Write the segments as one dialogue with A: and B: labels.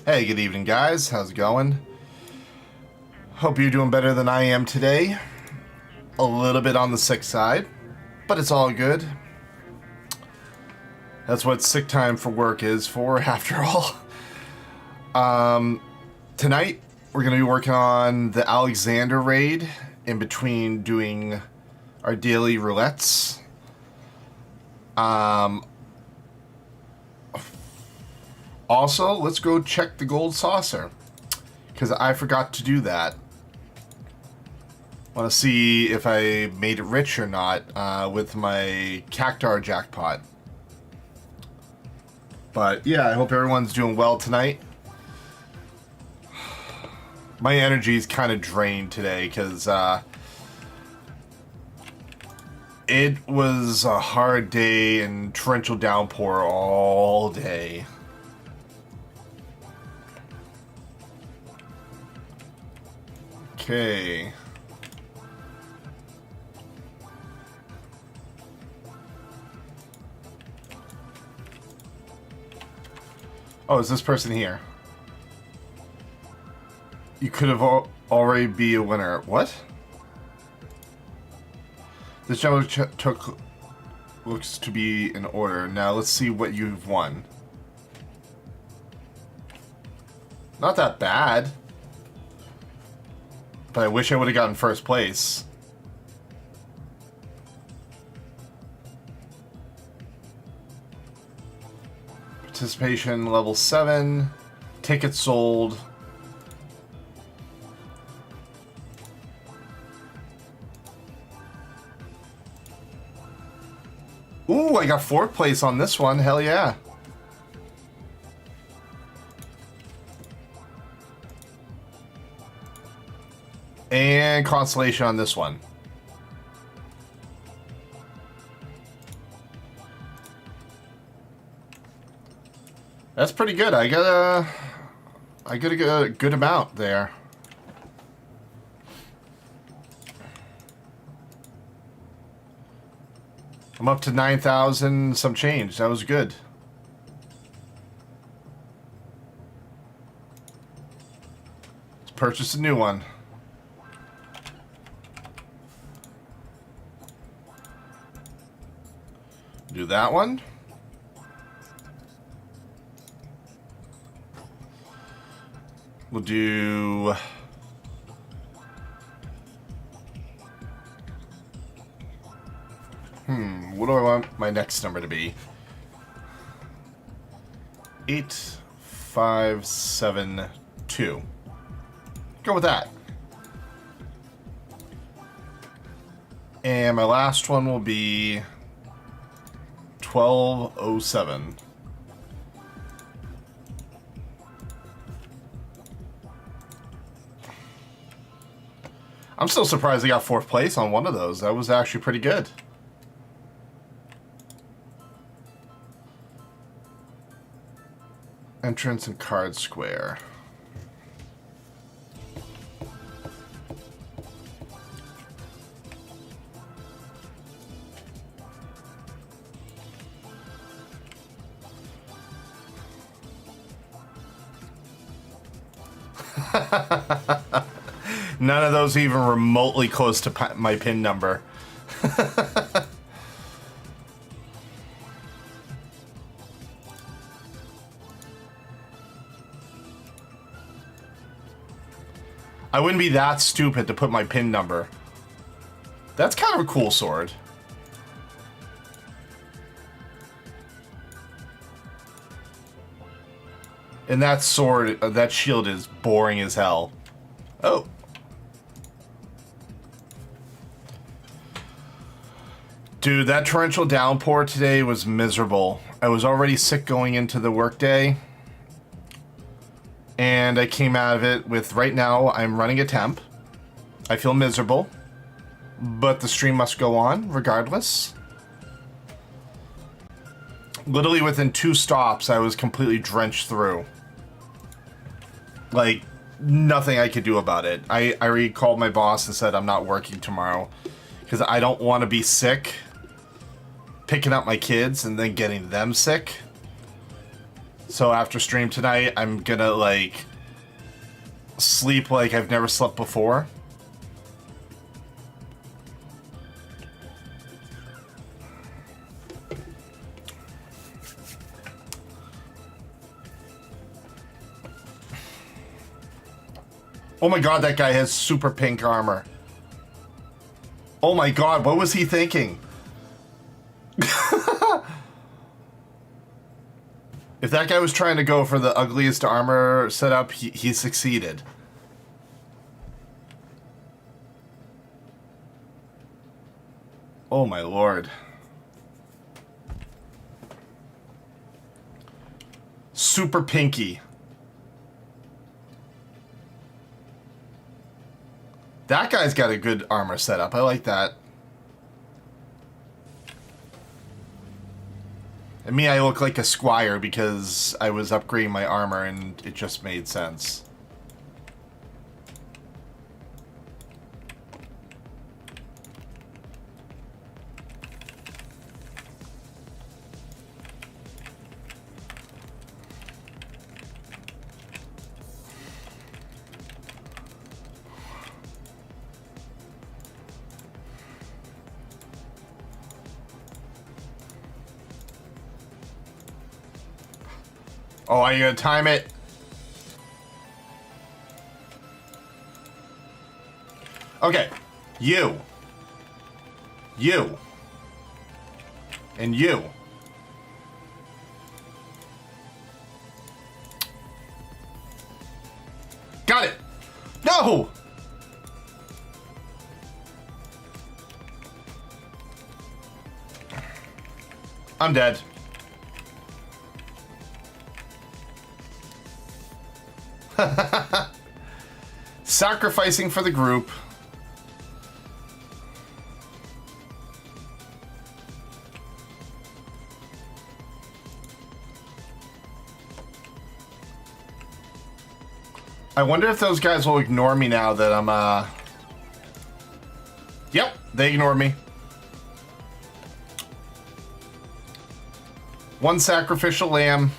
A: Hey, good evening, guys. How's it going? Hope you're doing better than I am today. A little bit on the sick side, but it's all good. That's what sick time for work is for, after all. Tonight, we're going to be working on the Alexander raid in between doing our daily roulettes. Also, let's go check the gold saucer, because I forgot to do that. Want to see if I made it rich or not with my Cactar jackpot. But yeah, I hope everyone's doing well tonight. My energy is kind of drained today because it was a hard day and torrential downpour all day. Okay. Oh, is this person here? You could have already be a winner. What? This general looks to be in order. Now let's see what you've won. Not that bad. But I wish I would have gotten first place. Participation level 7. Tickets sold. Ooh, I got 4th place on this one. Hell yeah. And consolation on this one. That's pretty good. I got a good amount there. I'm up to 9,000 some change. That was good. Let's purchase a new one. Do that one. We'll do... what do I want my next number to be? 8572. Go with that. And my last one will be 1207. I'm still surprised I got 4th place on one of those. That was actually pretty good. Entrance and card square. None of those even remotely close to my PIN number. I wouldn't be that stupid to put my PIN number. That's kind of a cool sword. And that sword, that shield is boring as hell. Oh. Dude, that torrential downpour today was miserable. I was already sick going into the workday. And I came out of it with, right now, I'm running a temp. I feel miserable. But the stream must go on, regardless. Literally within 2 stops, I was completely drenched through. Like, nothing I could do about it. I already called my boss and said I'm not working tomorrow. Because I don't want to be sick. Picking up my kids and then getting them sick. So after stream tonight, I'm gonna, like, sleep like I've never slept before. Oh my god, that guy has super pink armor. Oh my god, what was he thinking? If that guy was trying to go for the ugliest armor setup, he succeeded. Oh my lord. Super pinky. That guy's got a good armor setup. I like that. And me, I look like a squire because I was upgrading my armor and it just made sense. Oh, are you gonna time it? Okay. You. You. And you. Got it! No! I'm dead. Sacrificing for the group. I wonder if those guys will ignore me now that I'm, Yep, they ignored me. One sacrificial lamb.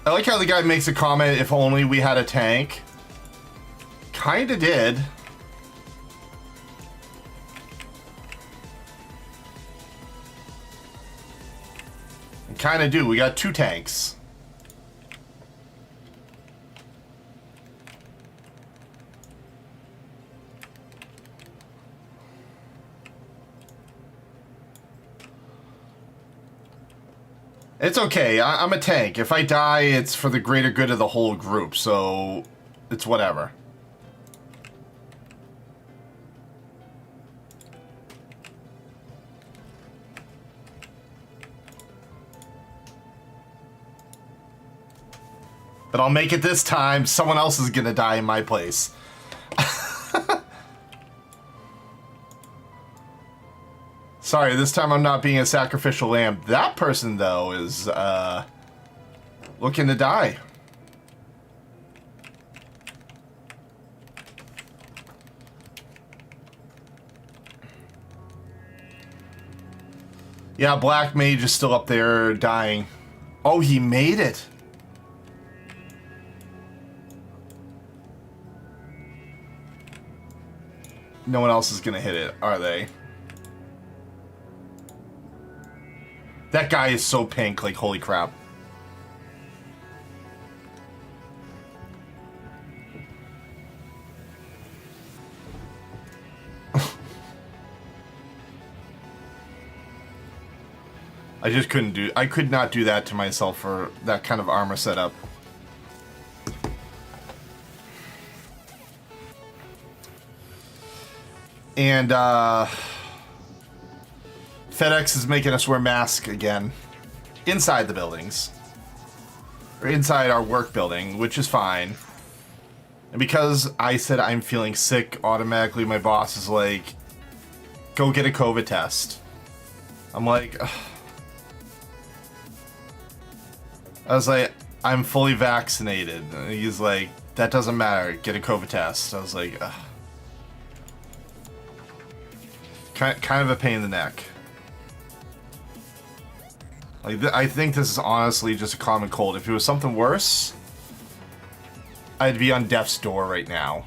A: I like how the guy makes a comment, if only we had a tank. Kinda did. Kinda do. We got 2 tanks. It's okay. I'm a tank. If I die, it's for the greater good of the whole group, so it's whatever. But I'll make it this time. Someone else is gonna die in my place. Sorry, this time I'm not being a sacrificial lamb. That person, though, is, looking to die. Yeah, Black Mage is still up there dying. Oh, he made it. No one else is gonna hit it, are they? That guy is so pink, like, holy crap. I could not do that to myself for that kind of armor setup. And, FedEx is making us wear masks again. Inside the buildings. Or inside our work building, which is fine. And because I said I'm feeling sick, automatically my boss is like, go get a COVID test. I'm like, ugh. I was like, I'm fully vaccinated. And he's like, that doesn't matter. Get a COVID test. I was like, ugh. Kind of a pain in the neck. Like, I think this is honestly just a common cold. If it was something worse, I'd be on death's door right now.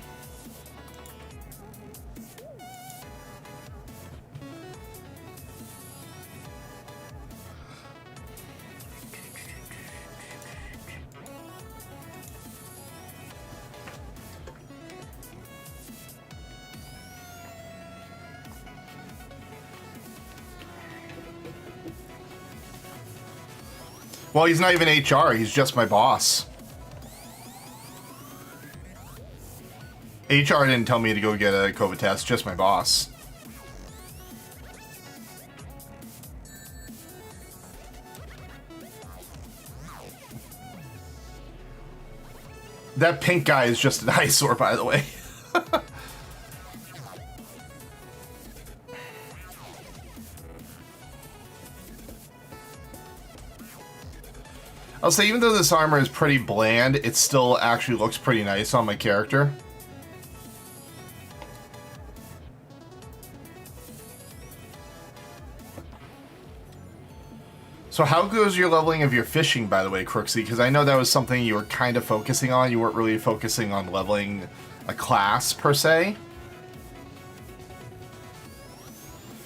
A: Well, he's not even HR, he's just my boss. HR didn't tell me to go get a COVID test, just my boss. That pink guy is just an eyesore, by the way. I'll say, even though this armor is pretty bland, it still actually looks pretty nice on my character. So how goes your leveling of your fishing, by the way, Crooksy? Because I know that was something you were kind of focusing on. You weren't really focusing on leveling a class, per se.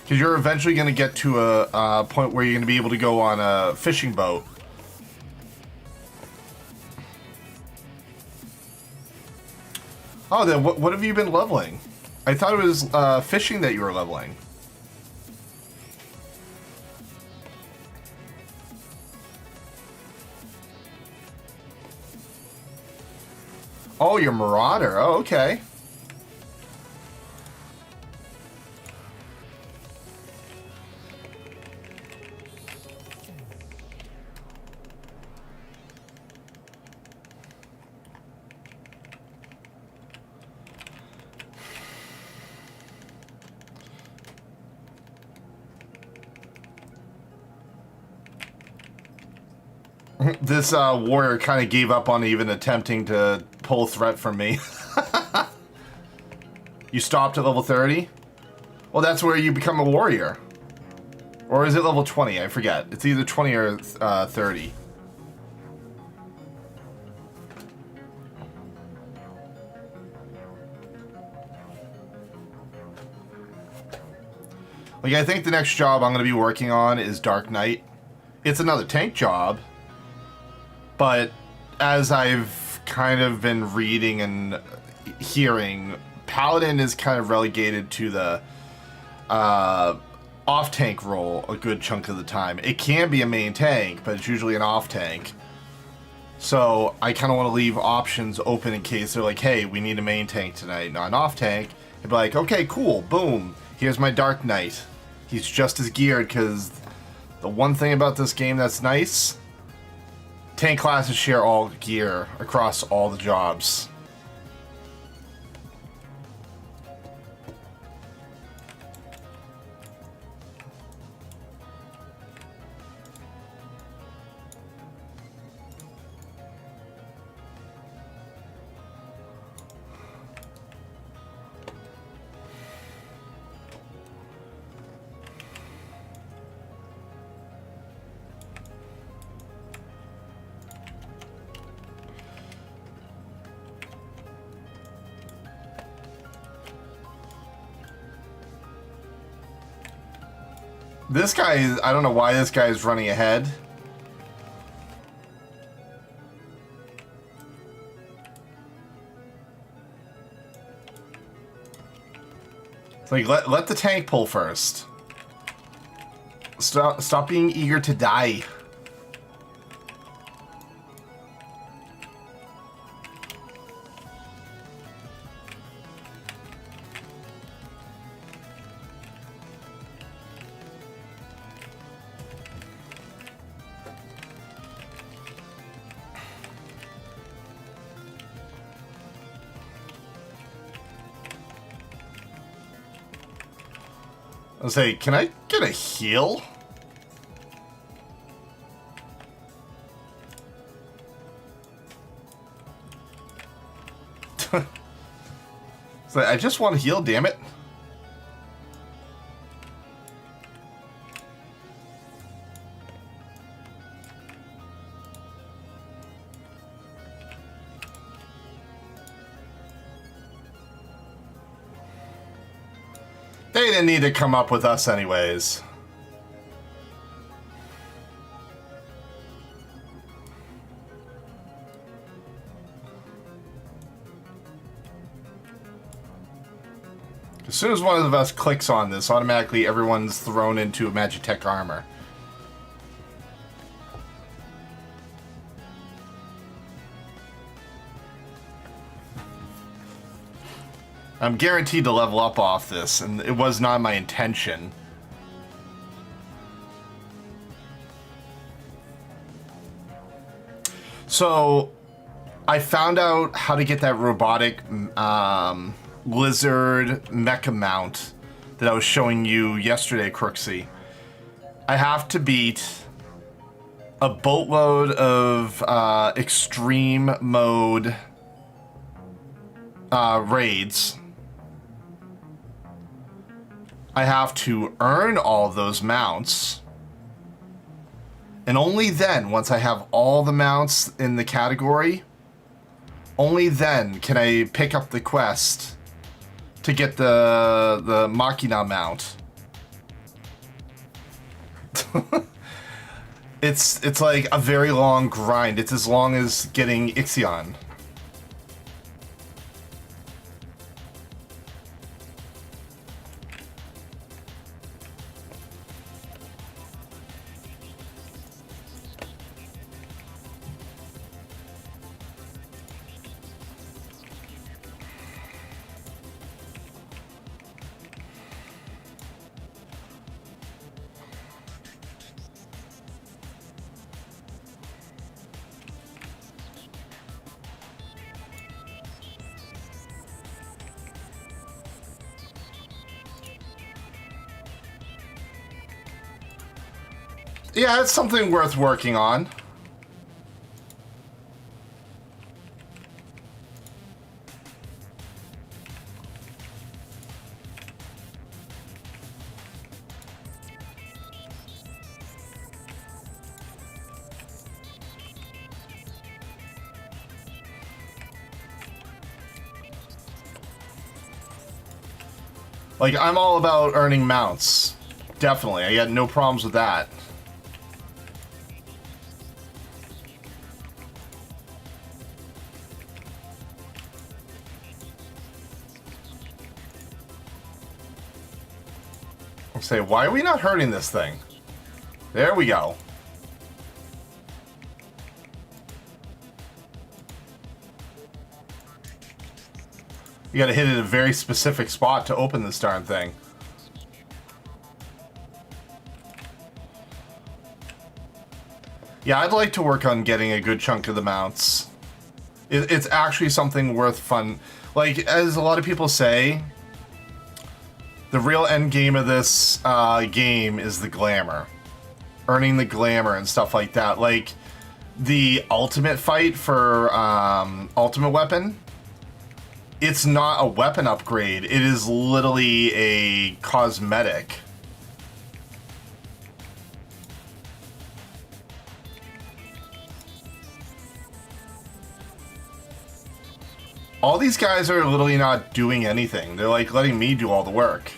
A: Because you're eventually going to get to a point where you're going to be able to go on a fishing boat. Oh, then what have you been leveling? I thought it was fishing that you were leveling. Oh, you're Marauder. Oh, okay. This warrior kind of gave up on even attempting to pull threat from me. You stopped at level 30? Well, that's where you become a warrior. Or is it level 20? I forget. It's either 20 or 30. Like, I think the next job I'm going to be working on is Dark Knight. It's another tank job. But as I've kind of been reading and hearing, Paladin is kind of relegated to the off-tank role a good chunk of the time. It can be a main tank, but it's usually an off-tank. So I kind of want to leave options open in case they're like, hey, we need a main tank tonight, not an off-tank. I'd be like, okay, cool, boom, here's my Dark Knight. He's just as geared, because the one thing about this game that's nice, tank classes share all gear across all the jobs. This guy is, I don't know why this guy is running ahead. It's like, let the tank pull first. Stop being eager to die. I'll say, can I get a heal? So I just want to heal, damn it. They didn't need to come up with us anyways. As soon as one of us clicks on this, automatically everyone's thrown into a Magitech armor. I'm guaranteed to level up off this, and it was not my intention. So, I found out how to get that robotic lizard mecha mount that I was showing you yesterday, Crooksy. I have to beat a boatload of extreme mode raids. I have to earn all those mounts. And only then, once I have all the mounts in the category, only then can I pick up the quest to get the Machina mount. It's like a very long grind. It's as long as getting Ixion. Yeah, it's something worth working on. Like, I'm all about earning mounts. Definitely. I got no problems with that. I'll say, why are we not hurting this thing? There we go. You gotta hit it at a very specific spot to open this darn thing. Yeah, I'd like to work on getting a good chunk of the mounts. It's actually something worth fun. Like, as a lot of people say, the real end game of this game is the glamour. Earning the glamour and stuff like that. Like, the ultimate fight for Ultimate Weapon, it's not a weapon upgrade. It is literally a cosmetic. All these guys are literally not doing anything. They're like letting me do all the work.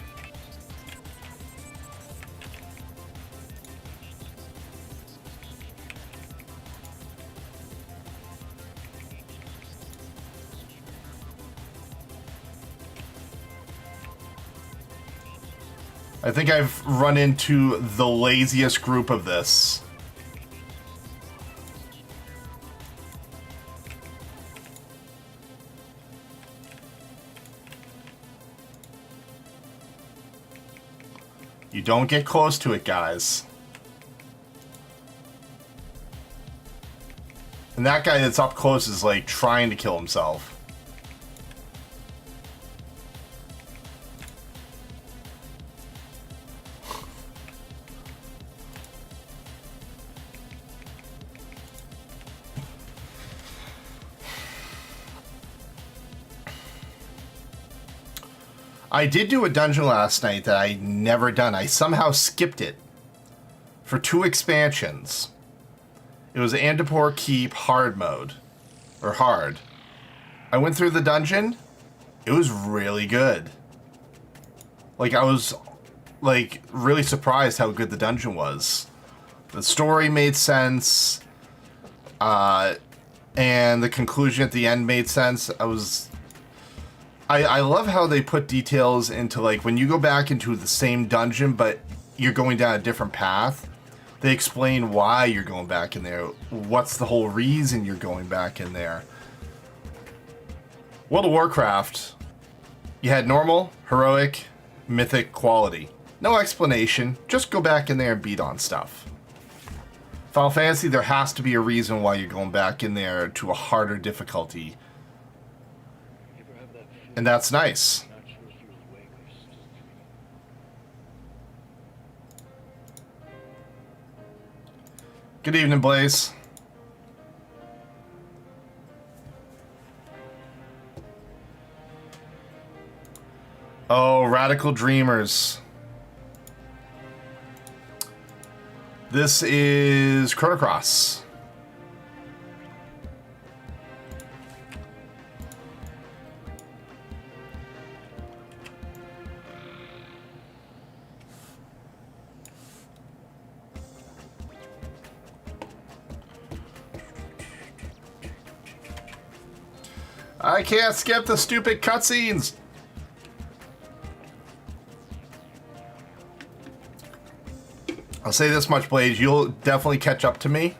A: I think I've run into the laziest group of this. You don't get close to it, guys. And that guy that's up close is like trying to kill himself. I did do a dungeon last night that I never done. I somehow skipped it for 2 expansions. It was Andapur Keep hard mode. Or hard. I went through the dungeon. It was really good. Like, I was, like, really surprised how good the dungeon was. The story made sense. And the conclusion at the end made sense. I love how they put details into, like, when you go back into the same dungeon, but you're going down a different path, they explain why you're going back in there. What's the whole reason you're going back in there? World of Warcraft, you had normal, heroic, mythic, quality. No explanation, just go back in there and beat on stuff. Final Fantasy, there has to be a reason why you're going back in there to a harder difficulty. And that's nice. Good evening, Blaze. Oh, Radical Dreamers. This is Chrono Cross. I can't skip the stupid cutscenes. I'll say this much, Blaze, you'll definitely catch up to me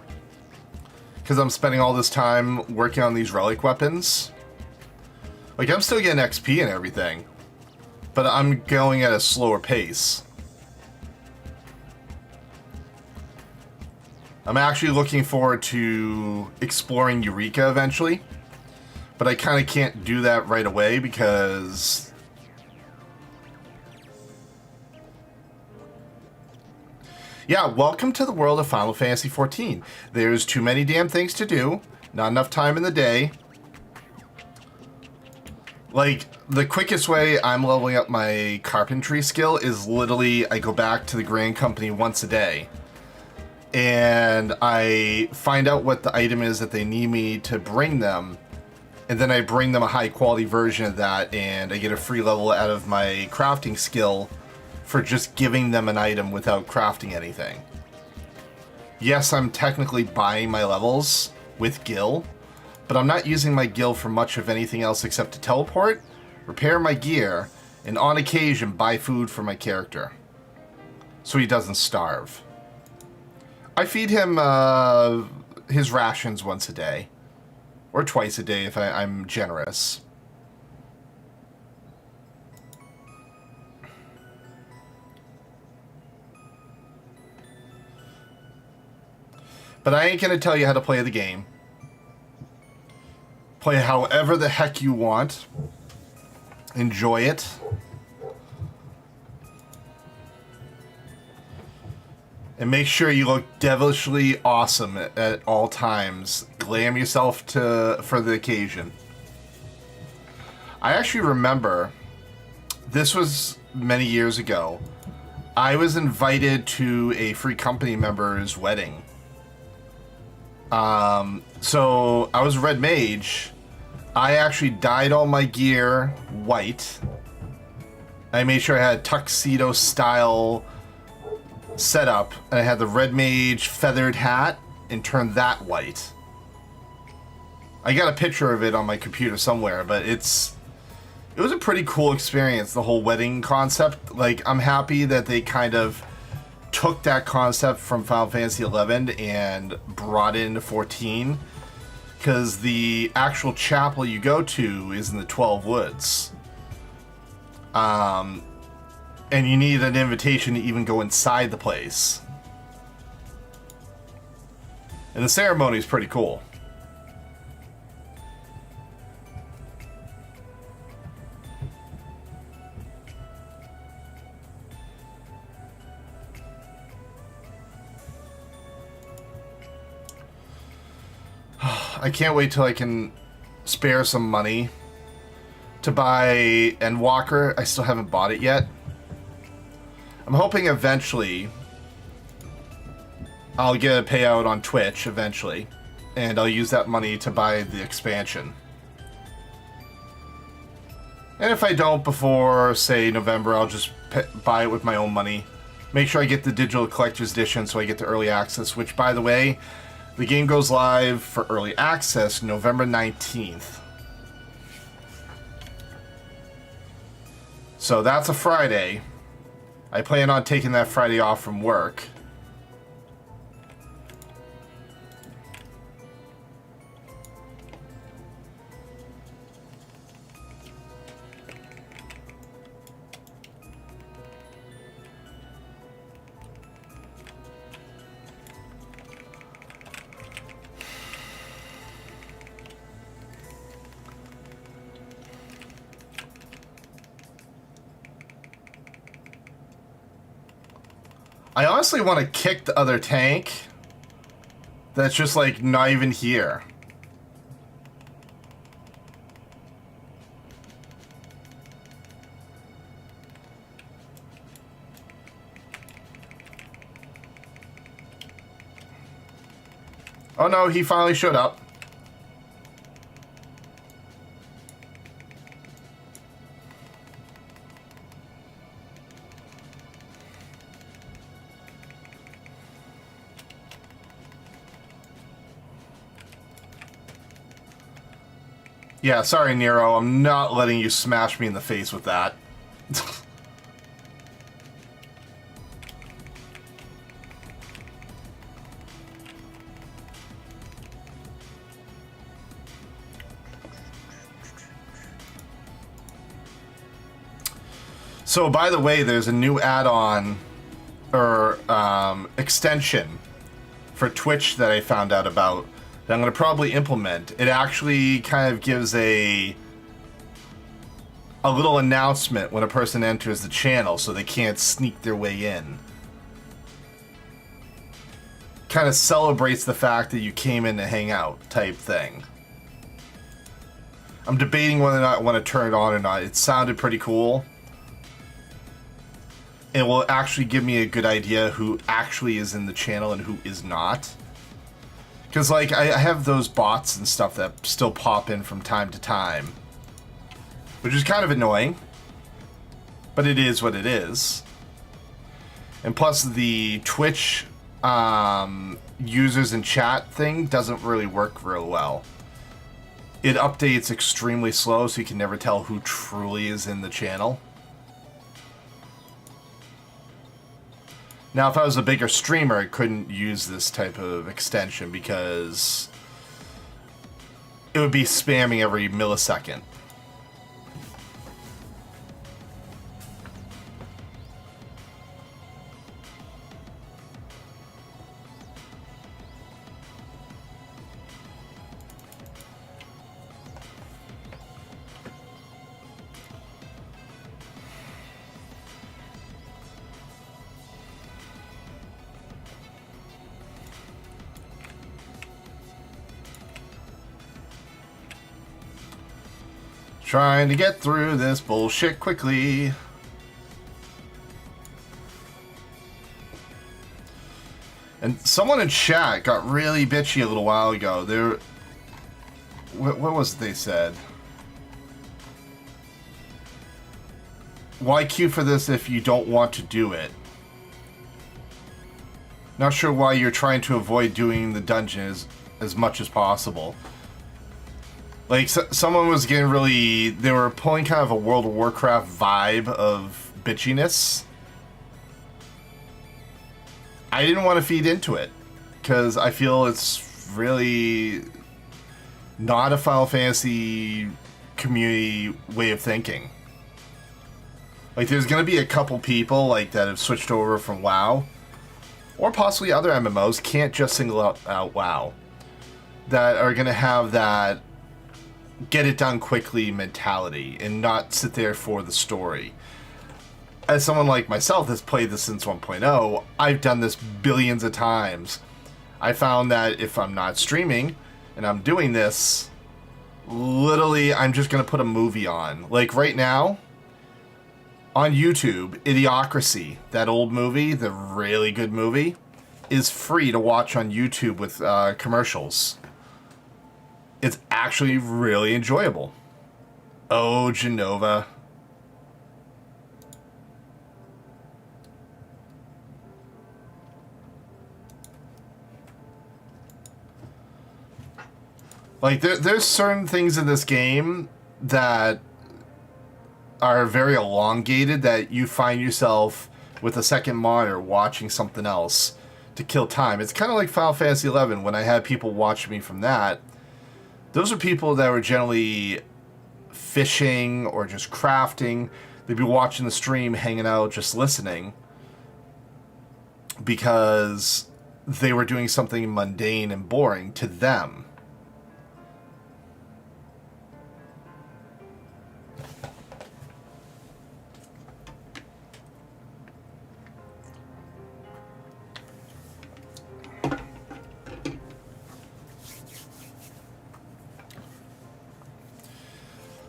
A: because I'm spending all this time working on these relic weapons. Like, I'm still getting XP and everything, but I'm going at a slower pace. I'm actually looking forward to exploring Eureka eventually, but I kind of can't do that right away because... Yeah, welcome to the world of Final Fantasy XIV. There's too many damn things to do, not enough time in the day. Like, the quickest way I'm leveling up my carpentry skill is literally I go back to the Grand Company once a day. And I find out what the item is that they need me to bring them. And then I bring them a high quality version of that and I get a free level out of my crafting skill for just giving them an item without crafting anything. Yes, I'm technically buying my levels with Gil, but I'm not using my Gil for much of anything else except to teleport, repair my gear, and on occasion buy food for my character, so he doesn't starve. I feed him his rations once a day, or twice a day if I'm generous. But I ain't gonna tell you how to play the game. Play however the heck you want. Enjoy it. And make sure you look devilishly awesome at all times. Glam yourself for the occasion. I actually remember, this was many years ago, I was invited to a free company member's wedding. So I was a red mage. I actually dyed all my gear white. I made sure I had tuxedo style setup, and I had the red mage feathered hat and turned that white. I got a picture of it on my computer somewhere, but it was a pretty cool experience, the whole wedding concept. Like, I'm happy that they kind of took that concept from Final Fantasy XI and brought it into 14, because the actual chapel you go to is in the 12 Woods. And you need an invitation to even go inside the place. And the ceremony is pretty cool. I can't wait till I can spare some money to buy Endwalker. I still haven't bought it yet. I'm hoping eventually I'll get a payout on Twitch eventually, and I'll use that money to buy the expansion. And if I don't before, say, November, I'll just buy it with my own money. Make sure I get the digital collector's edition so I get the early access, which, by the way, the game goes live for early access November 19th. So that's a Friday. I plan on taking that Friday off from work. I honestly want to kick the other tank that's just, like, not even here. Oh no, he finally showed up. Yeah, sorry, Nero. I'm not letting you smash me in the face with that. So, by the way, there's a new add-on or extension for Twitch that I found out about that I'm going to probably implement. It actually kind of gives a little announcement when a person enters the channel so they can't sneak their way in. Kind of celebrates the fact that you came in to hang out type thing. I'm debating whether or not I want to turn it on or not. It sounded pretty cool. It will actually give me a good idea who actually is in the channel and who is not. Because, like, I have those bots and stuff that still pop in from time to time. Which is kind of annoying. But it is what it is. And plus, the Twitch users and chat thing doesn't really work real well. It updates extremely slow, so you can never tell who truly is in the channel. Now, if I was a bigger streamer, I couldn't use this type of extension because it would be spamming every millisecond. Trying to get through this bullshit quickly. And someone in chat got really bitchy a little while ago. They're... What was it they said? Why queue for this if you don't want to do it? Not sure why you're trying to avoid doing the dungeons as much as possible. Like, someone was getting really... They were pulling kind of a World of Warcraft vibe of bitchiness. I didn't want to feed into it, because I feel it's really not a Final Fantasy community way of thinking. Like, there's going to be a couple people, like, that have switched over from WoW, or possibly other MMOs, can't just single out WoW, that are going to have that get it done quickly mentality and not sit there for the story. As someone like myself that's played this since 1.0, I've done this billions of times. I found that if I'm not streaming and I'm doing this, literally, I'm just going to put a movie on. Like, right now, on YouTube, Idiocracy, that old movie, the really good movie, is free to watch on YouTube with commercials. It's actually really enjoyable. Oh, Genova. Like, there's certain things in this game that are very elongated that you find yourself with a second monitor watching something else to kill time. It's kind of like Final Fantasy XI when I had people watch me from that. Those are people that were generally fishing or just crafting. They'd be watching the stream, hanging out, just listening because they were doing something mundane and boring to them.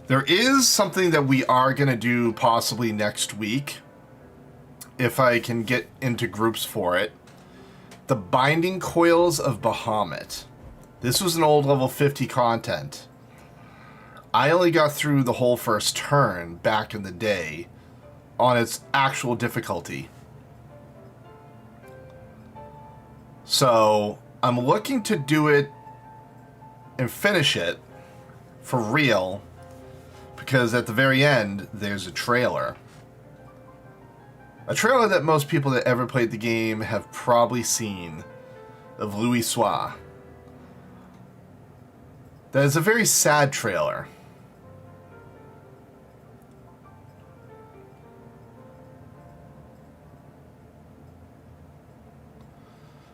A: There is something that we are going to do possibly next week, if I can get into groups for it. The Binding Coils of Bahamut. This was an old level 50 content. I only got through the whole first turn back in the day on its actual difficulty. So I'm looking to do it and finish it for real, because at the very end, there's a trailer. A trailer that most people that ever played the game have probably seen, of Louis Soir. That is a very sad trailer.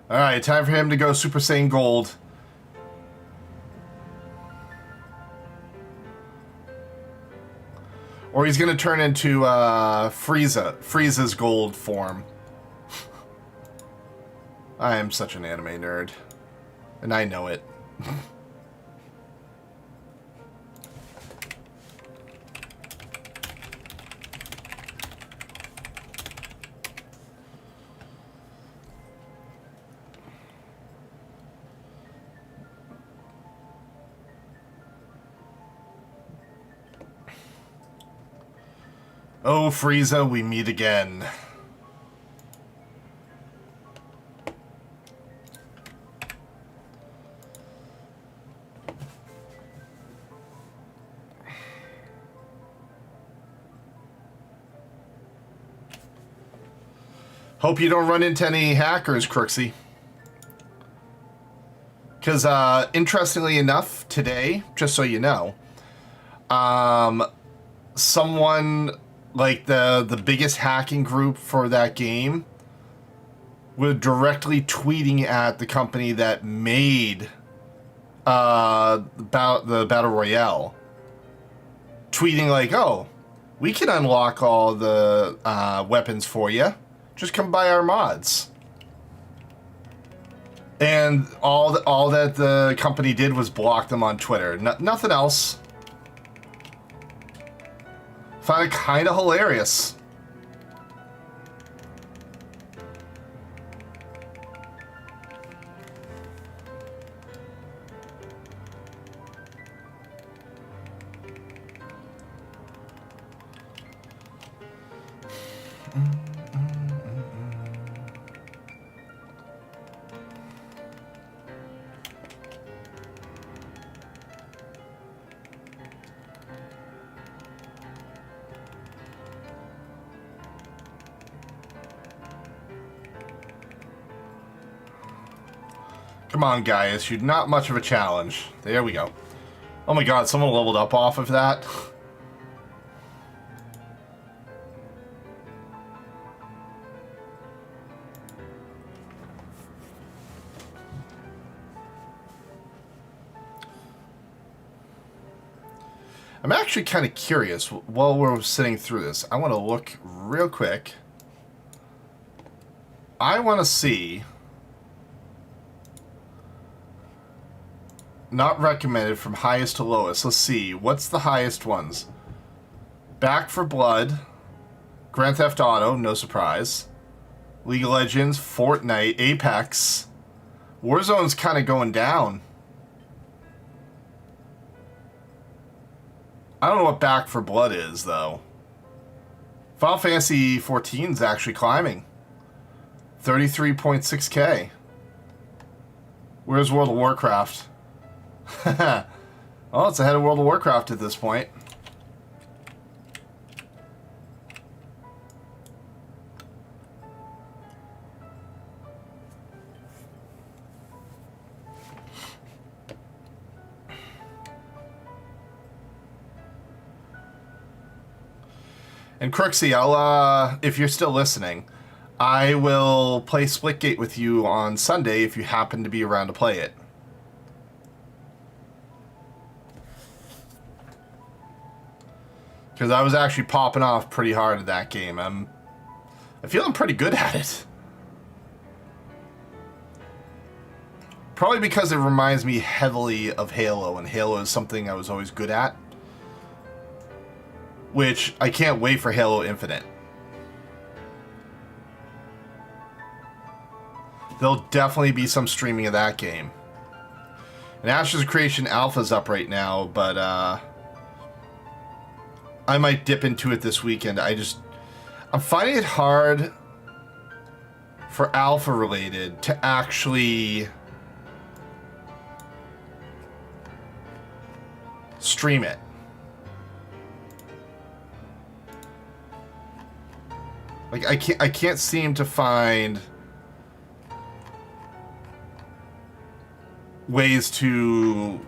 A: Alright, time for him to go Super Saiyan Gold. Or he's going to turn into Frieza's gold form. I am such an anime nerd. And I know it. Oh, Frieza, we meet again. Hope you don't run into any hackers, Crooksy. Because, interestingly enough, today, just so you know, someone, like the biggest hacking group for that game, was directly tweeting at the company that made the Battle Royale. Tweeting like, oh, we can unlock all the weapons for you. Just come buy our mods. And all that the company did was block them on Twitter. Nothing else. Find it kind of hilarious. Come on, guys. You're not much of a challenge. There we go. Oh my god, someone leveled up off of that. I'm actually kind of curious while we're sitting through this. I want to look real quick. I want to see... Not recommended from highest to lowest. Let's see. What's the highest ones? Back 4 Blood. Grand Theft Auto, no surprise. League of Legends, Fortnite, Apex. Warzone's kind of going down. I don't know what Back 4 Blood is, though. Final Fantasy 14 is actually climbing. 33.6k. Where's World of Warcraft? Well, it's ahead of World of Warcraft at this point. And Crooksy, I'll, if you're still listening, I will play Splitgate with you on Sunday if you happen to be around to play it. Because I was actually popping off pretty hard at that game. I feel I'm pretty good at it. Probably because it reminds me heavily of Halo, and Halo is something I was always good at. Which, I can't wait for Halo Infinite. There'll definitely be some streaming of that game. And Ashes of Creation Alpha's up right now, but I might dip into it this weekend. I'm finding it hard for Alpha related to actually stream it. Like, I can't seem to find ways to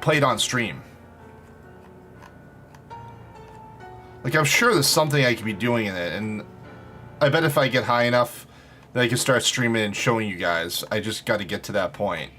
A: play it on stream. Like, I'm sure there's something I could be doing in it, and I bet if I get high enough that I can start streaming and showing you guys. I just got to get to that point.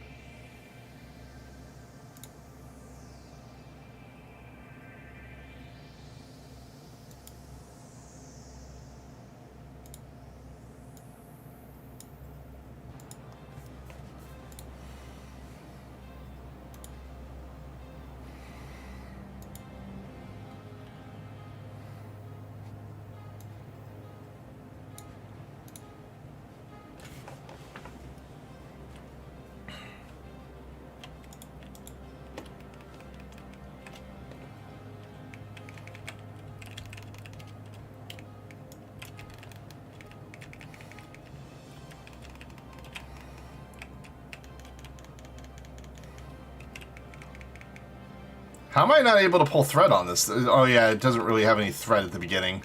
A: How am I not able to pull thread on this? Oh yeah, it doesn't really have any thread at the beginning.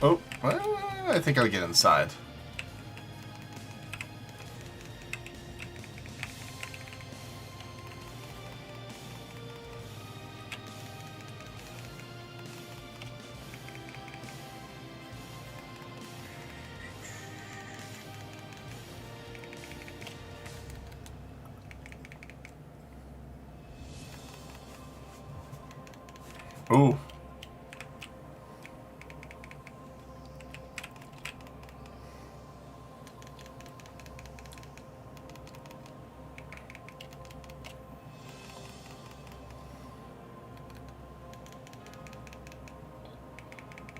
A: Oh, well, I think I'll get inside. Ooh.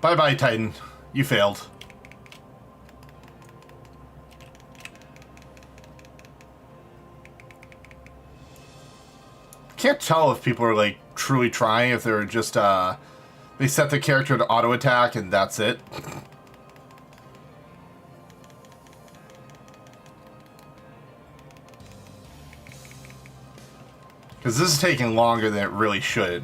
A: Bye-bye, Titan. You failed. Can't tell if people are, like, truly trying, if they're just, they set the character to auto-attack and that's it. Because this is taking longer than it really should.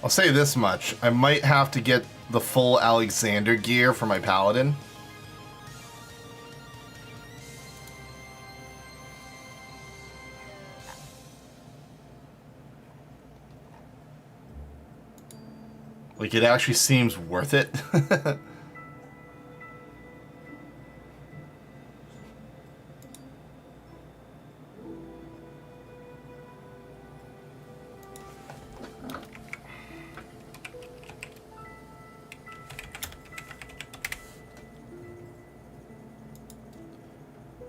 A: I'll say this much. I might have to get the full Alexander gear for my Paladin. Like, it actually seems worth it.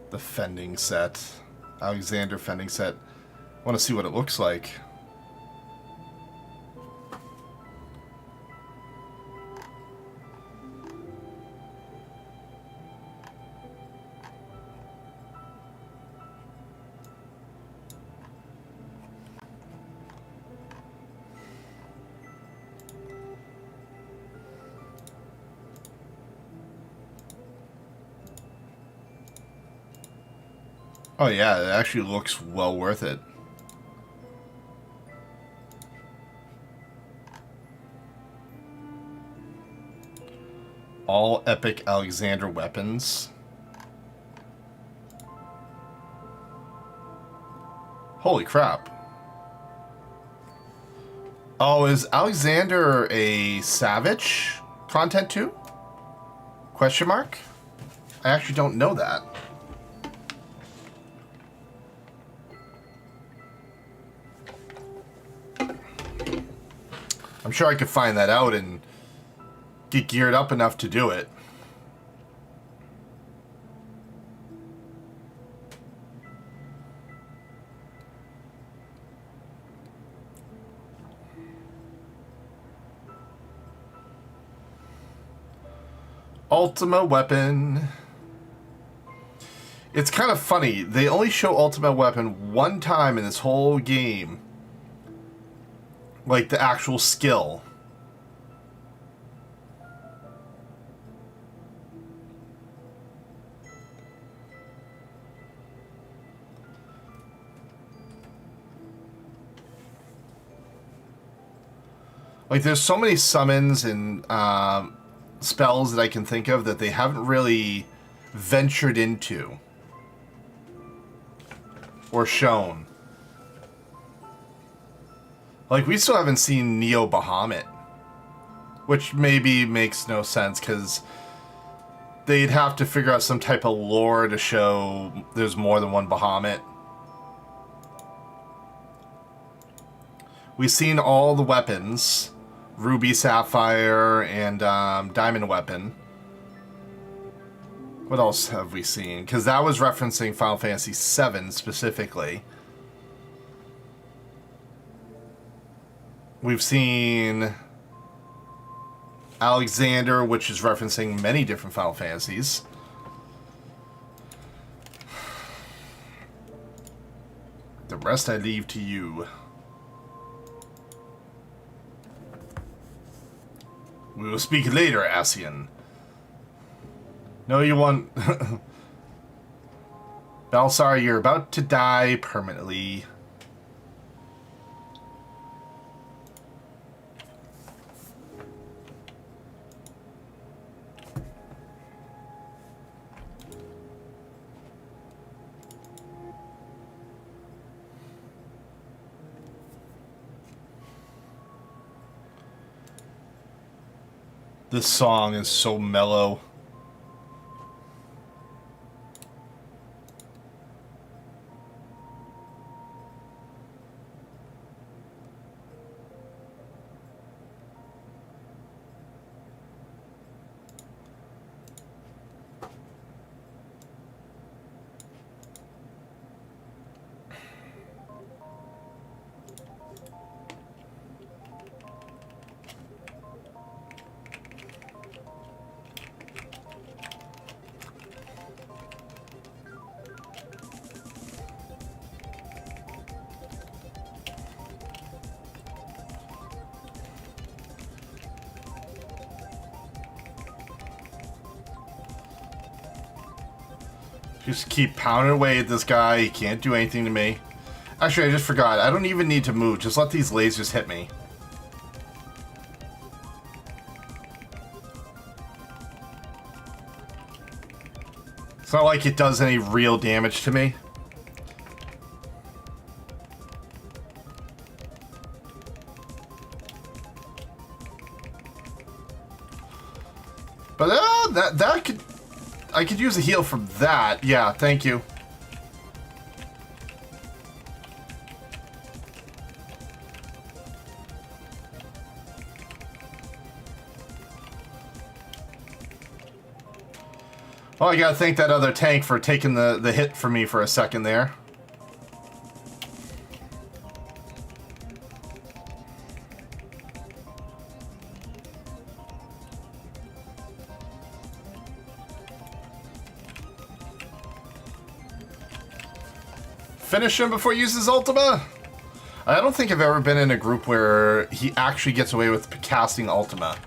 A: The fending set. Alexander fending set. I want to see what it looks like. Oh yeah, it actually looks well worth it. All epic Alexander weapons. Holy crap. Oh, is Alexander a Savage content too? Question mark? I actually don't know that. I'm sure I could find that out and get geared up enough to do it. Ultima Weapon. It's kind of funny. They only show Ultima Weapon one time in this whole game. Like the actual skill. Like there's so many summons and spells that I can think of that they haven't really ventured into or shown. Like, we still haven't seen Neo Bahamut, which maybe makes no sense because they'd have to figure out some type of lore to show there's more than one Bahamut. We've seen all the weapons, Ruby, Sapphire, and Diamond Weapon. What else have we seen? Because that was referencing Final Fantasy VII specifically. We've seen Alexander, which is referencing many different Final Fantasies. The rest I leave to you. We will speak later, Ascian. No, you won't. Balsar, you're about to die permanently. This song is so mellow. Just keep pounding away at this guy. He can't do anything to me. Actually, I just forgot. I don't even need to move. Just let these lasers hit me. It's not like it does any real damage to me. But that could... I could use a heal from that. Yeah, thank you. Well, I gotta thank that other tank for taking the hit for me for a second there. Finish him before he uses Ultima? I don't think I've ever been in a group where he actually gets away with casting Ultima.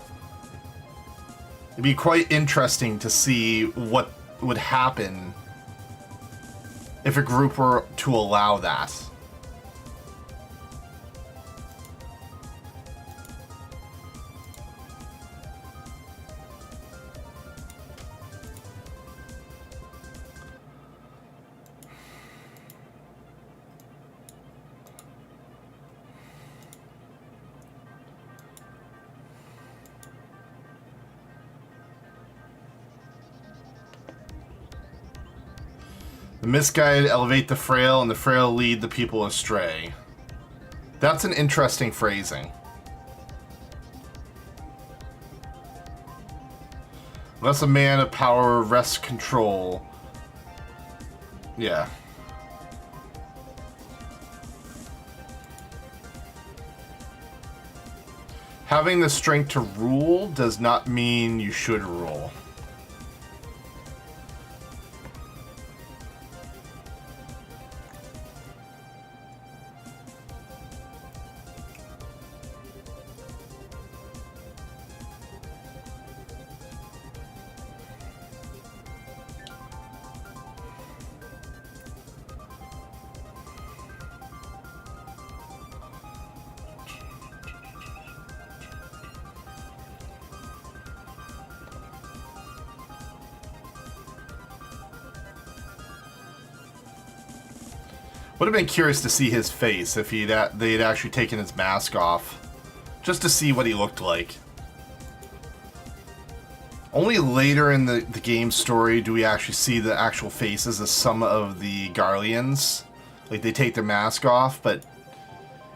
A: It'd be quite interesting to see what would happen if a group were to allow that. The misguided elevate the frail, and the frail lead the people astray. That's an interesting phrasing. Unless a man of power wrests control. Yeah. Having the strength to rule does not mean you should rule. Would have been curious to see his face if they'd actually taken his mask off, just to see what he looked like. Only later in the game story do we actually see the actual faces of some of the Garleans. Like, they take their mask off, but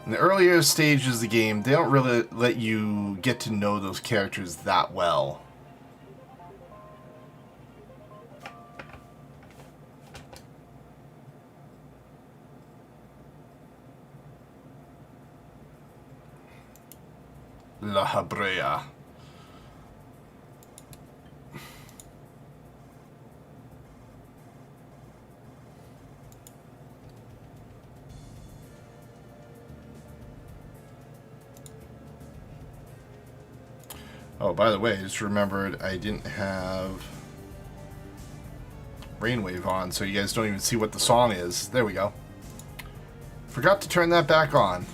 A: in the earlier stages of the game, they don't really let you get to know those characters that well. La Habrea. Oh, by the way, I just remembered I didn't have Rainwave on, so you guys don't even see what the song is. There we go. Forgot to turn that back on.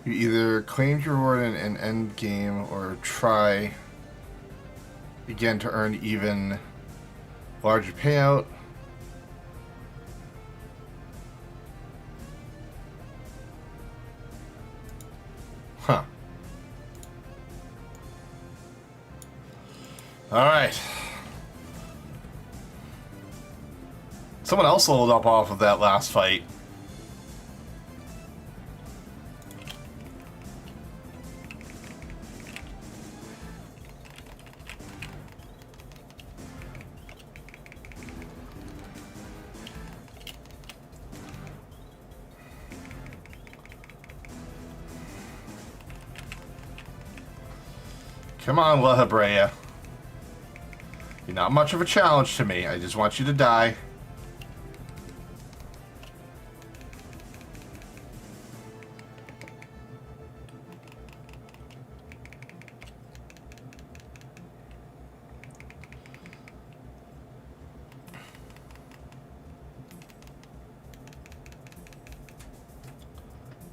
A: You either claimed your reward in an end game or try again to earn even larger payout. Huh. Alright. Someone else leveled up off of that last fight. Come on, La Hebrea. You're not much of a challenge to me. I just want you to die.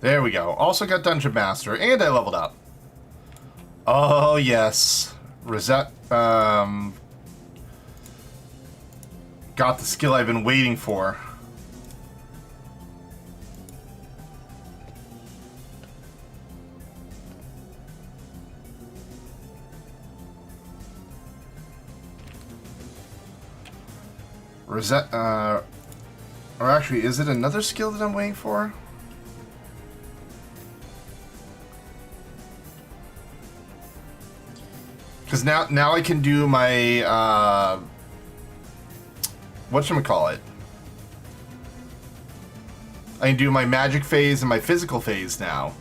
A: There we go. Also got Dungeon Master, and I leveled up. Oh, yes. Reset, got the skill I've been waiting for. Reset, or actually, is it another skill that I'm waiting for? Because now I can do my, whatchamacallit? I can do my magic phase and my physical phase now.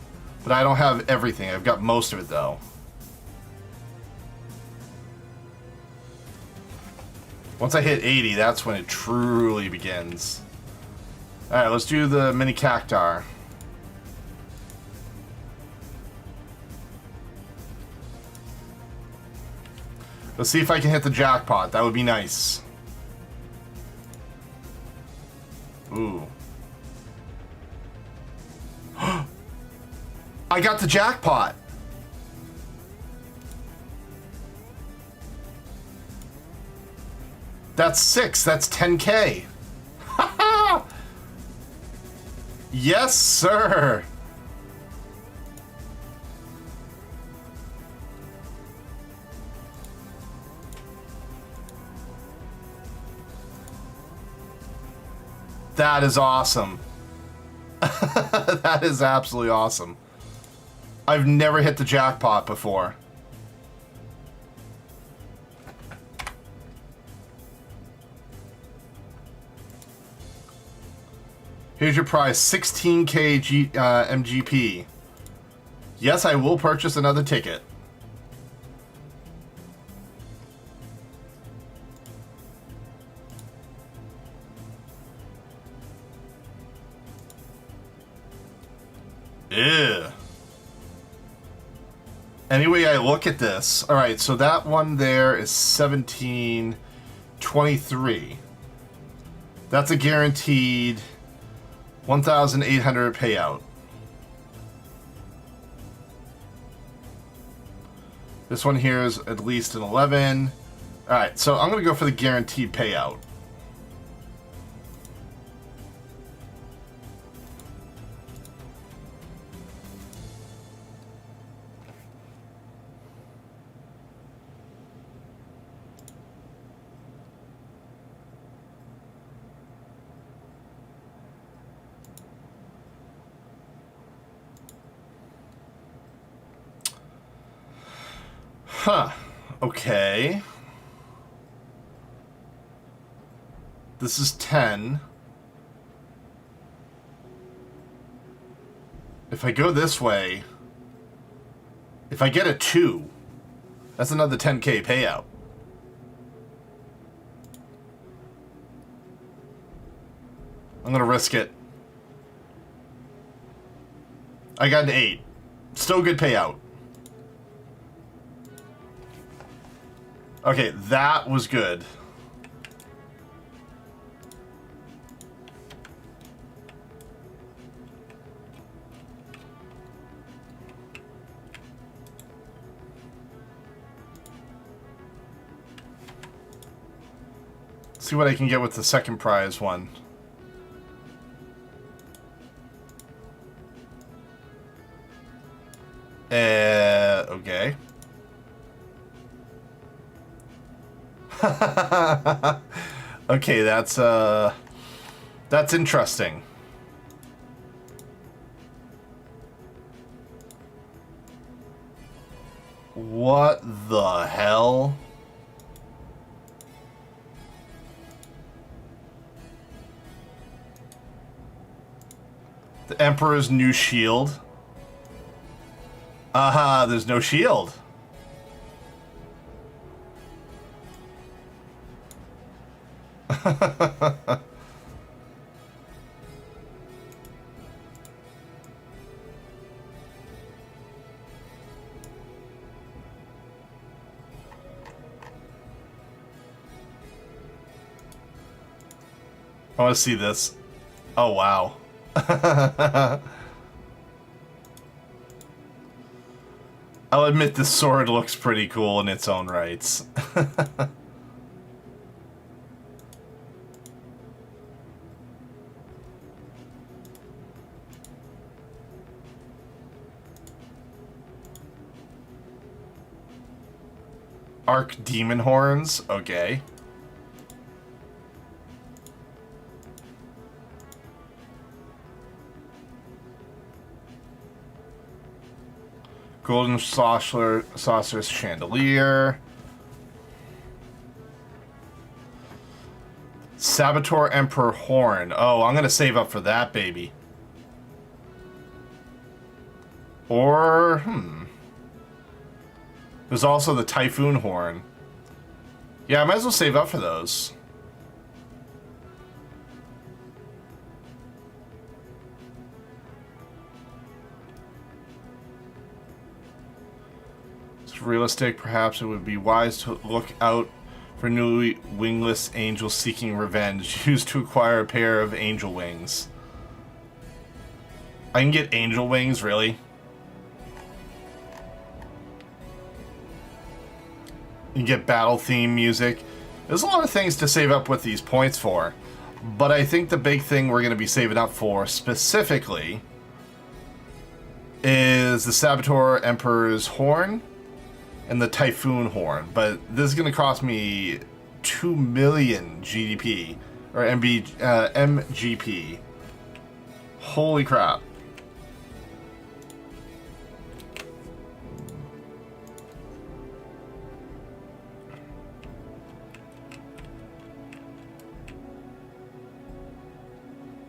A: But I don't have everything. I've got most of it, though. Once I hit 80, that's when it truly begins. Alright, let's do the mini cactar. Let's see if I can hit the jackpot. That would be nice. Ooh. I got the jackpot. That's 6. That's 10K. Yes, sir. That is awesome. That is absolutely awesome. I've never hit the jackpot before. Here's your prize, 16K MGP. Yes, I will purchase another ticket. Ew. Anyway, I look at this. Alright, so that one there is 1723. That's a guaranteed 1,800 payout. This one here is at least an 11. Alright, so I'm going to go for the guaranteed payout. Huh. Okay. This is 10. If I go this way, if I get a 2, that's another 10K payout. I'm gonna risk it. I got an 8. Still good payout. Okay, that was good. See what I can get with the second prize one. Okay. Okay, that's That's interesting. What the hell? The Emperor's new shield. Aha, there's no shield. I want to see this. Oh, wow. I'll admit this sword looks pretty cool in its own rights. Arc Demon Horns? Okay. Golden Saucer's Chandelier. Saboteur Emperor Horn. Oh, I'm going to save up for that, baby. Or, there's also the Typhoon Horn. Yeah, I might as well save up for those. It's realistic. Perhaps it would be wise to look out for newly wingless angels seeking revenge. Used to acquire a pair of angel wings. I can get angel wings, really? You get battle theme music. There's a lot of things to save up with these points for. But I think the big thing we're going to be saving up for specifically is the Saboteur Emperor's Horn and the Typhoon Horn. But this is going to cost me 2 million GDP. Or MGP. Holy crap.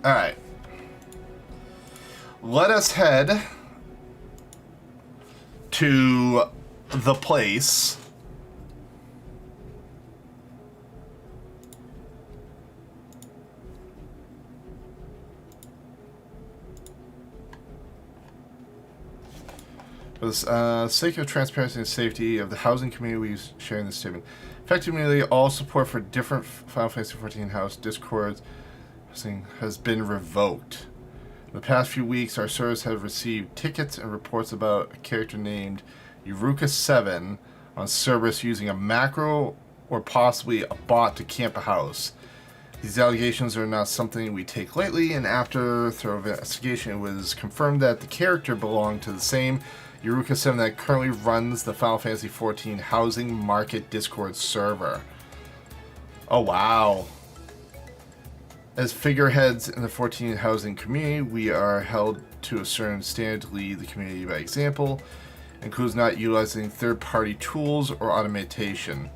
A: Alright. Let us head to the place. For the sake of transparency and safety of the housing community, we sharing this statement. Effectively, all support for different Final Fantasy XIV house discords has been revoked. In the past few weeks, our servers have received tickets and reports about a character named Yuruka7 on Cerberus using a macro or possibly a bot to camp a house. These allegations are not something we take lightly, and after thorough investigation, it was confirmed that the character belonged to the same Yuruka7 that currently runs the Final Fantasy XIV Housing Market Discord server. Oh, wow. As figureheads in the 14 housing community, we are held to a certain standard to lead the community by example, includes not utilizing third-party tools or automation.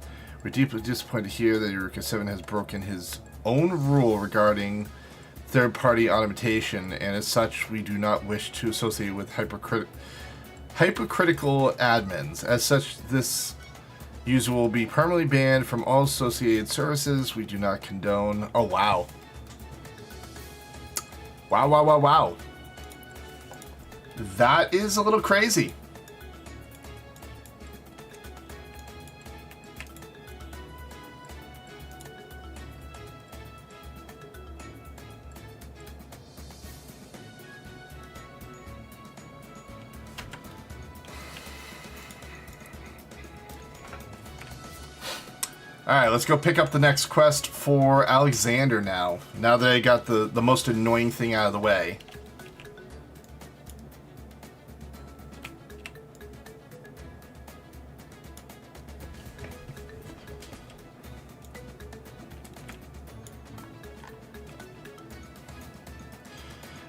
A: We're deeply disappointed to hear that Yuruka7 has broken his own rule regarding third-party automation, and as such, we do not wish to associate with hypercritical admins. As such, this user will be permanently banned from all associated services. We do not condone... Oh, wow. Wow, wow, wow, wow. That is a little crazy. Alright, let's go pick up the next quest for Alexander now. Now that I got the most annoying thing out of the way.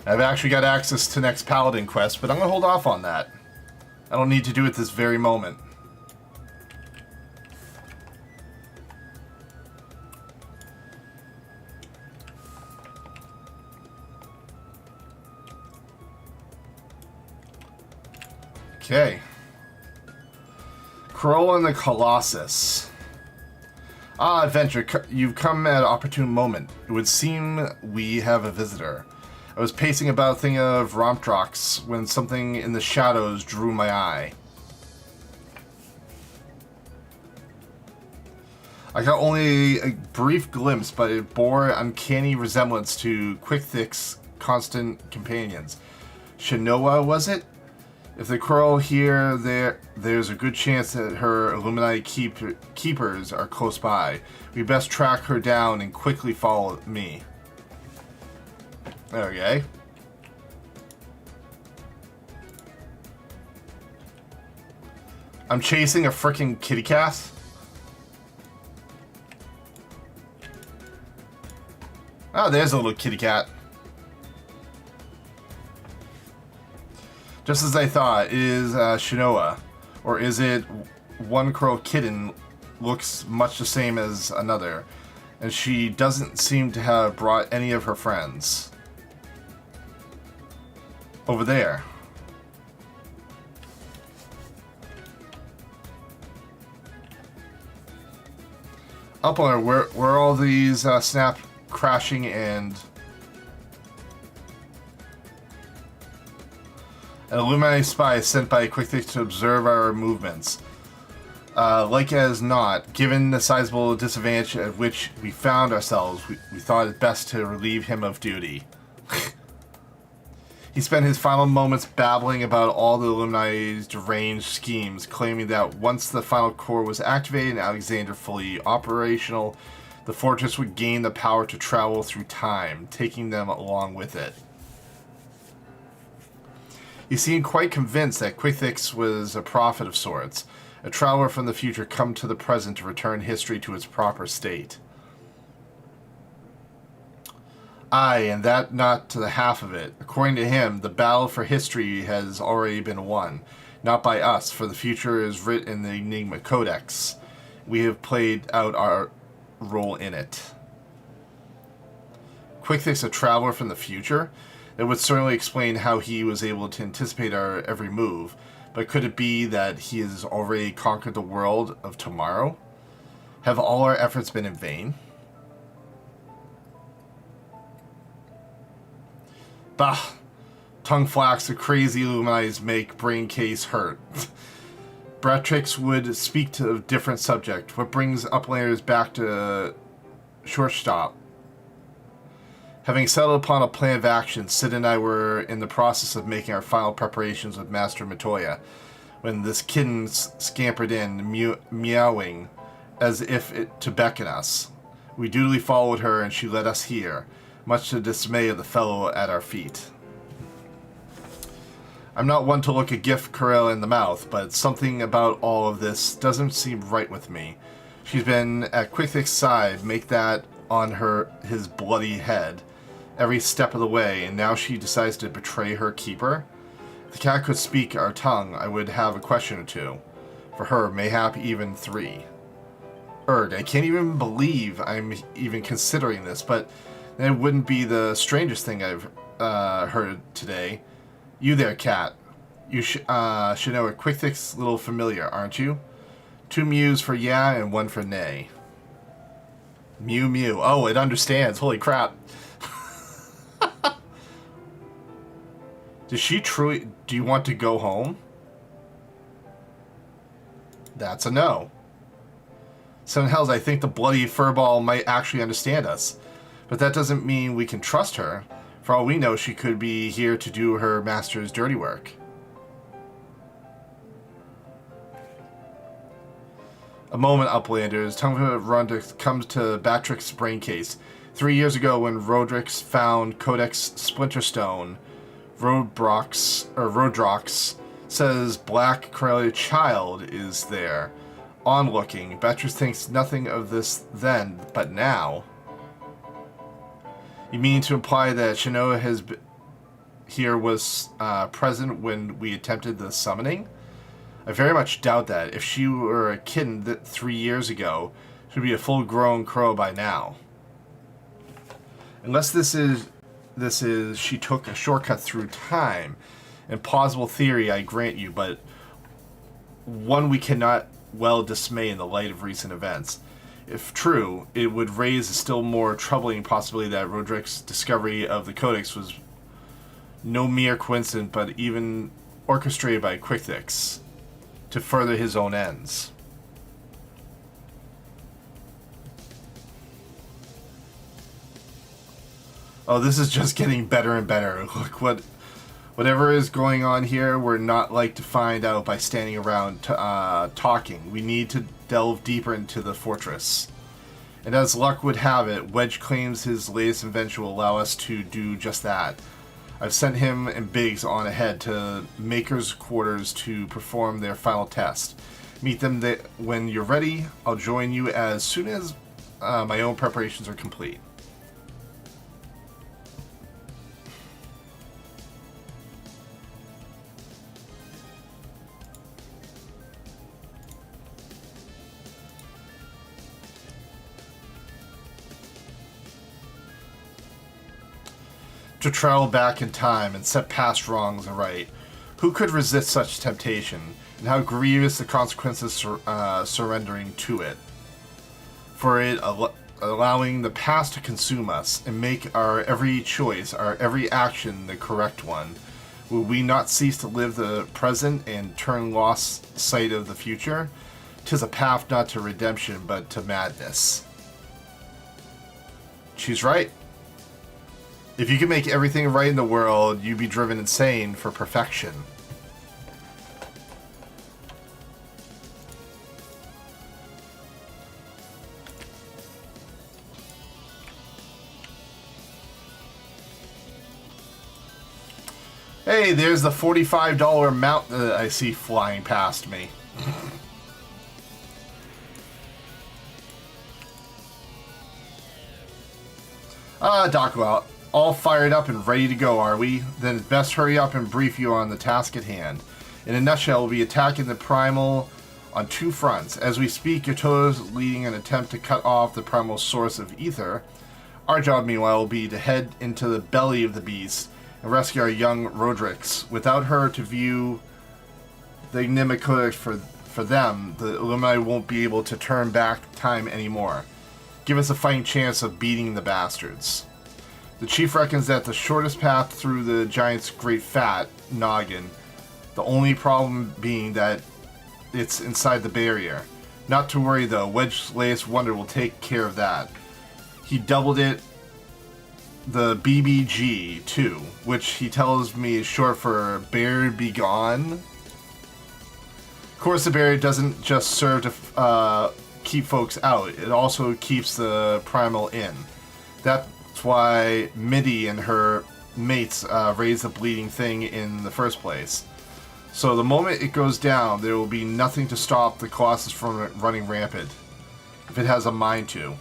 A: I've actually got access to next Paladin quest, but I'm going to hold off on that. I don't need to do it this very moment. Okay. Kroll and the Colossus. Ah, adventure, you've come at an opportune moment. It would seem we have a visitor. I was pacing about thinking of Rompdrox when something in the shadows drew my eye. I got only a brief glimpse, but it bore uncanny resemblance to Quickthick's constant companions. Shinoa, was it? If the Kroll here, there's a good chance that her Illuminati keepers are close by. We best track her down and quickly follow me. Okay. I'm chasing a frickin' kitty cat? Oh, there's a little kitty cat. Just as I thought, it is Shinoa. Or is it one Kroll kitten looks much the same as another, and she doesn't seem to have brought any of her friends. Over there. Up on her, where are all these snap crashing and... An Illuminati spy sent by Quickthick to observe our movements. Like as not, given the sizable disadvantage at which we found ourselves, we thought it best to relieve him of duty. He spent his final moments babbling about all the Illuminati's deranged schemes, claiming that once the final core was activated and Alexander fully operational, the fortress would gain the power to travel through time, taking them along with it. He seemed quite convinced that Quickthick was a prophet of sorts, a traveler from the future come to the present to return history to its proper state. Aye, and that not to the half of it. According to him, the battle for history has already been won. Not by us, for the future is writ in the Enigma Codex. We have played out our role in it. Quickthick's a traveler from the future? That would certainly explain how he was able to anticipate our every move, but could it be that he has already conquered the world of tomorrow? Have all our efforts been in vain? Bah! Tongue flax, the crazy Illuminis make brain case hurt. Bratrix would speak to a different subject. What brings Uplanders back to Shortstop? Having settled upon a plan of action, Sid and I were in the process of making our final preparations with Master Matoya, when this kitten scampered in, meowing as if to beckon us. We dutifully followed her, and she led us here, much to the dismay of the fellow at our feet. I'm not one to look a gift Corella in the mouth, but something about all of this doesn't seem right with me. She's been at Quickthick's side, make that on his bloody head, every step of the way, and now she decides to betray her keeper? If the cat could speak our tongue, I would have a question or two. For her, mayhap even 3. I can't even believe I'm even considering this, but it wouldn't be the strangest thing I've heard today. You there, cat. You should know a Quickthick's little familiar, aren't you? 2 mews for yeah and 1 for nay. Mew mew. Oh, it understands. Holy crap. Does she truly... Do you want to go home? That's a no. Seven hells, I think the bloody furball might actually understand us. But that doesn't mean we can trust her. For all we know, she could be here to do her master's dirty work. A moment, Uplanders. Time to run to come to Batrix's brain case. 3 years ago, when Rodrix found Codex Splinterstone, Rodrox says Black Corellia child is there, onlooking. Batrix thinks nothing of this then, but now. You mean to imply that Shinoa has here was present when we attempted the summoning? I very much doubt that. If she were a kitten 3 years ago, she would be a full-grown crow by now. Unless this is she took a shortcut through time. Implausible theory, I grant you, but one we cannot well dismay in the light of recent events. If true, it would raise a still more troubling possibility that Roderick's discovery of the Codex was no mere coincidence, but even orchestrated by Quicktix to further his own ends. Oh, this is just getting better and better. Look, whatever is going on here, we're not like to find out by standing around talking. We need to delve deeper into the fortress. And as luck would have it, Wedge claims his latest invention will allow us to do just that. I've sent him and Biggs on ahead to Maker's quarters to perform their final test. Meet them when you're ready. I'll join you as soon as my own preparations are complete. To travel back in time and set past wrongs aright. Who could resist such temptation, and how grievous the consequences surrendering to it? For it allowing the past to consume us and make our every choice, our every action the correct one. Will we not cease to live the present and turn lost sight of the future? 'Tis a path not to redemption, but to madness. She's right. If you could make everything right in the world, you'd be driven insane for perfection. Hey, there's the $45 mount that I see flying past me. Daku, all fired up and ready to go, are we? Then best hurry up and brief you on the task at hand. In a nutshell, we'll be attacking the Primal on two fronts. As we speak, Yoto's leading an attempt to cut off the Primal source of ether. Our job, meanwhile, will be to head into the belly of the beast and rescue our young Rodricks. Without her to view the Enigma Codex for them, the Illuminati won't be able to turn back time anymore. Give us a fighting chance of beating the bastards. The chief reckons that the shortest path through the giant's great fat noggin, the only problem being that it's inside the barrier. Not to worry though, Wedge's latest wonder will take care of that. He doubled it the BBG too, which he tells me is short for Bear Be Gone. Of course, the barrier doesn't just serve to keep folks out, it also keeps the Primal in. That's why Mitty and her mates raised the bleeding thing in the first place. So the moment it goes down, there will be nothing to stop the Colossus from running rampant, if it has a mind to.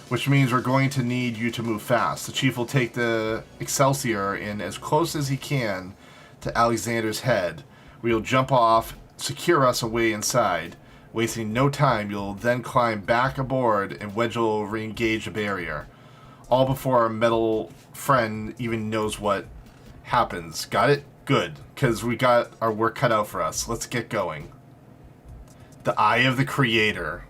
A: Which means we're going to need you to move fast. The chief will take the Excelsior in as close as he can to Alexander's head. We'll jump off, secure us away inside. Wasting no time, you'll then climb back aboard and Wedge will re-engage the barrier. All before our metal friend even knows what happens. Got it? Good, because we got our work cut out for us. Let's get going. The Eye of the Creator.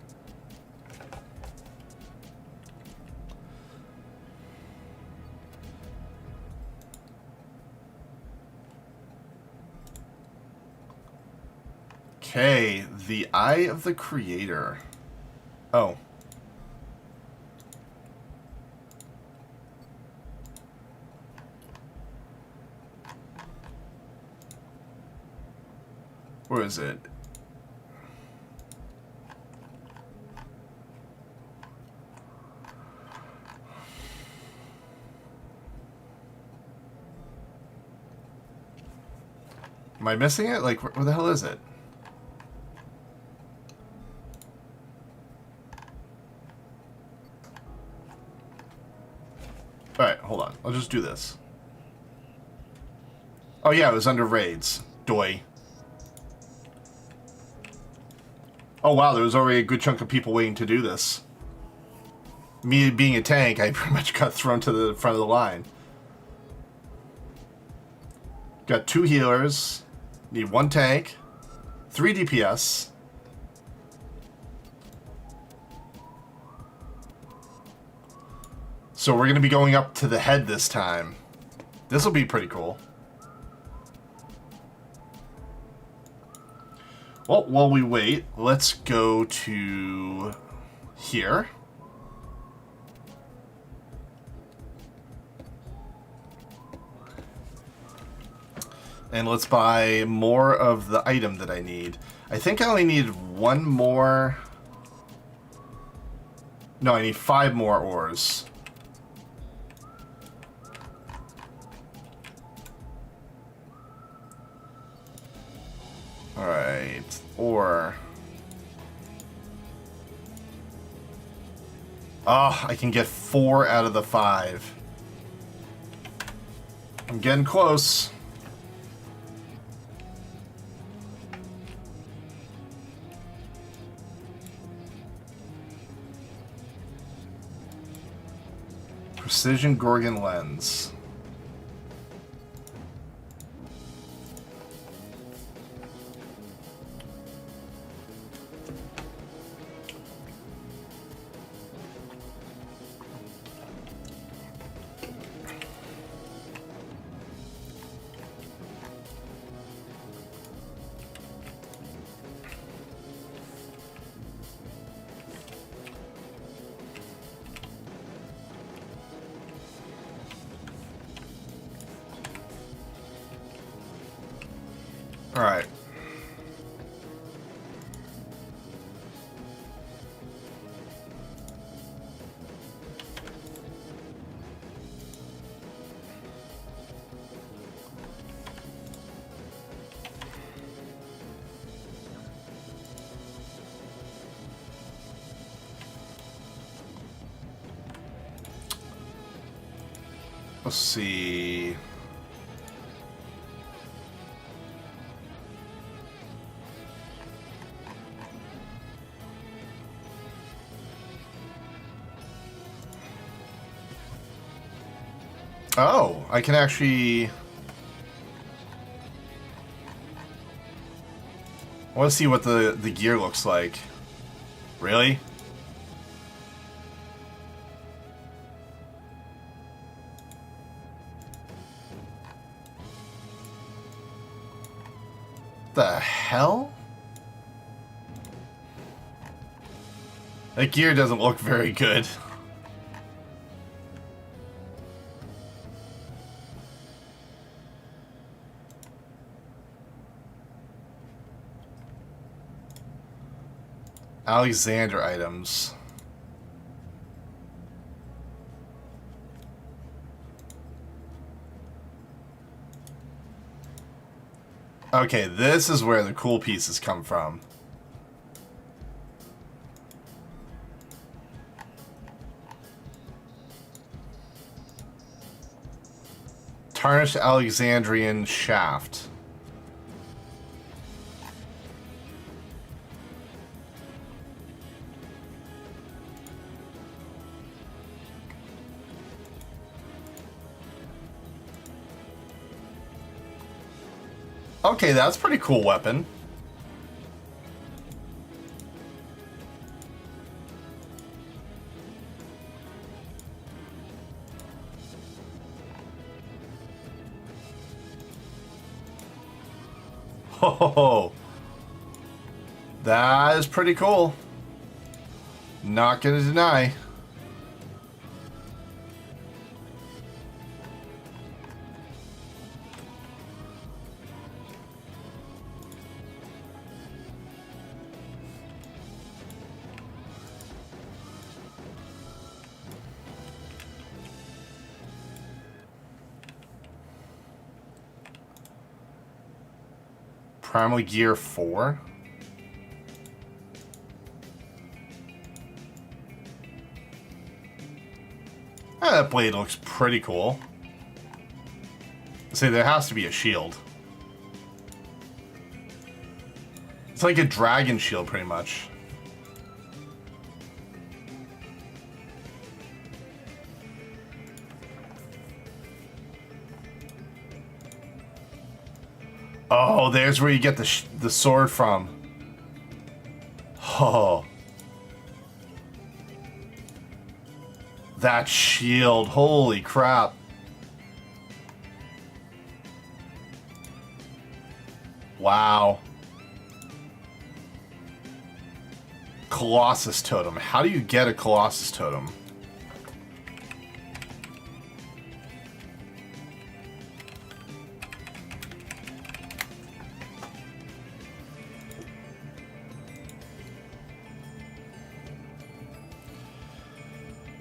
A: Okay, the Eye of the Creator. Oh. Where is it? Am I missing it? Like, where the hell is it? Alright, hold on. I'll just do this. Oh yeah, it was under raids. Doi. Oh wow, there was already a good chunk of people waiting to do this. Me being a tank, I pretty much got thrown to the front of the line. Got 2 healers. Need 1 tank. 3 DPS. So we're going to be going up to the head this time. This will be pretty cool. Well, while we wait, let's go to here. And let's buy more of the item that I need. I think I only need 1 more. No, I need 5 more ores. Alright, ore. Oh, I can get 4 out of the 5. I'm getting close. Precision Gorgon lens. All right. Let's see. Oh, I can actually... I want to see what the gear looks like. Really? The hell? That gear doesn't look very good. Alexander items. Okay, this is where the cool pieces come from. Tarnished Alexandrian shaft. Okay, that's a pretty cool weapon. Oh, that is pretty cool. Not gonna deny. Primal Gear 4. That blade looks pretty cool. Say there has to be a shield. It's like a dragon shield, pretty much. Oh, there's where you get the sword from. Oh. That shield, holy crap. Wow. Colossus totem. How do you get a Colossus totem?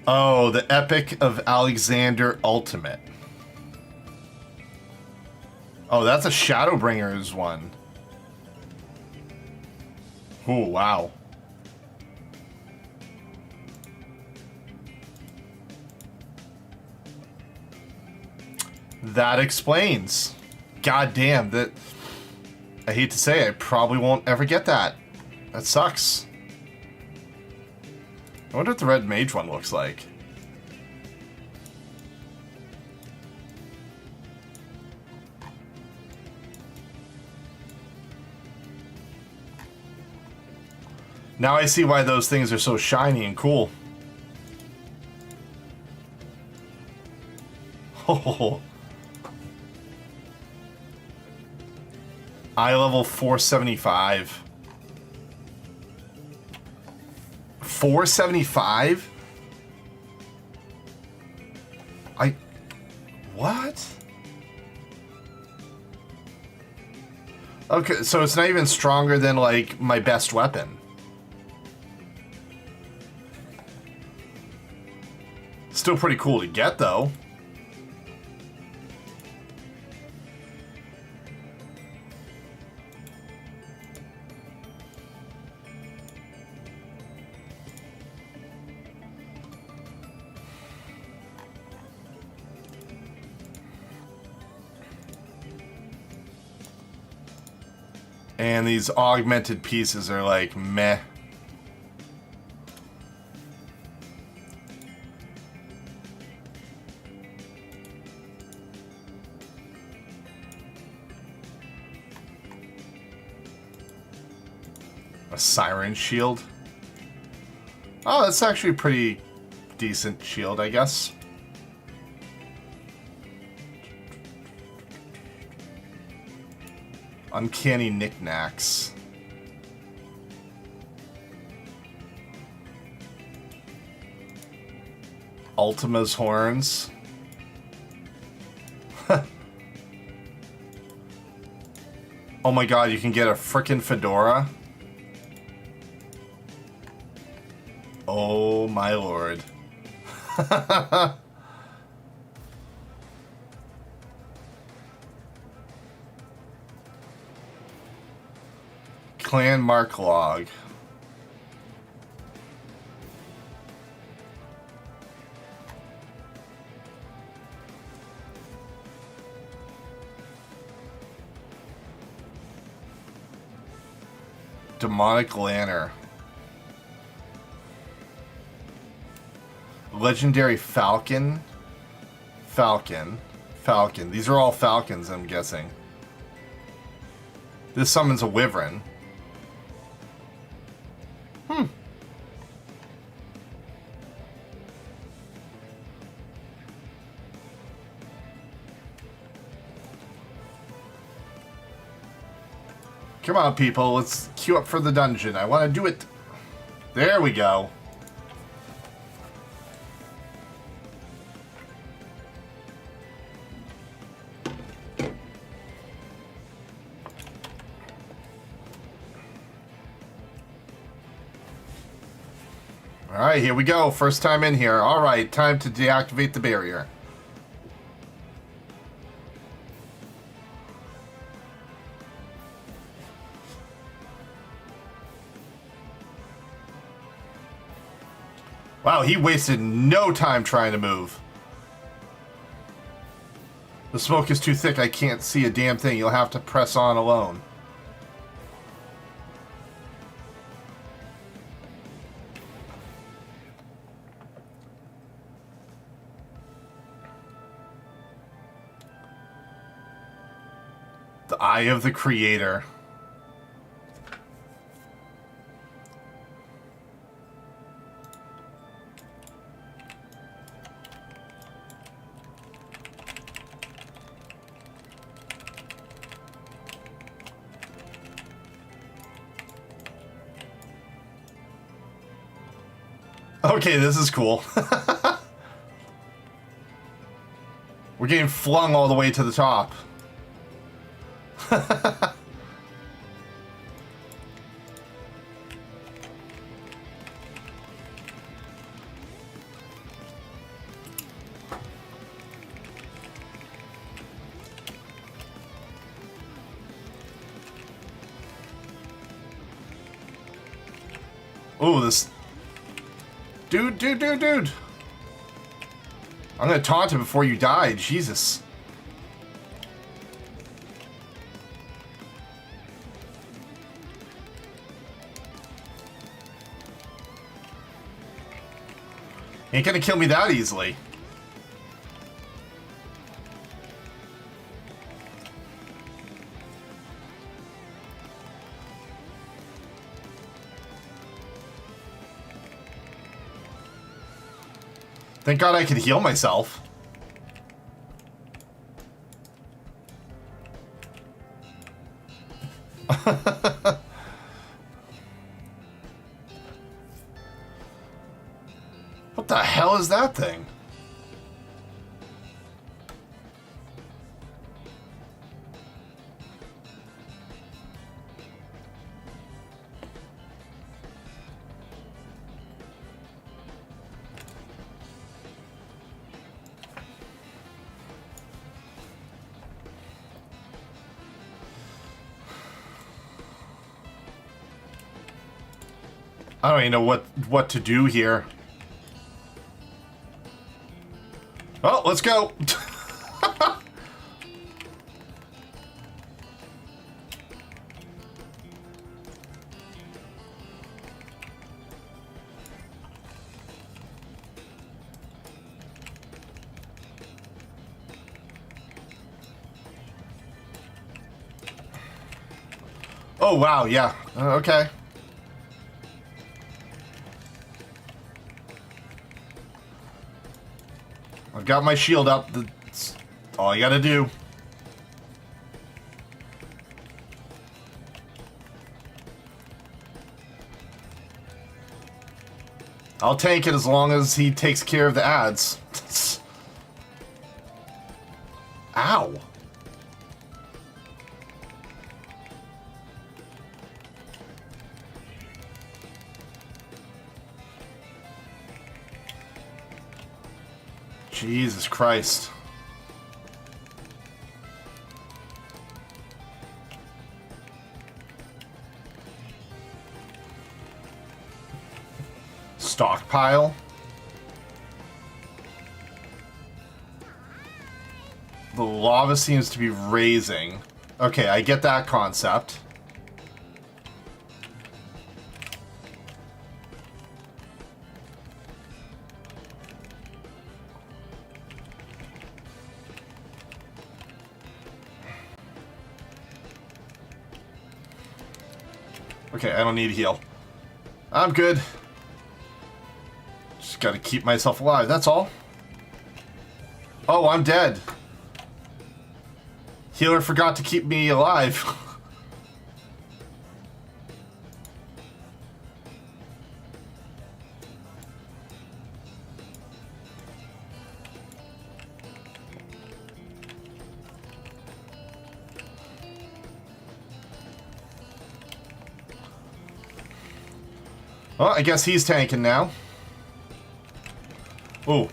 A: Oh, the Epic of Alexander Ultimate. Oh, that's a Shadowbringers one. Oh, wow. That explains. God damn, that... I hate to say it, I probably won't ever get that. That sucks. I wonder what the red mage one looks like. Now I see why those things are so shiny and cool. Oh. Eye level 475. 475? What? Okay, so it's not even stronger than, like, my best weapon. Still pretty cool to get, though. And these augmented pieces are like, meh. A siren shield. Oh, that's actually a pretty decent shield, I guess. Uncanny knickknacks. Ultima's horns. Oh my god, you can get a frickin' fedora. Oh my lord. Clan mark log. Demonic lantern. Legendary falcon. Falcon. Falcon. These are all falcons, I'm guessing. This summons a wyvern. Come on, people. Let's queue up for the dungeon. I want to do it. There we go. Alright, here we go. First time in here. Alright, time to deactivate the barrier. Wow, he wasted no time trying to move. The smoke is too thick, I can't see a damn thing. You'll have to press on alone. The eye of the creator. Okay, this is cool. We're getting flung all the way to the top. Oh, this... Dude. I'm gonna taunt him before you die, Jesus. Ain't gonna kill me that easily. Thank God I could heal myself. What the hell is that thing? I don't even know what to do here. Oh, let's go. Oh, wow, yeah. Okay. I've got my shield up. That's all I gotta do. I'll tank it as long as he takes care of the ads. Ow. Jesus Christ. Stockpile? The lava seems to be raising. Okay, I get that concept. Okay, I don't need a heal. I'm good. Just gotta keep myself alive, that's all. Oh, I'm dead. Healer forgot to keep me alive. Well, I guess he's tanking now. Ooh.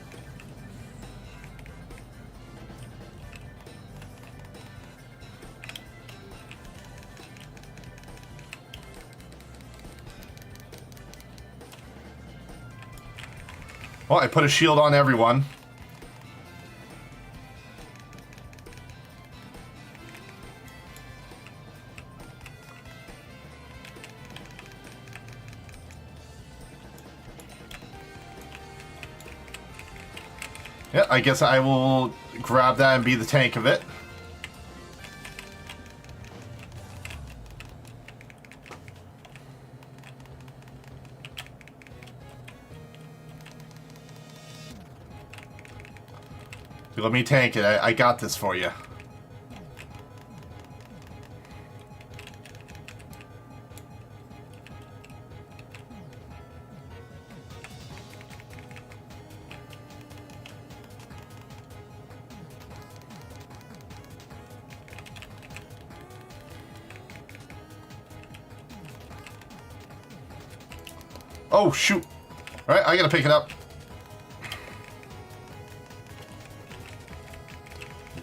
A: Well, I put a shield on everyone. Yeah, I guess I will grab that and be the tank of it. Let me tank it. I got this for you. Oh, shoot. All right, I gotta pick it up.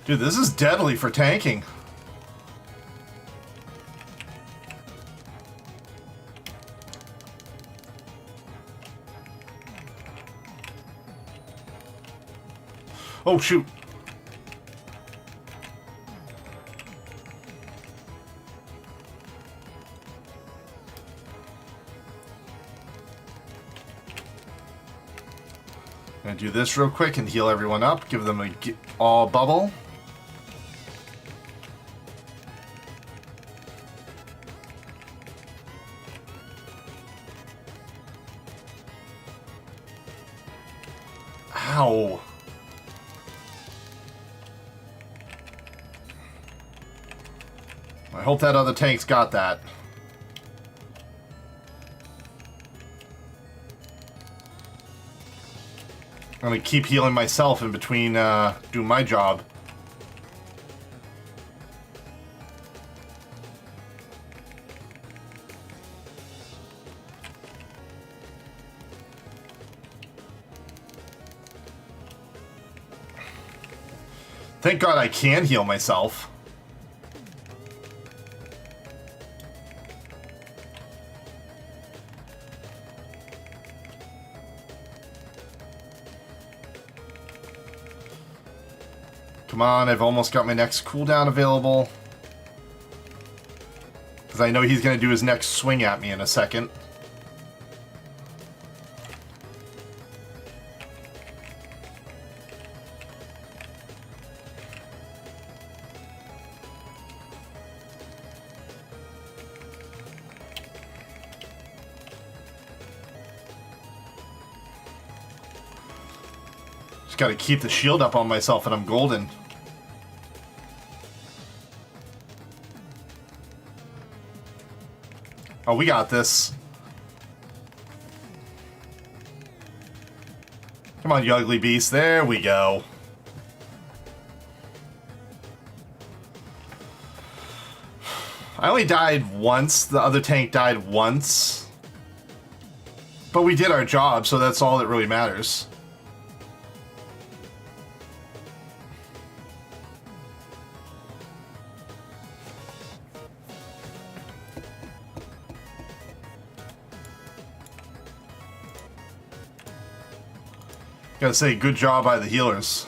A: Dude, this is deadly for tanking. Oh, shoot. Gonna do this real quick and heal everyone up. Give them a all bubble. Ow. I hope that other tank's got that. I'm gonna keep healing myself in between doing my job. Thank God I can heal myself. Come on, I've almost got my next cooldown available. Because I know he's going to do his next swing at me in a second. Just got to keep the shield up on myself and I'm golden. Oh, we got this. Come on, you ugly beast. There we go. I only died once. The other tank died once. But we did our job, so that's all that really matters. Gotta say, good job by the healers.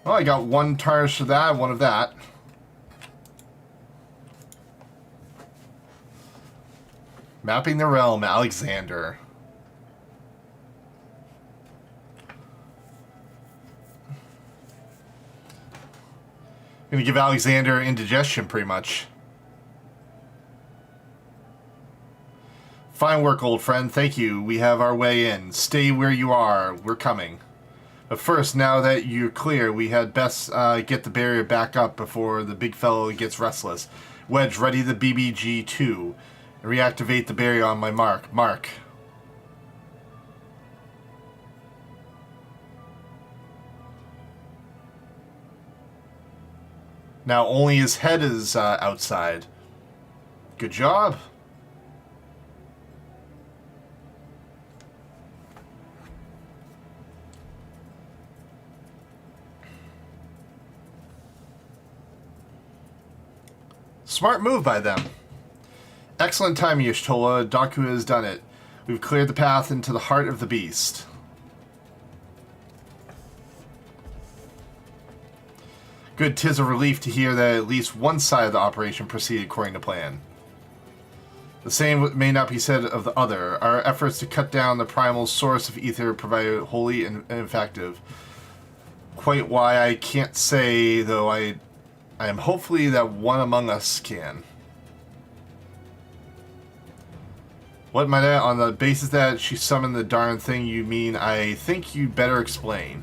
A: Well, I got one tarnish of that, one of that. Mapping the realm, Alexander. Gonna give Alexander indigestion, pretty much. Fine work, old friend. Thank you. We have our way in. Stay where you are. We're coming. But first, now that you're clear, we had best get the barrier back up before the big fellow gets restless. Wedge, ready the BBG-2. Reactivate the barrier on my mark. Mark. Now only his head is outside. Good job. Smart move by them. Excellent time, Y'shtola. Daku has done it. We've cleared the path into the heart of the beast. Good, 'tis a relief to hear that at least one side of the operation proceeded according to plan. The same may not be said of the other. Our efforts to cut down the primal source of ether provide wholly ineffective. Quite why I can't say, though I am hopefully that one among us can. What might I, on the basis that she summoned the darn thing, you mean I think you better explain.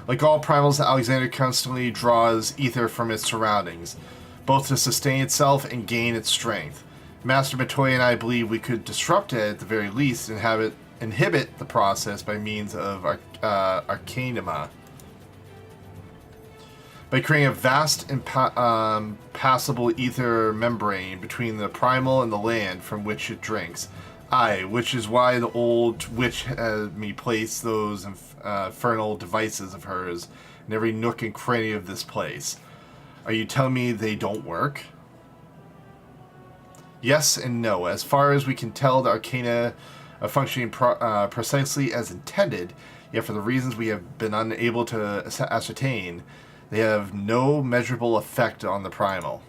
A: Like all primals, Alexander constantly draws ether from its surroundings, both to sustain itself and gain its strength. Master Matoy and I believe we could disrupt it at the very least and have it inhibit the process by means of Arcanima. By creating a vast passable ether membrane between the primal and the land from which it drinks. Aye, which is why the old witch had me place those infernal devices of hers in every nook and cranny of this place. Are you telling me they don't work? Yes and no. As far as we can tell, the arcana are functioning precisely as intended, yet for the reasons we have been unable to ascertain, they have no measurable effect on the primal.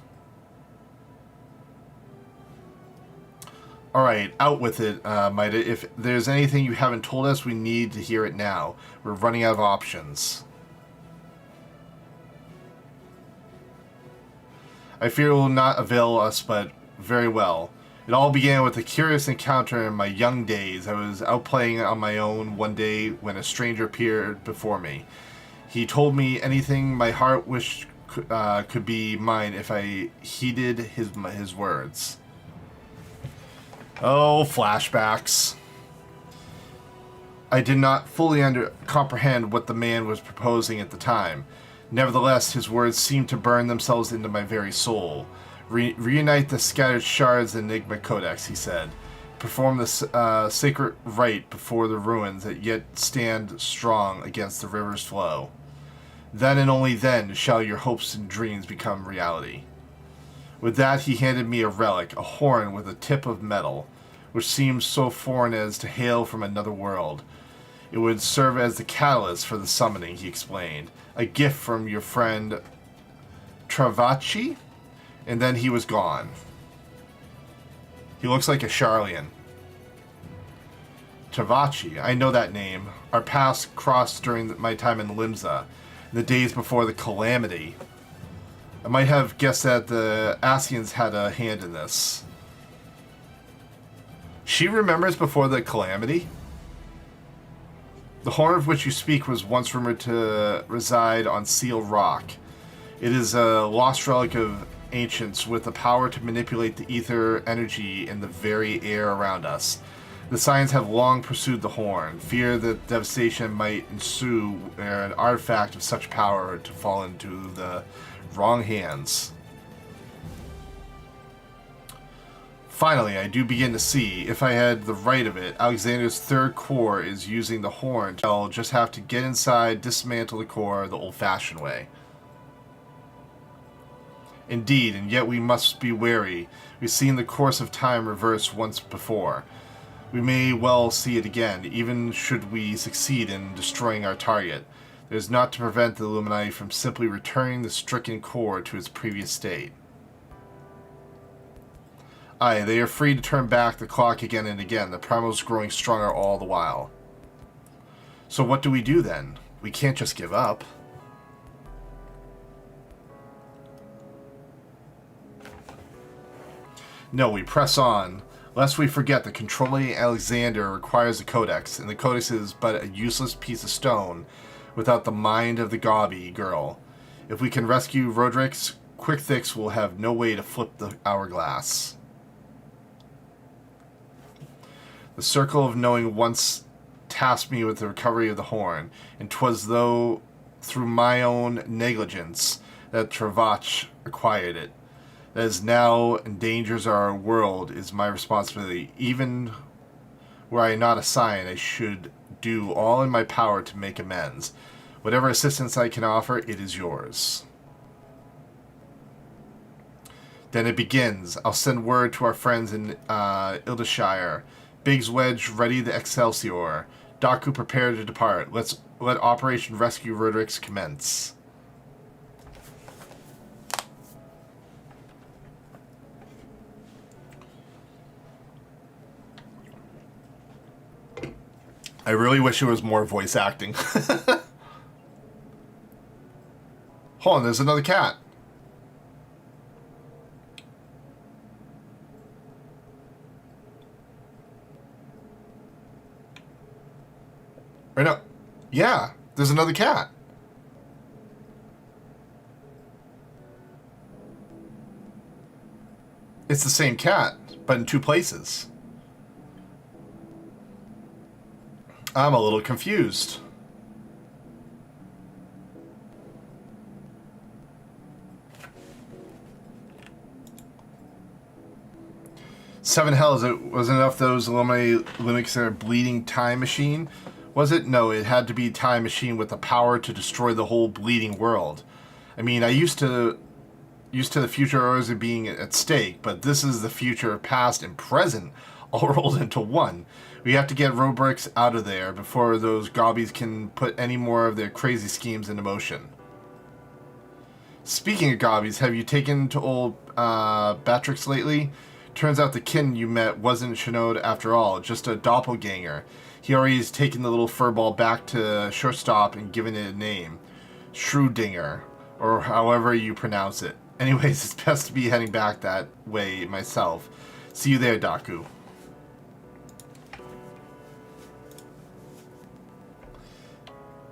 A: Alright, out with it, Maida. If there's anything you haven't told us, we need to hear it now. We're running out of options. I fear it will not avail us, but very well. It all began with a curious encounter in my young days. I was out playing on my own one day when a stranger appeared before me. He told me anything my heart wished could be mine if I heeded his words. Oh, flashbacks. I did not fully comprehend what the man was proposing at the time. Nevertheless, his words seemed to burn themselves into my very soul. Reunite the scattered shards of the Enigma Codex, he said. Perform the sacred rite before the ruins that yet stand strong against the river's flow. Then and only then shall your hopes and dreams become reality. With that, he handed me a relic, a horn with a tip of metal, which seemed so foreign as to hail from another world. It would serve as the catalyst for the summoning, he explained. A gift from your friend Travacci? And then he was gone. He looks like a Charlian. Travacci, I know that name. Our paths crossed during my time in Limsa, in the days before the Calamity. I might have guessed that the Asians had a hand in this. She remembers before the Calamity? The horn of which you speak was once rumored to reside on Seal Rock. It is a lost relic of ancients with the power to manipulate the ether energy in the very air around us. The Scions have long pursued the horn, fear that devastation might ensue were an artifact of such power to fall into the wrong hands. Finally, I do begin to see, if I had the right of it, Alexander's third core is using the horn. I'll just have to get inside, dismantle the core the old-fashioned way. Indeed, and yet we must be wary. We've seen the course of time reverse once before. We may well see it again, even should we succeed in destroying our target. It is not to prevent the Illuminati from simply returning the stricken core to its previous state. Aye, they are free to turn back the clock again and again. The primal's growing stronger all the while. So what do we do then? We can't just give up. No, we press on, lest we forget that controlling Alexander requires a codex, and the codex is but a useless piece of stone without the mind of the Gobby girl. If we can rescue Roderick's, Quick Fix will have no way to flip the hourglass. The circle of knowing once tasked me with the recovery of the horn, and 'twas though through my own negligence that Travach acquired it. That is now endangers our world is my responsibility. Even were I not a Scion, I should do all in my power to make amends. Whatever assistance I can offer, it is yours. Then it begins. I'll send word to our friends in Ildeshire. Biggs Wedge, ready the Excelsior. Daku, prepare to depart. Let's let Operation Rescue Rodrix commence. I really wish it was more voice acting. Hold on, there's another cat. Right now. Yeah, there's another cat. It's the same cat, but in two places. I'm a little confused. Seven hells, it wasn't enough those eliminate their bleeding time machine. Was it? No, it had to be time machine with the power to destroy the whole bleeding world. I mean, I used to the future always being at stake, but this is the future, past, and present all rolled into one. We have to get Robrix out of there before those gobbies can put any more of their crazy schemes into motion. Speaking of gobbies, have you taken to old Batrix lately? Turns out the kin you met wasn't Shinode after all, just a doppelganger. He already has taken the little furball back to shortstop and given it a name. Schrödinger, or however you pronounce it. Anyways, it's best to be heading back that way myself. See you there, Daku.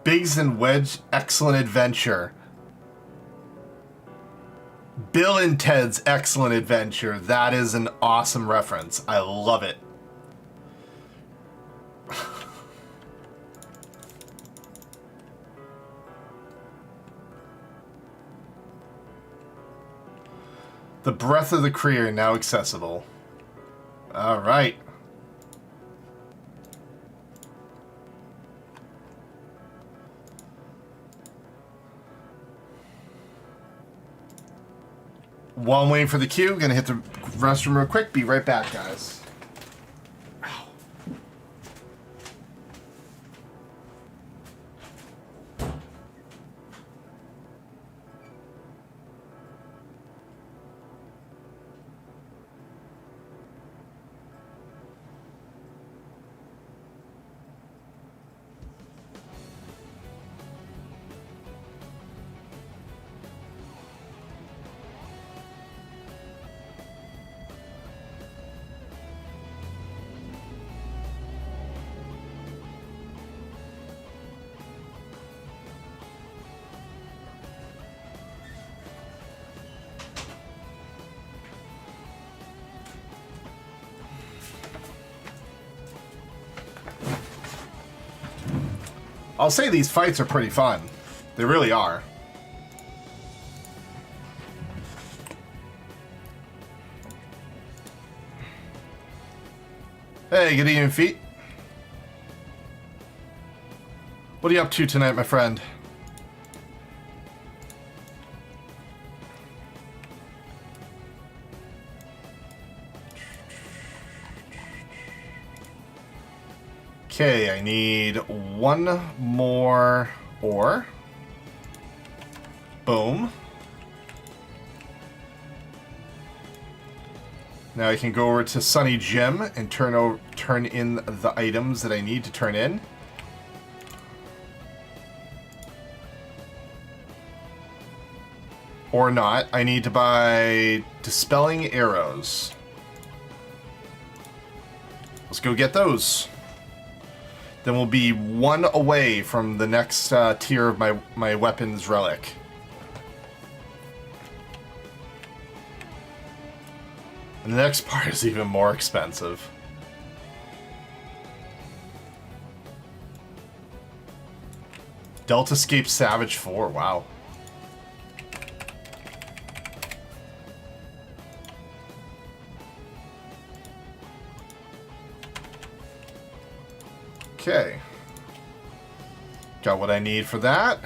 A: Biggs and Wedge, excellent adventure. Bill and Ted's Excellent Adventure. That is an awesome reference. I love it. The Breath of the Creator now accessible. All right. While I'm waiting for the queue, gonna hit the restroom real quick. Be right back, guys. Ow. I'll say these fights are pretty fun. They really are. Hey, good evening, Feet. What are you up to tonight, my friend? Okay, I need one more ore. Boom. Now I can go over to Sunny Gym and turn in the items that I need to turn in. Or not. I need to buy Dispelling Arrows. Let's go get those. Then we'll be one away from the next tier of my weapons relic. And the next part is even more expensive. Deltascape Savage 4, wow. Okay. Got what I need for that.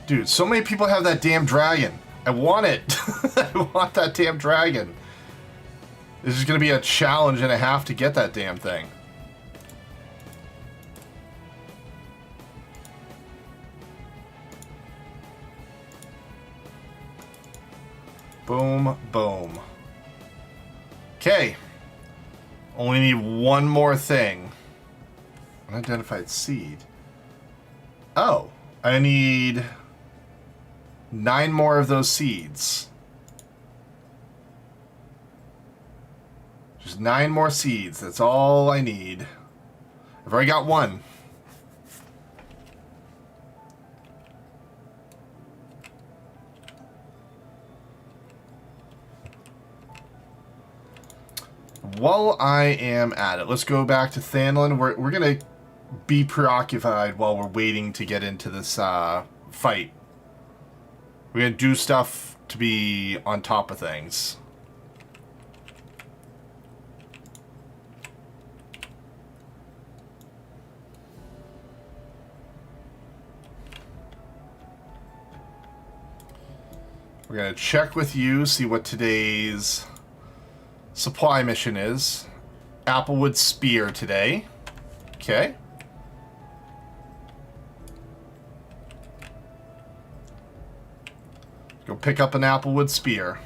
A: Dude, so many people have that damn dragon. I want it. I want that damn dragon. This is going to be a challenge and a half to get that damn thing. Boom, boom. Okay. Only need one more thing. Unidentified seed. Oh, I need 9 more of those seeds. Just 9 more seeds. That's all I need. I've already got one. While I am at it, let's go back to Thanlin. We're going to be preoccupied while we're waiting to get into this fight. We're going to do stuff to be on top of things. We're going to check with you, see what today's supply mission is. Applewood Spear today. Okay. Go pick up an Applewood Spear.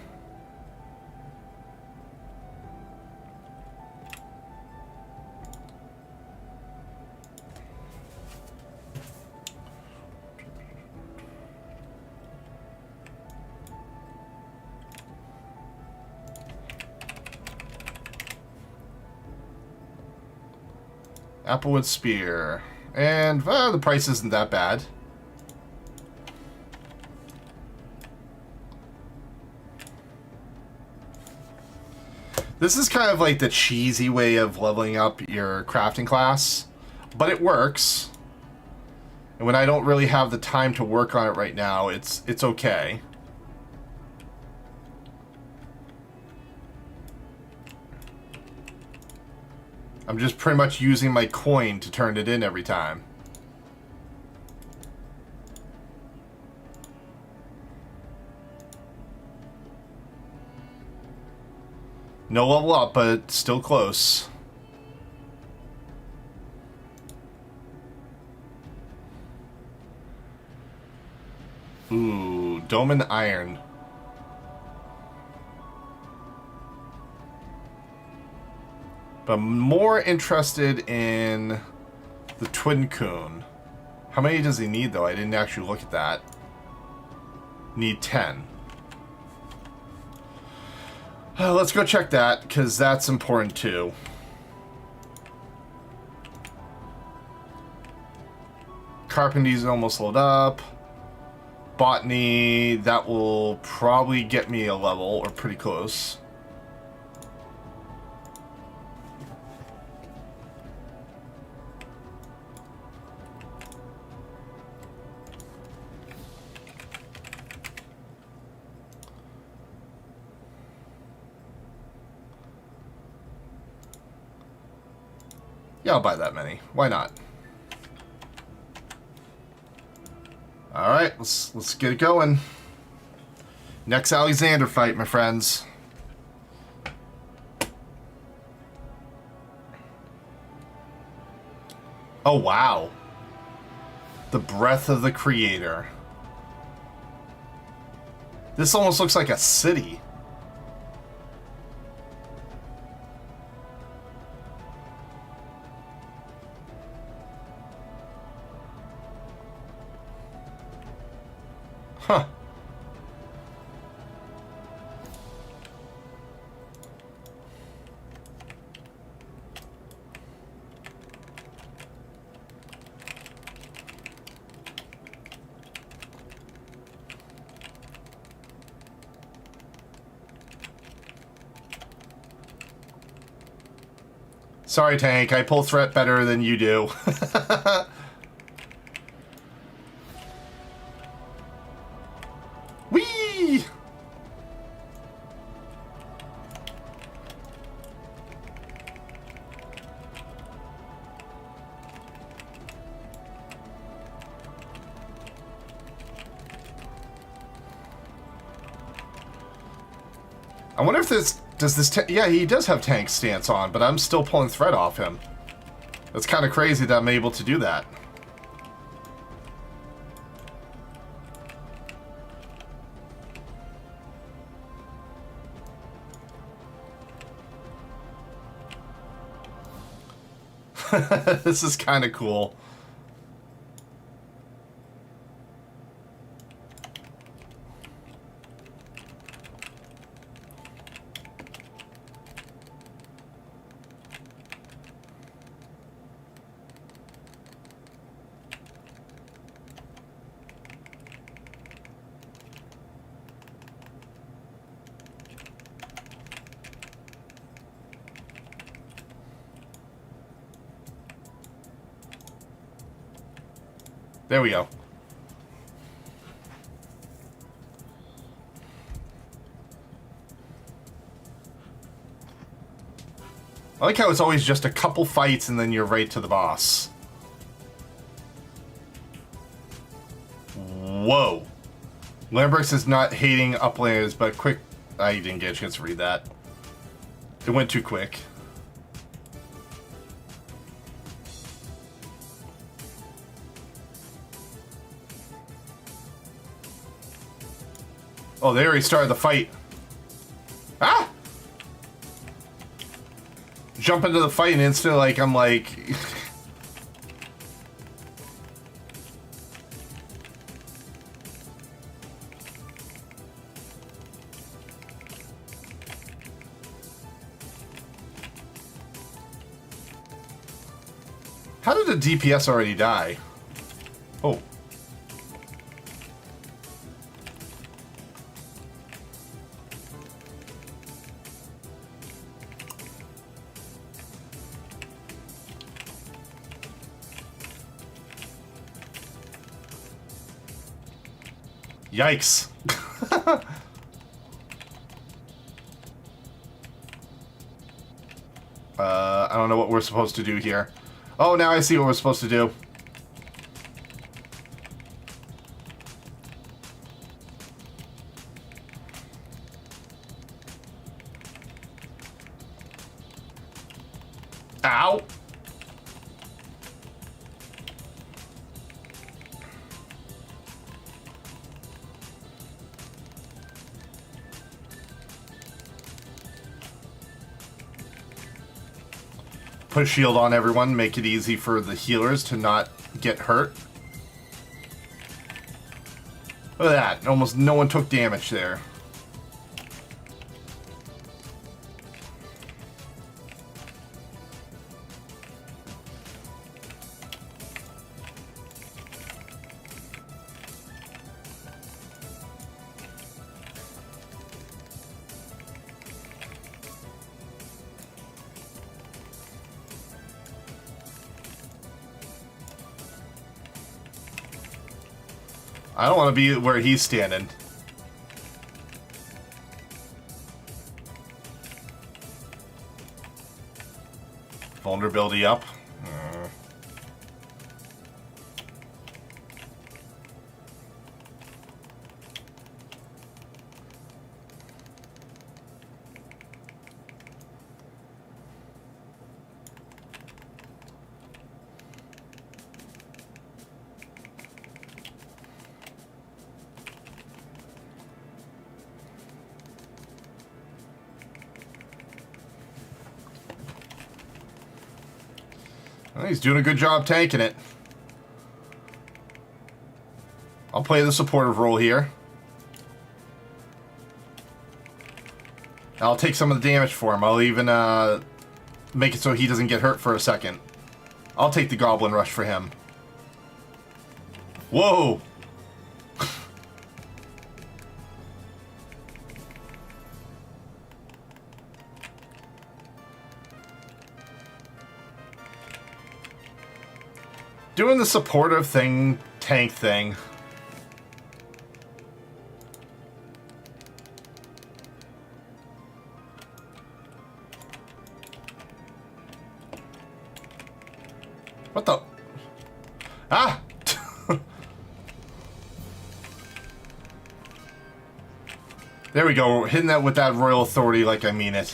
A: Applewood Spear. And the price isn't that bad. This is kind of like the cheesy way of leveling up your crafting class, but it works. And when I don't really have the time to work on it right now, it's okay. I'm just pretty much using my coin to turn it in every time. No level up, but still close. Ooh, Dome and Iron. But I'm more interested in the Twin Coon. How many does he need, though? I didn't actually look at that. Need 10. Let's go check that, because that's important too. Carpenter's almost loaded up. Botany, that will probably get me a level, or pretty close. Yeah, I'll buy that many. Why not? All right, let's get it going. Next Alexander fight, my friends. Oh wow. The breath of the creator. This almost looks like a city. Huh. Sorry, Tank. I pull threat better than you do. Whee! I wonder if this... Does this... Yeah, he does have tank stance on, but I'm still pulling threat off him. That's kind of crazy that I'm able to do that. This is kind of cool. There we go. I like how it's always just a couple fights and then you're right to the boss. Whoa. Lambrix is not hating uplanders, but quick... I didn't get a chance to read that. It went too quick. Oh, they already started the fight. Ah! Jump into the fight and instantly, like, I'm like... How did the DPS already die? Oh. Yikes. I don't know what we're supposed to do here. Oh, now I see what we're supposed to do. Ow. Put a shield on everyone, make it easy for the healers to not get hurt. Look at that, almost no one took damage there. I don't want to be where he's standing. Vulnerability up. Well, he's doing a good job tanking it. I'll play the supportive role here. I'll take some of the damage for him. I'll even make it so he doesn't get hurt for a second. I'll take the Goblin Rush for him. Whoa! Doing the supportive thing, tank thing. What the? Ah! There we go. Hitting that with that royal authority like I mean it.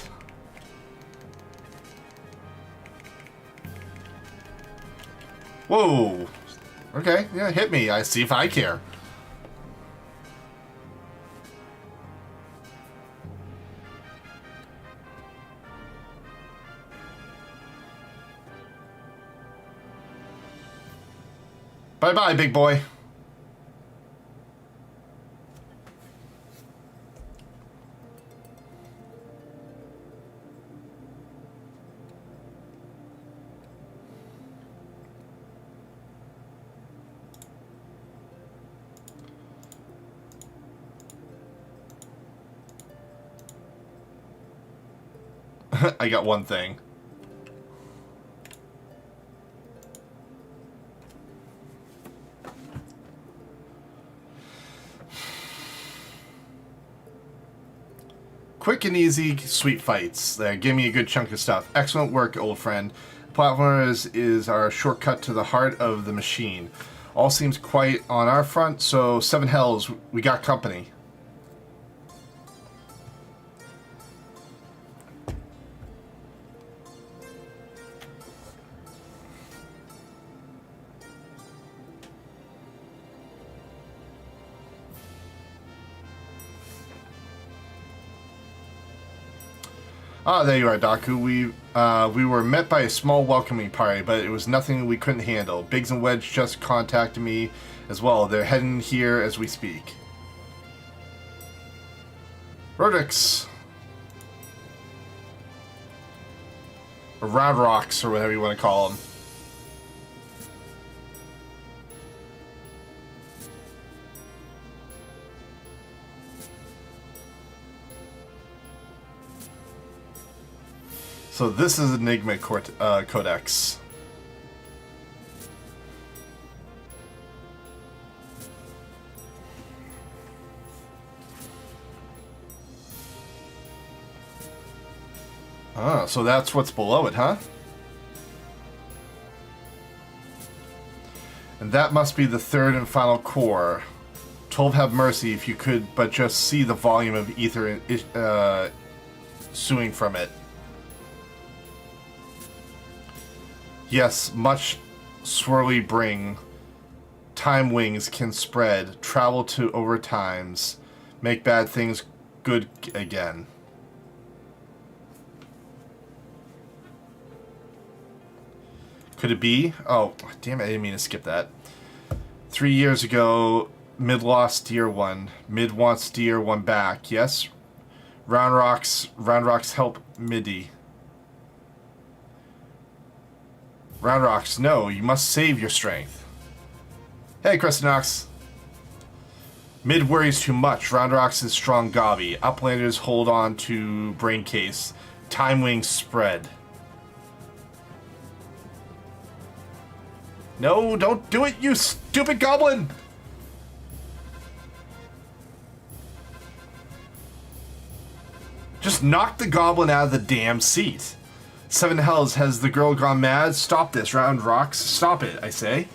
A: Whoa. Okay, yeah, hit me. I see if I care. Bye-bye, big boy. I got one thing. Quick and easy, sweet fights. They give me a good chunk of stuff. Excellent work, old friend. Platformer is our shortcut to the heart of the machine. All seems quiet on our front, so seven hells, we got company. Ah, there you are, Daku. We were met by a small welcoming party, but it was nothing we couldn't handle. Biggs and Wedge just contacted me as well. They're heading here as we speak. Rodix. Or Round Rocks, or whatever you want to call them. So this is Enigma Codex. Ah, so that's what's below it, huh? And that must be the third and final core. 12 have mercy if you could but just see the volume of ether issuing from it. Yes, much swirly bring. Time wings can spread, travel to overtimes, make bad things good again. Could it be? Oh, damn it, I didn't mean to skip that. 3 years ago, Mid lost Deer 1. Mid wants Deer 1 back. Yes? Round Rocks help Midi. Round Rocks, no, you must save your strength. Hey, Crestinox. Mid worries too much. Round Rocks is strong gobby. Uplanders hold on to brain case. Time wings spread. No, don't do it, you stupid goblin! Just knock the goblin out of the damn seat. Seven hells, has the girl gone mad? Stop this, Round Rocks. Stop it, I say.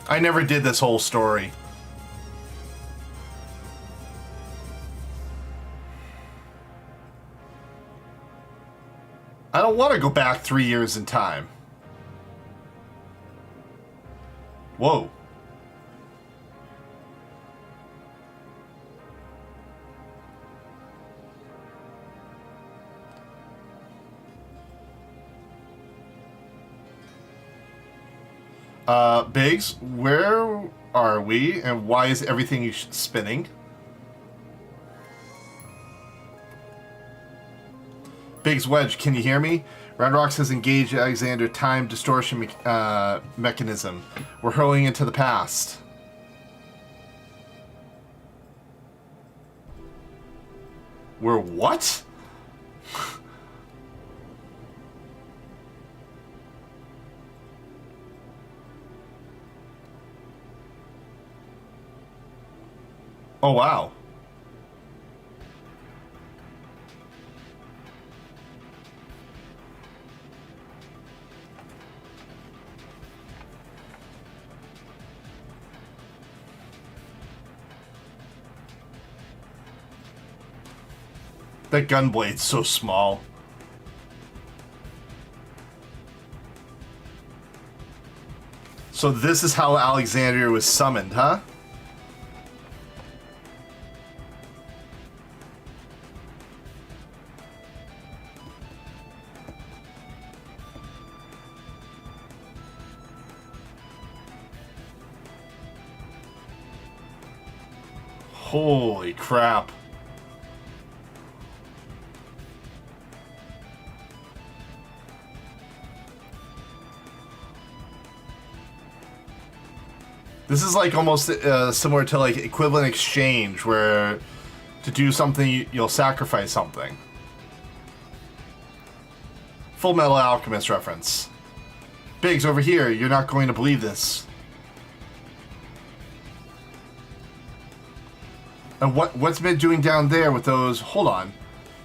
A: I never did this whole story. I don't want to go back 3 years in time. Whoa. Biggs, where are we and why is everything spinning? Biggs, Wedge, can you hear me? Roundrox has engaged Alexander time distortion mechanism. We're hurling into the past. We're what? Oh, wow. That gun blade's so small. So this is how Alexandria was summoned, huh? Holy crap. This is like almost similar to like equivalent exchange, where to do something you'll sacrifice something. Full Metal Alchemist reference. Biggs, over here, you're not going to believe this. And what's Mid doing down there with those? Hold on,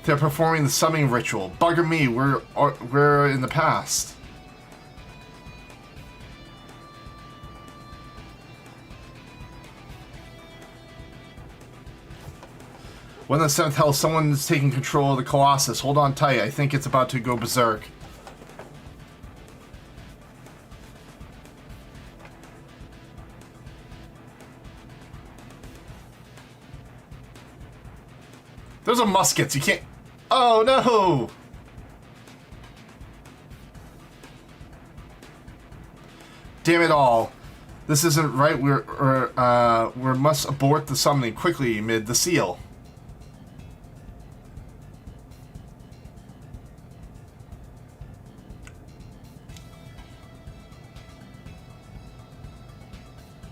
A: they're performing the summoning ritual. Bugger me, we're in the past. When the 7th hell, someone's taking control of the Colossus. Hold on tight, I think it's about to go berserk. Those are muskets, you can't... Oh no! Damn it all. This isn't right, we must abort the summoning quickly amid the seal.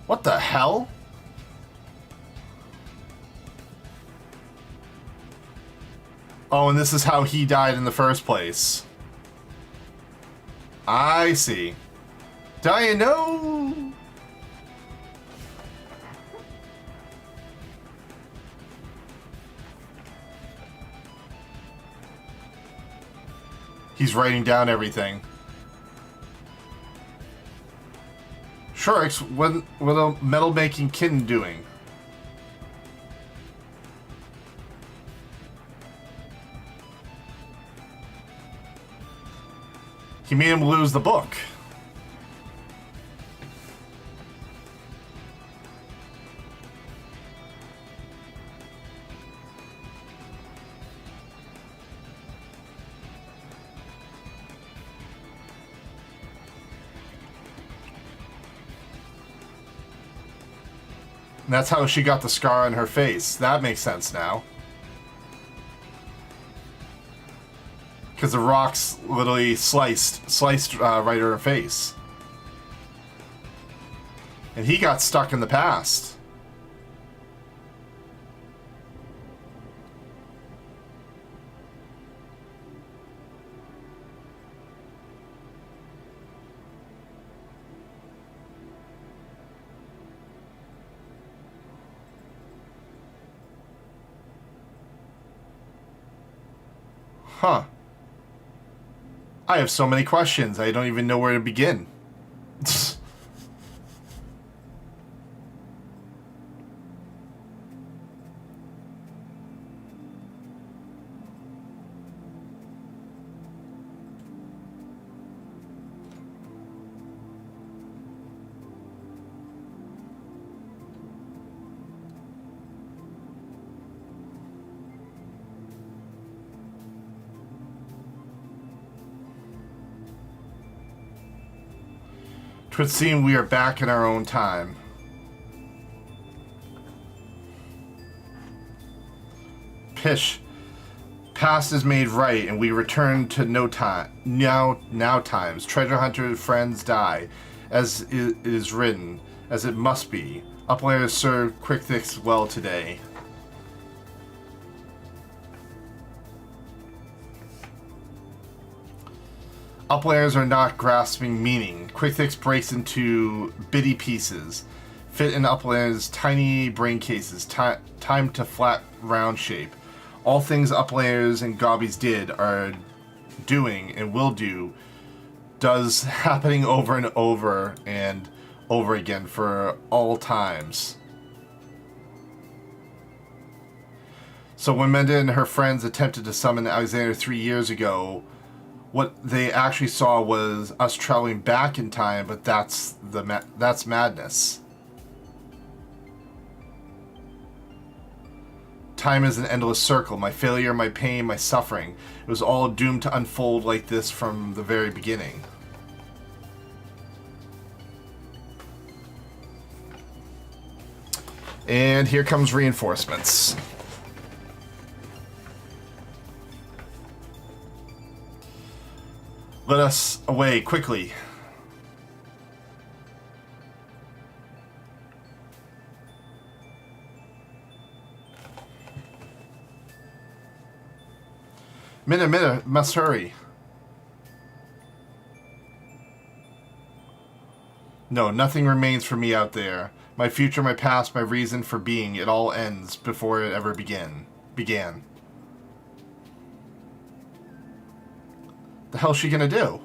A: What the hell? Oh, and this is how he died in the first place. I see. Dino! He's writing down everything. Shrix, what a metal-making kitten doing? He made him lose the book. And that's how she got the scar on her face. That makes sense now. Because the rocks literally sliced right her face. And he got stuck in the past. Huh. I have so many questions, I don't even know where to begin. Twould seem we are back in our own time. Pish. Past is made right, and we return to no time. Now times. Treasure hunter friends die, as it is written, as it must be. Uplanders serve quick fix well today. Uplanders are not grasping meaning. Quick fix breaks into bitty pieces, fit in Uplanders' tiny brain cases. Time to flat round shape. All things Uplanders and Gobbies did, are doing, and will do, does happening over and over again for all times. So when Menda and her friends attempted to summon Alexander 3 years ago, what they actually saw was us traveling back in time, but that's madness. Time is an endless circle. My failure, my pain, my suffering. It was all doomed to unfold like this from the very beginning. And here comes reinforcements. Let us away quickly. Minna, must hurry. No, nothing remains for me out there. My future, my past, my reason for being, it all ends before it ever began. The hell's she gonna do?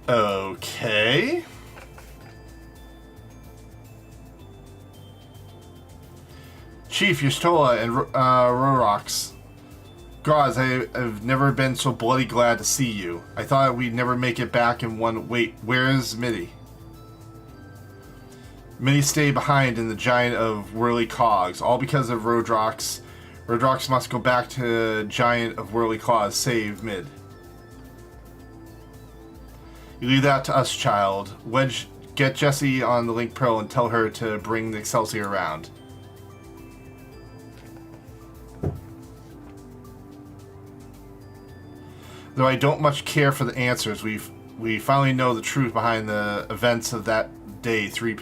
A: Okay. Chief, Yustola and Rorox. Gods, I've never been so bloody glad to see you. I thought we'd never make it back in one... Wait, where's Mitty? Mitty stayed behind in the giant of whirly cogs, all because of Rodrox. Rodrox must go back to giant of whirly claws, save Mid. You leave that to us, child. Wedge, get Jessie on the Link Pro and tell her to bring the Excelsior around. Though I don't much care for the answers, we finally know the truth behind the events of that day 3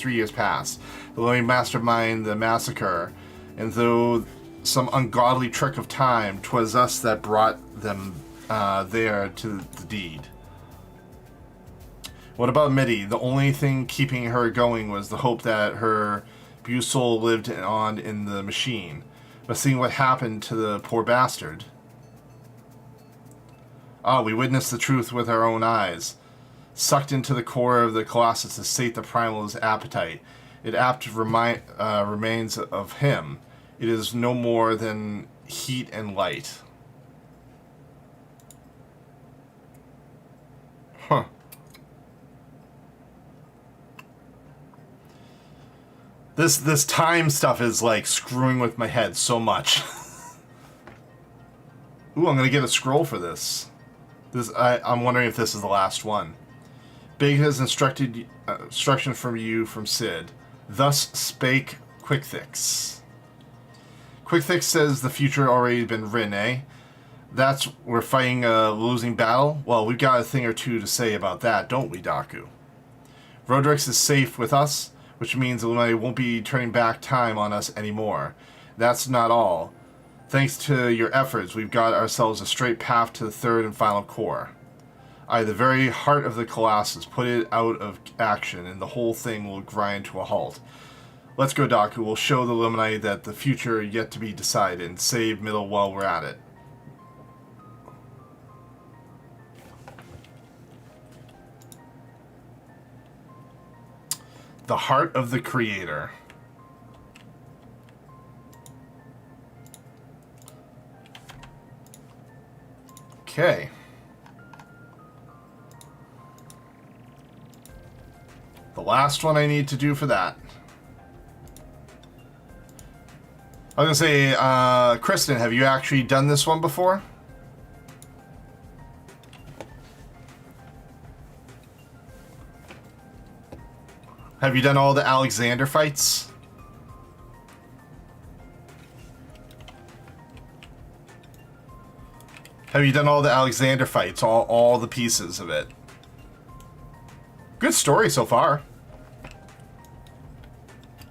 A: years past. The lone mastermind, the massacre, and though some ungodly trick of time, 'twas us that brought them there to the deed. What about Mitty? The only thing keeping her going was the hope that her beautiful soul lived on in the machine. But seeing what happened to the poor bastard... Ah, we witnessed the truth with our own eyes. Sucked into the core of the Colossus to sate the primal's appetite. It remains of him. It is no more than heat and light. Huh. This time stuff is like screwing with my head so much. Ooh, I'm gonna get a scroll for this. I'm wondering if this is the last one. Big has instruction from you from Sid. Thus spake Quickthix. Quickthix says the future already been written, eh? We're fighting a losing battle? Well, we've got a thing or two to say about that, don't we, Daku? Rodrix is safe with us, which means Illuminati won't be turning back time on us anymore. That's not all. Thanks to your efforts, we've got ourselves a straight path to the third and final core. The very heart of the Colossus. Put it out of action, and the whole thing will grind to a halt. Let's go, Daku. We'll show the Illuminati that the future yet to be decided, and save Middle while we're at it. The heart of the Creator. Okay. The last one I need to do for that. I was gonna say, Kristen, have you actually done this one before? Have you done all the Alexander fights? Have you done all the Alexander fights? All the pieces of it? Good story so far.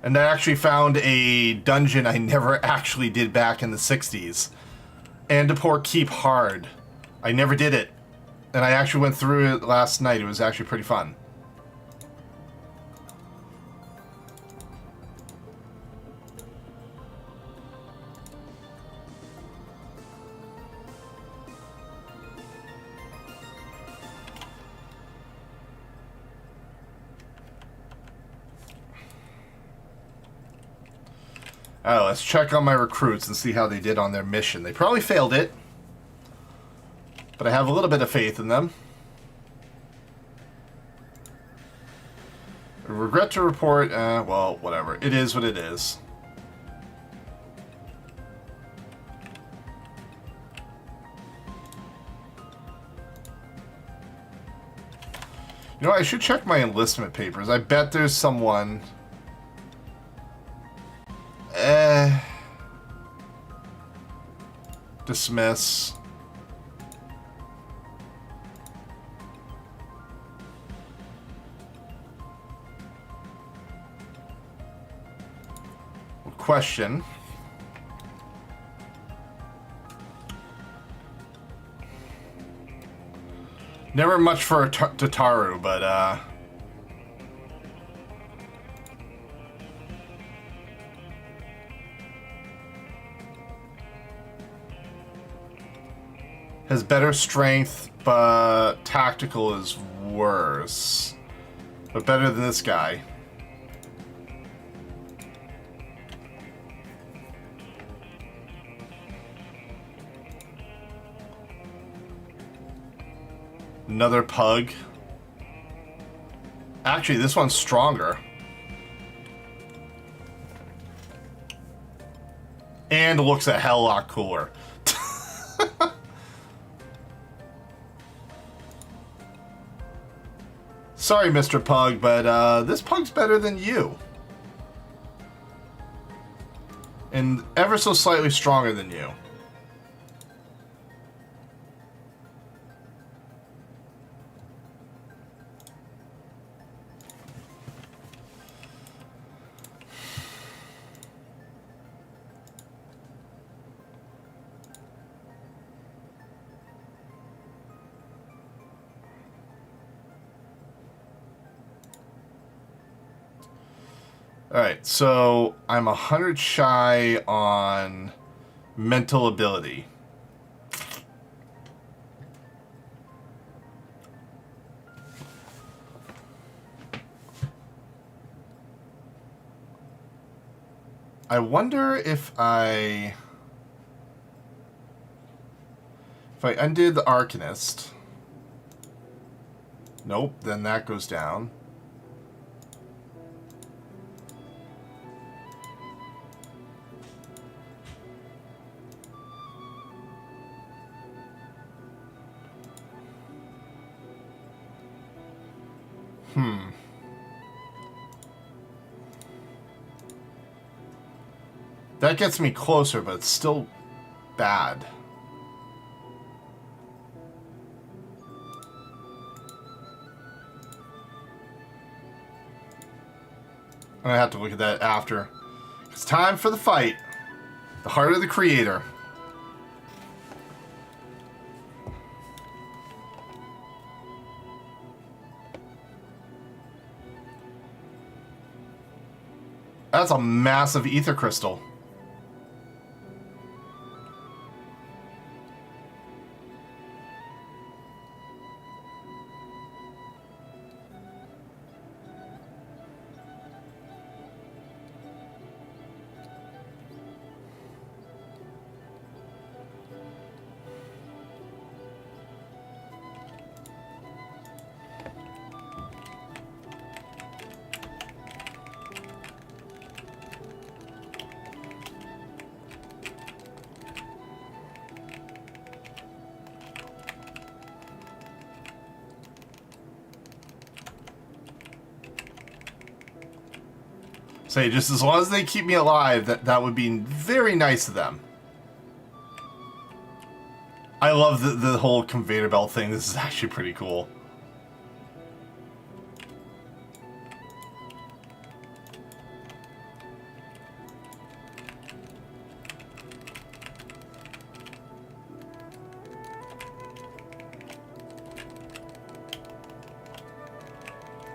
A: And I actually found a dungeon I never actually did back in the 60s. Andapur Keep Hard. I never did it. And I actually went through it last night. It was actually pretty fun. Oh, let's check on my recruits and see how they did on their mission. They probably failed it, but I have a little bit of faith in them. I regret to report, well, whatever. It is what it is. You know, I should check my enlistment papers. I bet there's someone... Dismiss. Question. Never much for a Tataru, but has better strength, but tactical is worse. But better than this guy. Another pug. Actually, this one's stronger. And looks a hell lot cooler. Sorry, Mr. Pug, but this pug's better than you. And ever so slightly stronger than you. Alright, so I'm 100 shy on mental ability. I wonder if I undid the Arcanist. Nope, then that goes down. That gets me closer, but it's still bad. I'm gonna have to look at that after. It's time for the fight. The heart of the creator. That's a massive ether crystal. Say, just as long as they keep me alive, that would be very nice of them. I love the whole conveyor belt thing. This is actually pretty cool.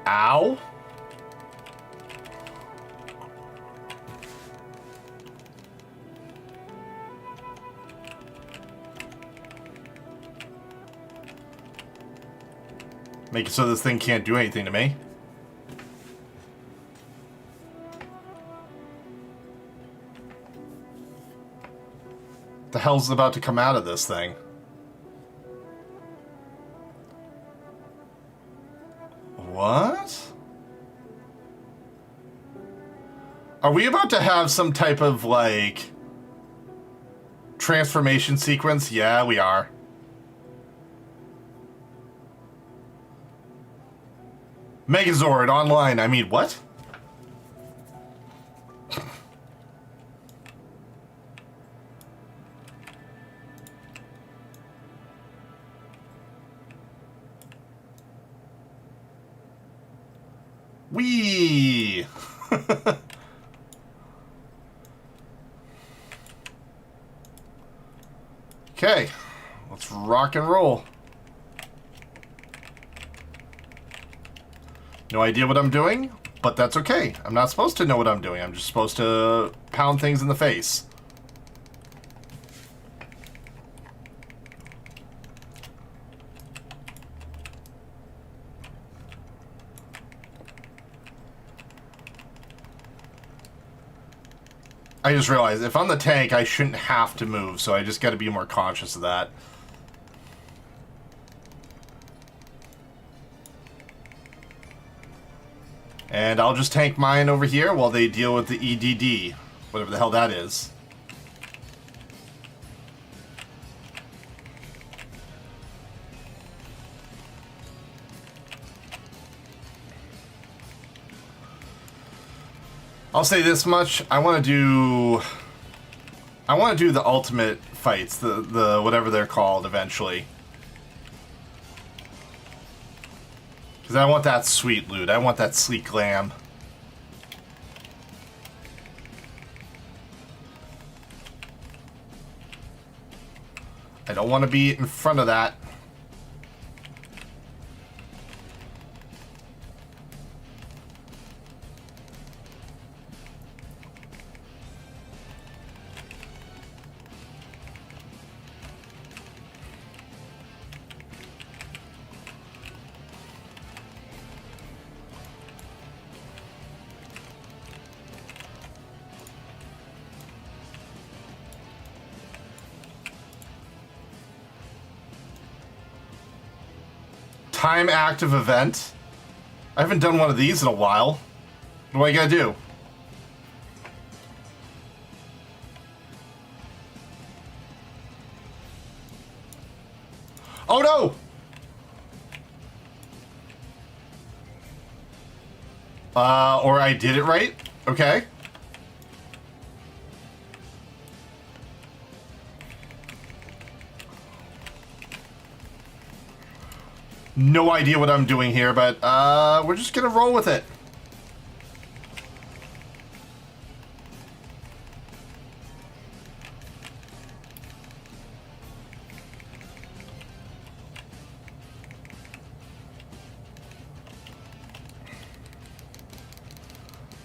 A: Ow. Make it so this thing can't do anything to me. The hell's about to come out of this thing? What? Are we about to have some type of, like, transformation sequence? Yeah, we are. Megazord online. I mean, what? Wee. Okay, let's rock and roll. No idea what I'm doing, but that's okay. I'm not supposed to know what I'm doing. I'm just supposed to pound things in the face. I just realized, if I'm the tank, I shouldn't have to move, so I just gotta be more conscious of that. And I'll just tank mine over here while they deal with the EDD. Whatever the hell that is. I'll say this much, I want to do the ultimate fights, the whatever they're called eventually. Because I want that sweet loot, I want that sleek glam. I don't want to be in front of that. Time active event. I haven't done one of these in a while. What do I gotta do? Oh no! Or I did it right? Okay. No idea what I'm doing here, but we're just gonna roll with it.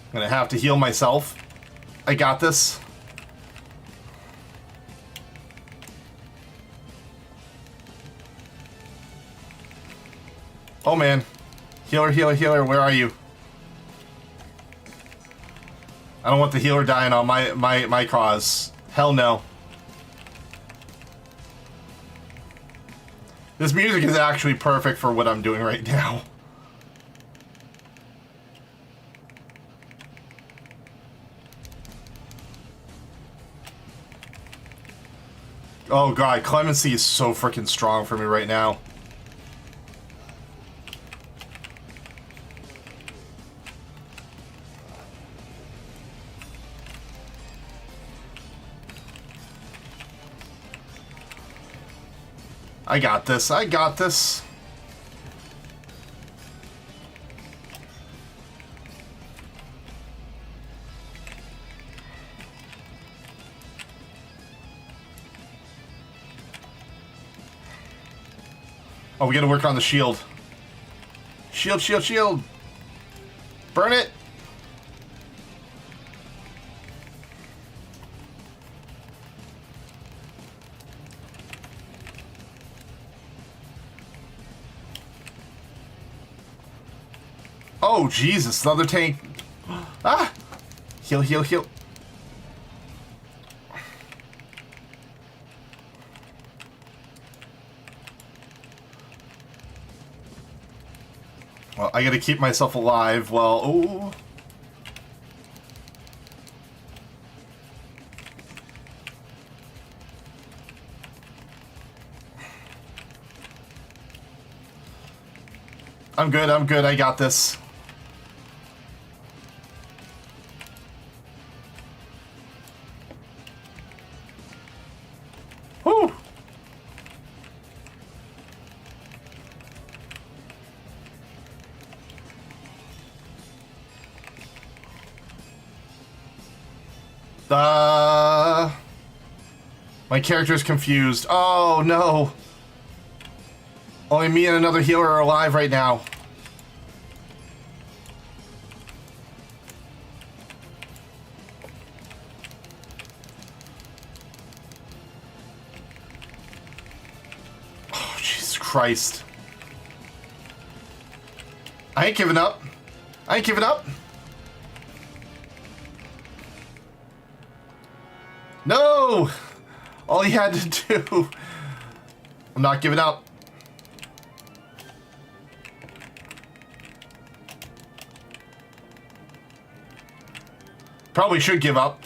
A: I'm gonna have to heal myself. I got this. Oh man. Healer, healer, healer, where are you? I don't want the healer dying on my cause. Hell no. This music is actually perfect for what I'm doing right now. Oh god, clemency is so freaking strong for me right now. I got this. I got this. Oh, we gotta work on the shield. Shield, shield, shield. Burn it. Oh, Jesus, the other tank. Ah! Heal, heal, heal. Well, I gotta keep myself alive. Well, ooh. I'm good, I'm good, I got this. Whew! My character's confused. Oh, no. Only me and another healer are alive right now. Oh, Jesus Christ. I ain't giving up. I ain't giving up. No! All he had to do. I'm not giving up. Probably should give up.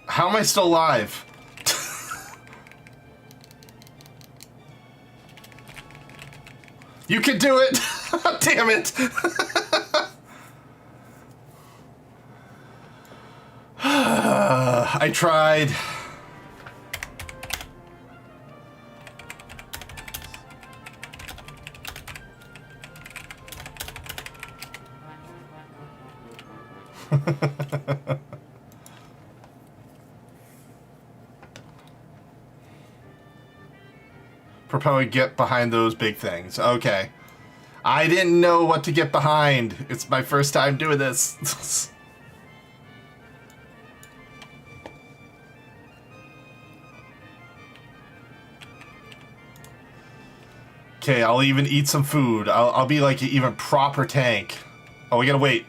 A: How am I still alive? You can do it! Damn it! I tried. Propelling get behind those big things. Okay. I didn't know what to get behind. It's my first time doing this. Okay, I'll even eat some food. I'll be like an even proper tank. Oh, we gotta wait.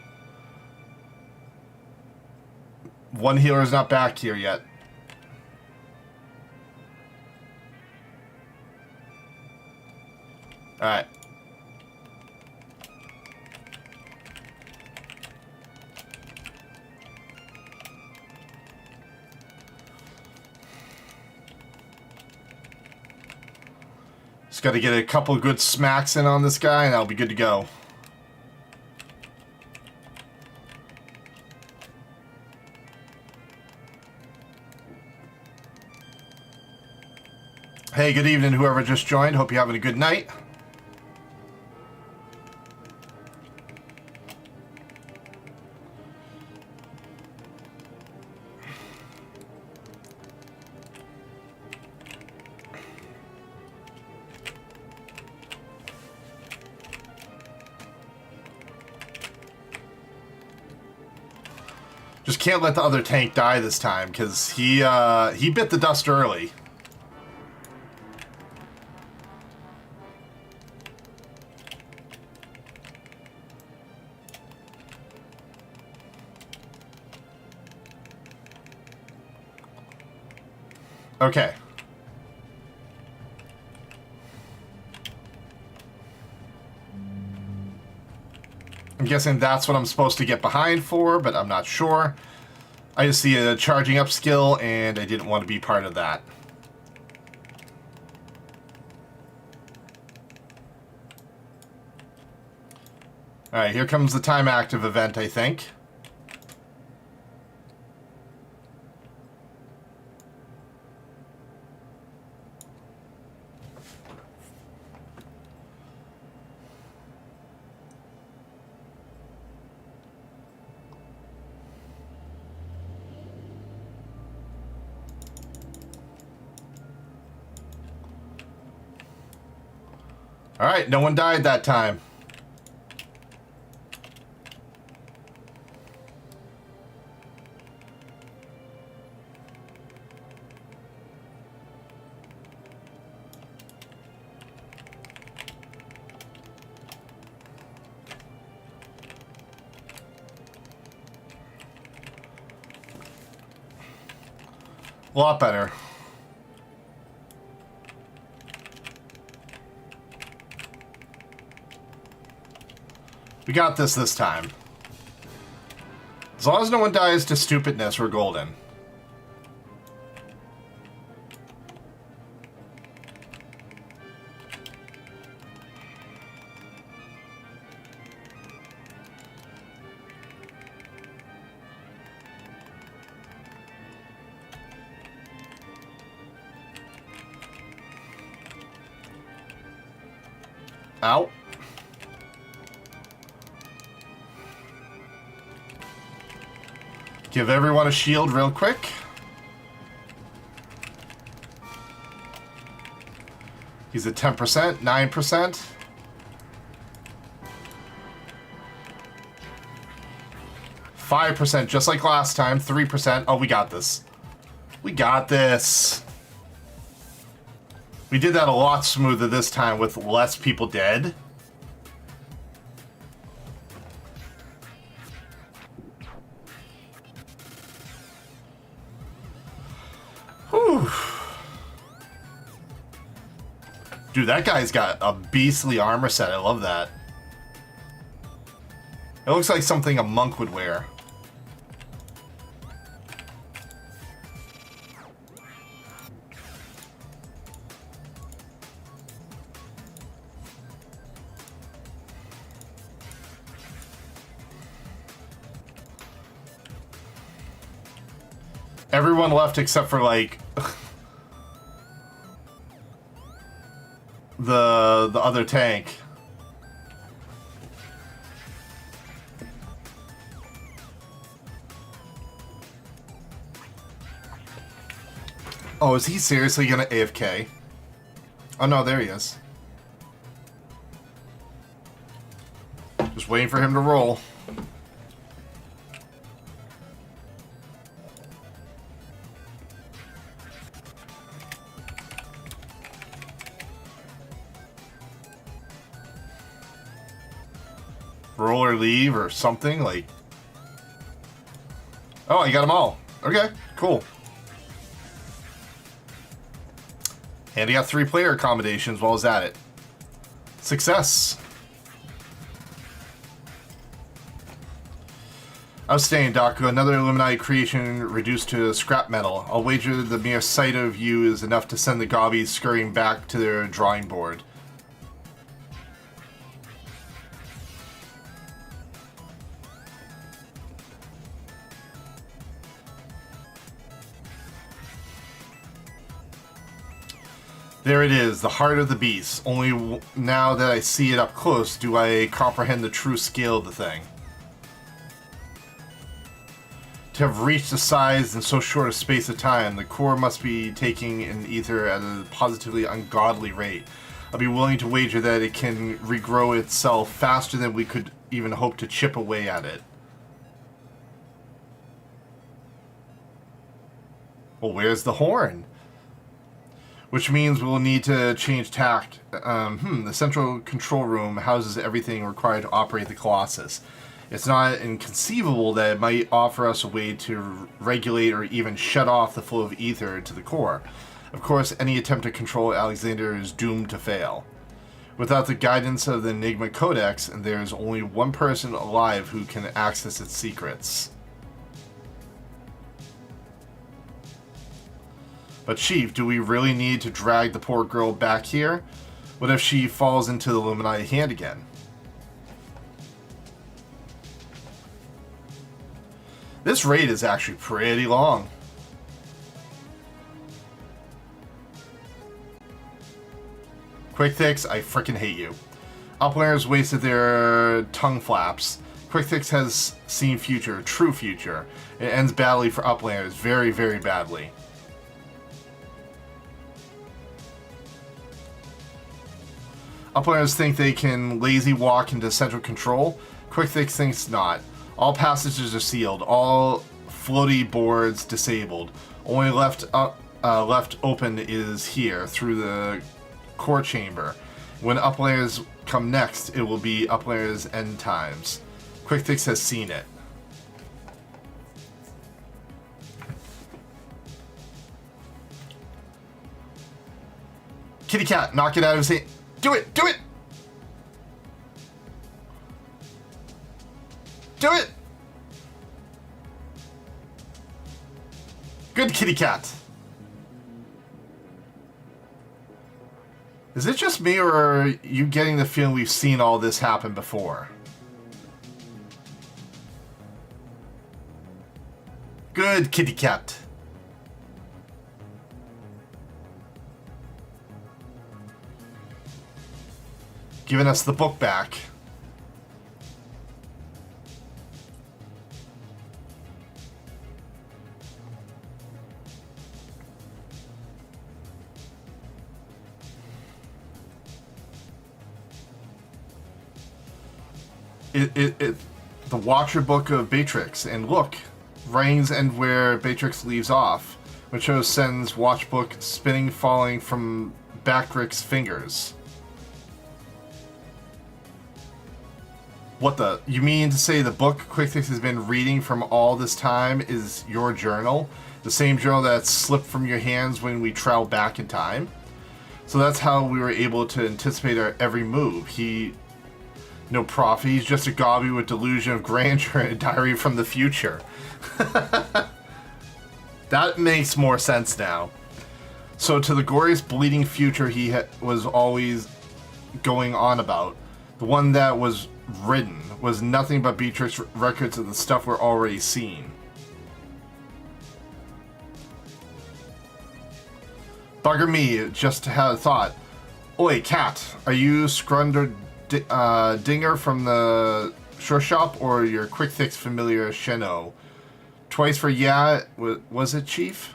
A: One healer's not back here yet. Alright. Just gotta get a couple good smacks in on this guy and I'll be good to go. Hey, good evening, whoever just joined. Hope you're having a good night. Just can't let the other tank die this time, because he bit the dust early. Okay. I'm guessing that's what I'm supposed to get behind for, but I'm not sure. I just see a charging up skill, and I didn't want to be part of that. Alright, here comes the time active event, I think. Alright, no one died that time. A lot better. We got this time. As long as no one dies to stupidness, we're golden. Ow. Give everyone a shield real quick. He's at 10%, 9%. %, just like last time. 3%. Oh, we got this. We got this. We did that a lot smoother this time with less people dead. Whew. Dude, that guy's got a beastly armor set. I love that. It looks like something a monk would wear. Everyone left except for, like, the other tank. Oh, is he seriously gonna AFK? Oh no, there he is. Just waiting for him to roll. Roll or leave or something, like... Oh, I got them all. Okay, cool. And he got 3-player accommodations while I was at it. Success. Outstanding, Daku. Another Illuminati creation reduced to scrap metal. I'll wager the mere sight of you is enough to send the gobbies scurrying back to their drawing board. There it is, the heart of the beast. Only now that I see it up close do I comprehend the true scale of the thing. To have reached the size in so short a space of time, the core must be taking in ether at a positively ungodly rate. I'll be willing to wager that it can regrow itself faster than we could even hope to chip away at it. Well, where's the horn? Which means we'll need to change tact. The central control room houses everything required to operate the Colossus. It's not inconceivable that it might offer us a way to regulate or even shut off the flow of ether to the core. Of course, any attempt to control Alexander is doomed to fail. Without the guidance of the Enigma Codex, there is only one person alive who can access its secrets. But Chief, do we really need to drag the poor girl back here? What if she falls into the Illuminati hand again? This raid is actually pretty long. Quick Fix, I frickin' hate you. Uplanders wasted their tongue flaps. Quick Fix has seen future, true future. It ends badly for Uplanders, very, very badly. Uplanders think they can lazy walk into central control. Quick Fix thinks not. All passages are sealed. All floaty boards disabled. Only left open is here through the core chamber. When Uplanders come next, it will be Uplanders end times. Quick Fix has seen it. Kitty cat, knock it out of his hand. Do it! Do it! Do it! Good kitty cat. Is it just me, or are you getting the feeling we've seen all this happen before? Good kitty cat. Giving us the book back. The Watcher Book of Beatrix, and look, writings end where Beatrix leaves off, which shows Sen's watchbook spinning, falling from Bactrix's fingers. What the? You mean to say the book Quickfix has been reading from all this time is your journal? The same journal that slipped from your hands when we traveled back in time? So that's how we were able to anticipate our every move. No prophet, he's just a gobby with delusion of grandeur and a diary from the future. That makes more sense now. So to the glorious bleeding future he was always going on about, the one that was written, was nothing but Beatrix records of the stuff we're already seeing. Bugger me, just had a thought. Oi, cat, are you Scrunder Dinger from the shore shop, or your quick fix familiar Sheno? Twice for yeah, was it, Chief?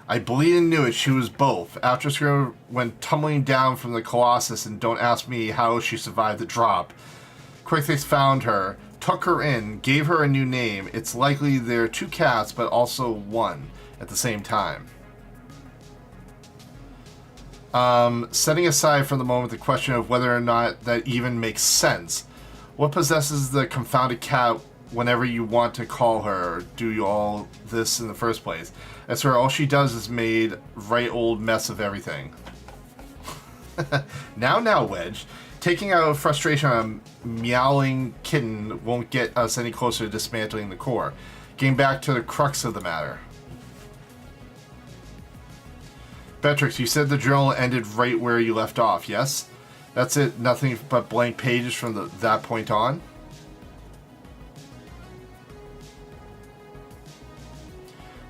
A: I believe and knew it, she was both. After Screamer went tumbling down from the Colossus, and don't ask me how she survived the drop. Quickfix found her, took her in, gave her a new name. It's likely there are two cats, but also one at the same time. Setting aside for the moment the question of whether or not that even makes sense, what possesses the confounded cat whenever you want to call her, or do you all this in the first place? I swear all she does is made right old mess of everything. Now, Wedge. Taking out frustration on a meowing kitten won't get us any closer to dismantling the core. Getting back to the crux of the matter. Beatrix, you said the journal ended right where you left off, yes? That's it, nothing but blank pages from that point on?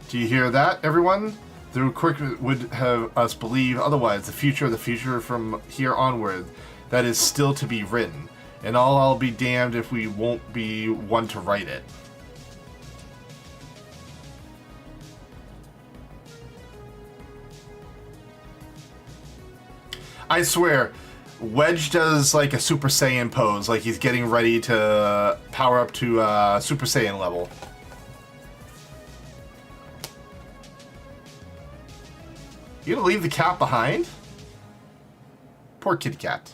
A: Do you hear that, everyone? The quick would have us believe otherwise. The future from here onward, that is still to be written. And I'll be damned if we won't be one to write it. I swear, Wedge does like a Super Saiyan pose, like he's getting ready to power up to Super Saiyan level. You gonna leave the cat behind? Poor kitty cat.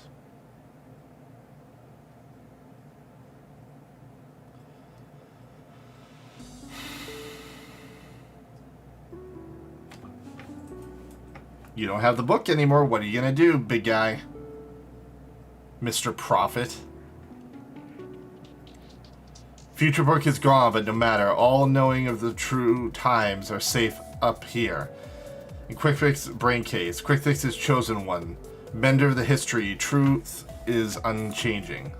A: You don't have the book anymore. What are you gonna do, big guy? Mr. Prophet. Future book is gone, but no matter. All knowing of the true times are safe up here. In Quickfix brain case. Quickfix is chosen one. Mender of the history. Truth is unchanging.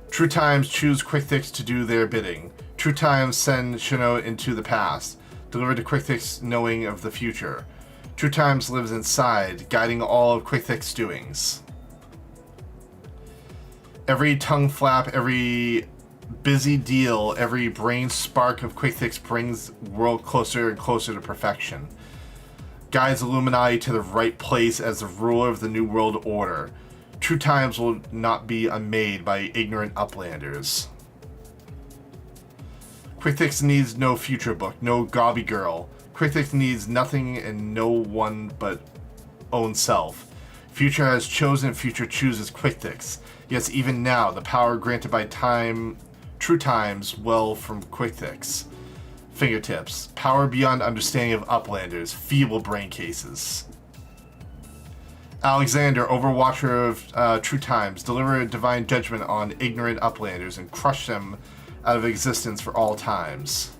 A: True times choose Quickfix to do their bidding. True times send Shino into the past. Delivered to Quickfix knowing of the future. True times lives inside, guiding all of Quickfix's doings. Every tongue flap, every busy deal, every brain spark of Quickfix brings the world closer and closer to perfection. Guides Illuminati to the right place as the ruler of the New World Order. True times will not be unmade by ignorant uplanders. Quickfix needs no future book, no gobby girl. Quickfix needs nothing and no one but own self. Future has chosen, future chooses Quickfix. Yes, even now, the power granted by time, true times, well from Quickfix. fingertips. Power beyond understanding of uplanders. Feeble brain cases. Alexander, overwatcher of true times, deliver a divine judgment on ignorant uplanders and crush them out of existence for all times.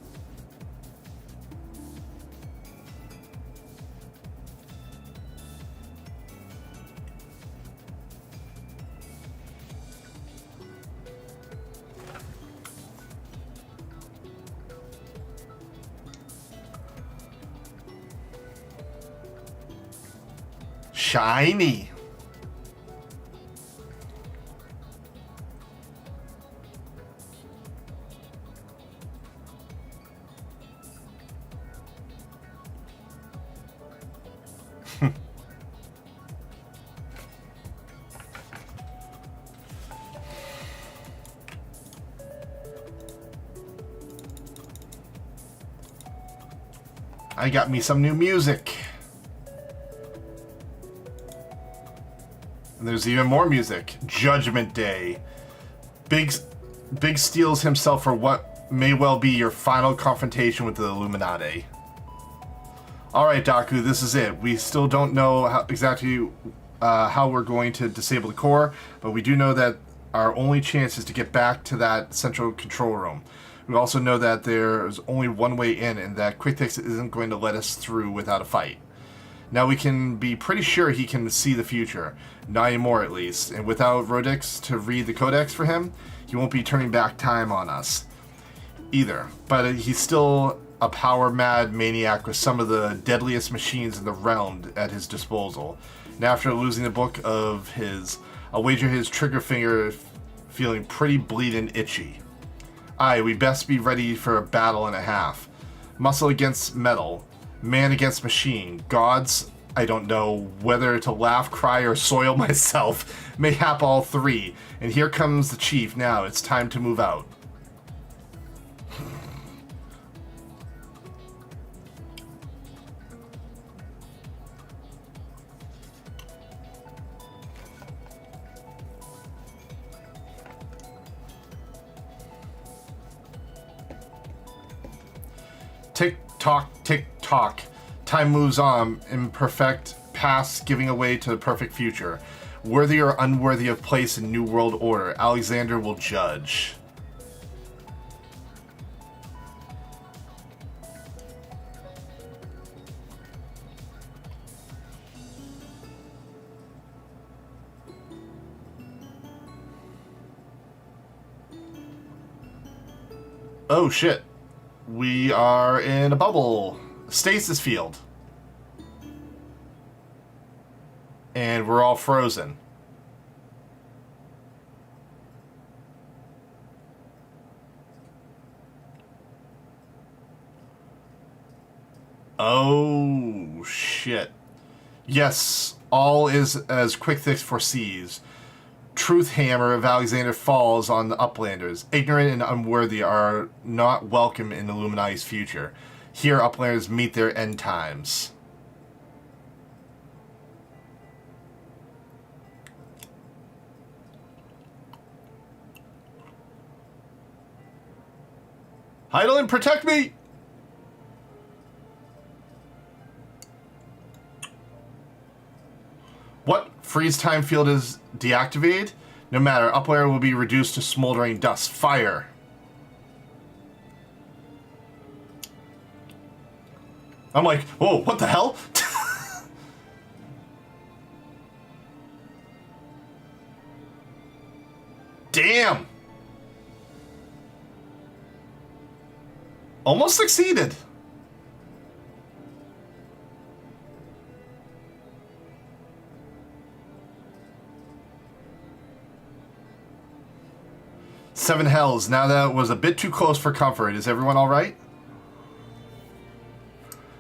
A: Shiny. I got me some new music. And there's even more music. Judgment Day. Big steels himself for what may well be your final confrontation with the Illuminati. Alright, Daku, this is it. We still don't know exactly how we're going to disable the core, but we do know that our only chance is to get back to that central control room. We also know that there's only one way in, and that Quick-Tix isn't going to let us through without a fight. Now we can be pretty sure he can see the future. Not anymore, at least. And without Rodix to read the codex for him, he won't be turning back time on us either. But he's still a power-mad maniac with some of the deadliest machines in the realm at his disposal. And after losing the book of his, I'll wager his trigger finger feeling pretty bleeding itchy. Aye, we best be ready for a battle and a half. Muscle against metal. Man against machine. Gods, I don't know whether to laugh, cry, or soil myself. Mayhap all three. And here comes the chief now. It's time to move out. Tick-tock, tick-tock. Time moves on. Imperfect past giving away to the perfect future. Worthy or unworthy of place in New World Order. Alexander will judge. Oh shit. We are in a bubble. Stasis field. And we're all frozen. Oh shit. Yes, all is as Quick-Tix foresees. Truth hammer of Alexander falls on the Uplanders. Ignorant and unworthy are not welcome in Illuminati's future. Here, Uplanders meet their end times. Heidelin, protect me! What? Freeze time field is deactivated? No matter, Uplander will be reduced to smoldering dust. Fire! I'm like, whoa, what the hell? Damn! Almost succeeded. Seven hells. Now that was a bit too close for comfort. Is everyone alright?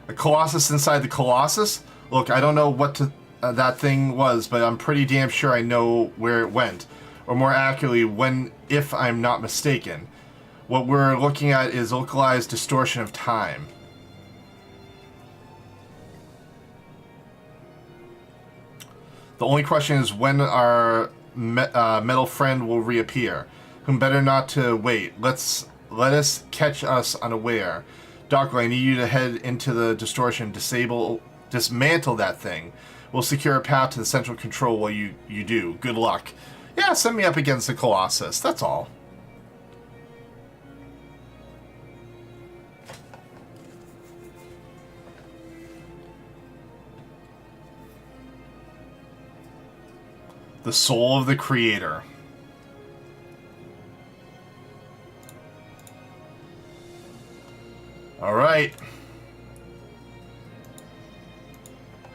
A: A Colossus inside the Colossus? Look, I don't know what that thing was, but I'm pretty damn sure I know where it went. Or more accurately, when, if I'm not mistaken. What we're looking at is localized distortion of time. The only question is when our metal friend will reappear. Whom better not to wait. Let us catch us unaware. Doctor, I need you to head into the distortion, dismantle that thing. We'll secure a path to the central control while you do. Good luck. Yeah, send me up against the Colossus. That's all. The soul of the creator. All right.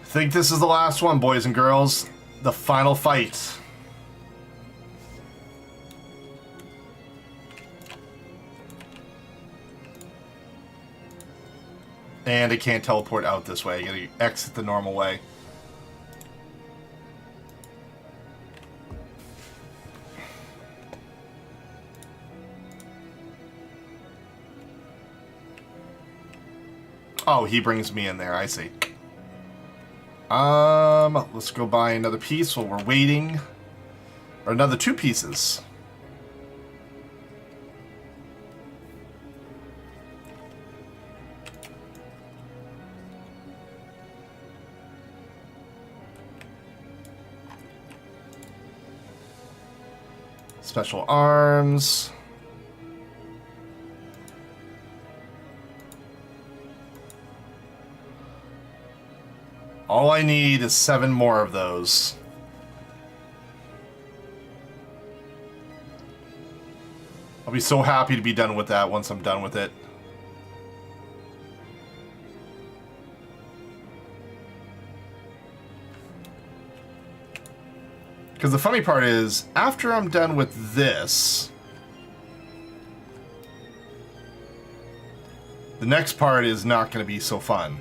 A: I think this is the last one, boys and girls. The final fight. And I can't teleport out this way. I gotta exit the normal way. Oh, he brings me in there. I see. Let's go buy another piece while we're waiting. Or another 2 pieces. Special arms. All I need is 7 more of those. I'll be so happy to be done with that once I'm done with it. Because the funny part is, after I'm done with this, the next part is not going to be so fun.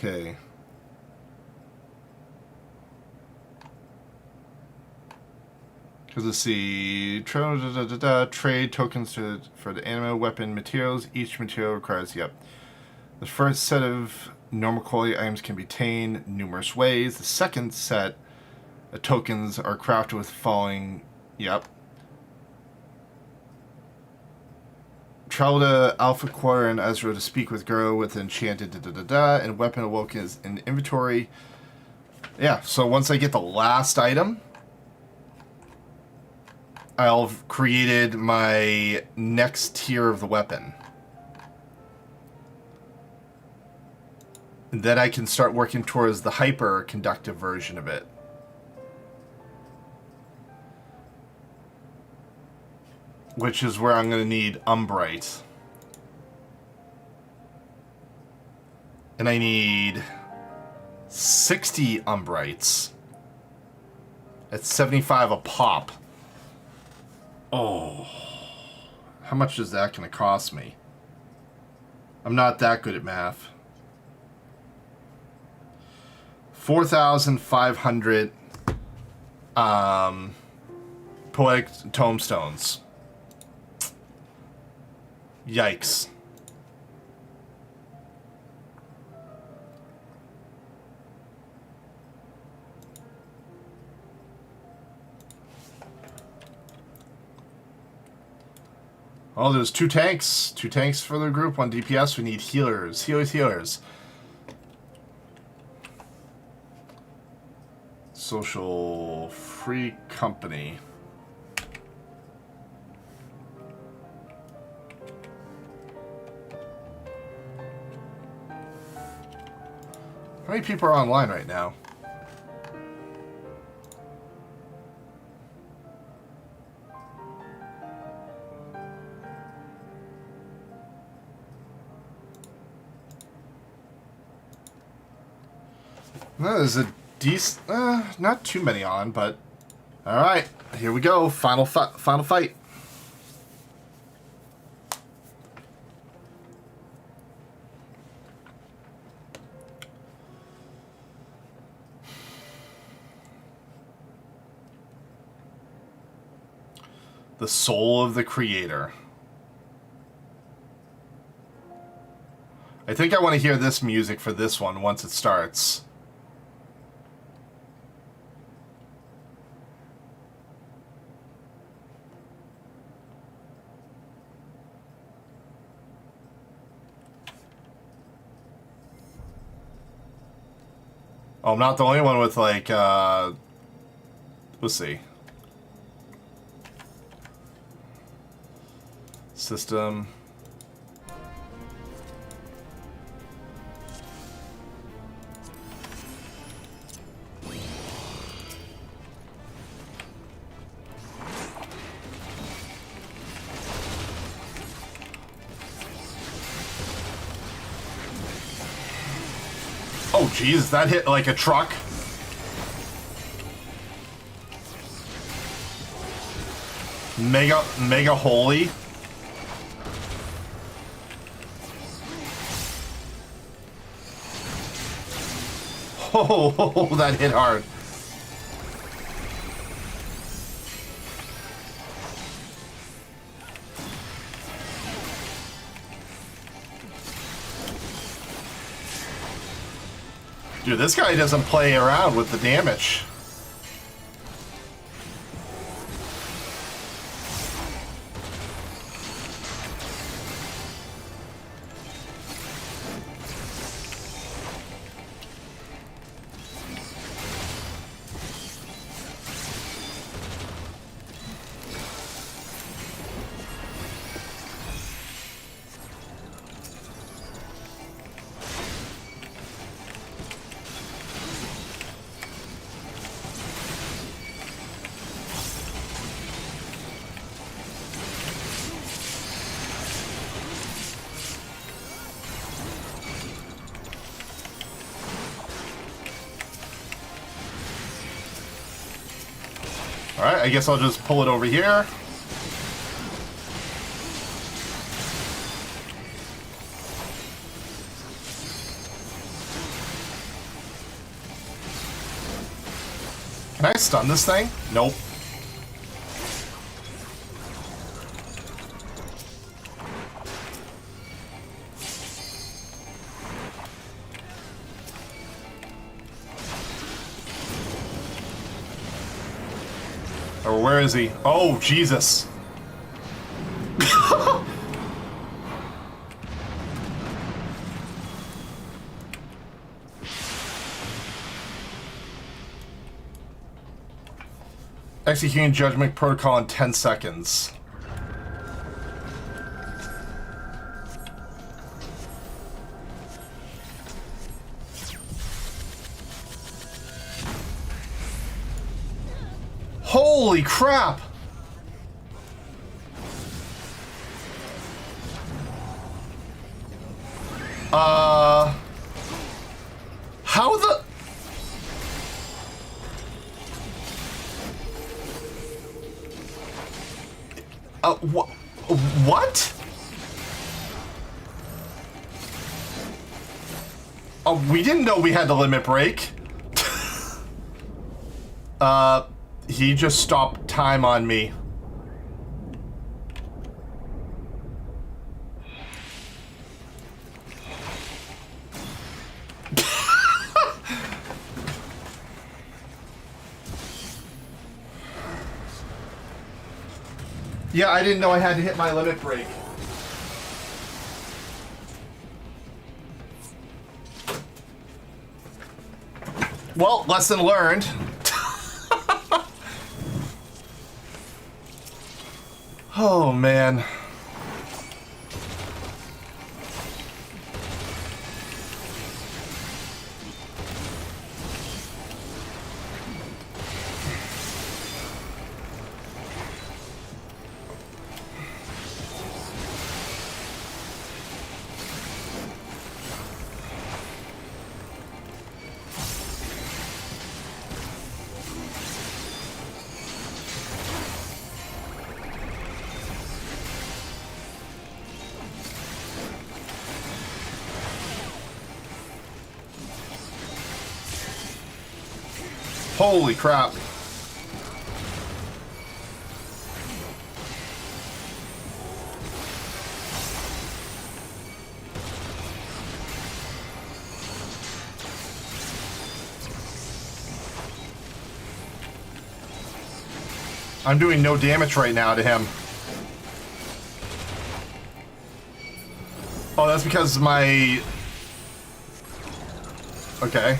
A: Okay. Because let's see, trade tokens for the ammo, weapon, materials. Each material requires, yep. The first set of normal quality items can be obtained numerous ways. The second set of tokens are crafted with following, yep. Travel to Alpha Quarter and Ezra to speak with Guro with enchanted and weapon awoken is in inventory. Yeah, so once I get the last item, I've created my next tier of the weapon. And then I can start working towards the hyper-conductive version of it. Which is where I'm going to need Umbrite. And I need 60 Umbrites. At 75 a pop. Oh. How much is that going to cost me? I'm not that good at math. 4,500 poetic tomestones. Yikes. Oh, there's 2 tanks. 2 tanks for the group, 1 DPS. We need healers. Healers. Social free company. How many people are online right now? No, there's a decent, not too many on, but all right, here we go. Final fight. The soul of the creator. I I think I want to hear this music for this one once it starts. Oh, I'm not the only one with, like, let's see. System. Oh, geez, that hit like a truck. Mega holy. Oh, that hit hard. Dude, this guy doesn't play around with the damage. Alright, I guess I'll just pull it over here. Can I stun this thing? Nope. Or where is he? Oh, Jesus. Executing Judgment Protocol in 10 seconds. Holy crap! How the... What? Oh, we didn't know we had the limit break. He just stopped time on me. Yeah, I didn't know I had to hit my limit break. Well, lesson learned. Oh, man. Holy crap. I'm doing no damage right now to him. Oh, that's because my... Okay.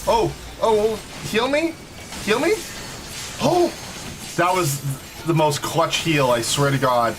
A: Oh, oh, heal me? Heal me? Oh, that was the most clutch heal, I swear to God.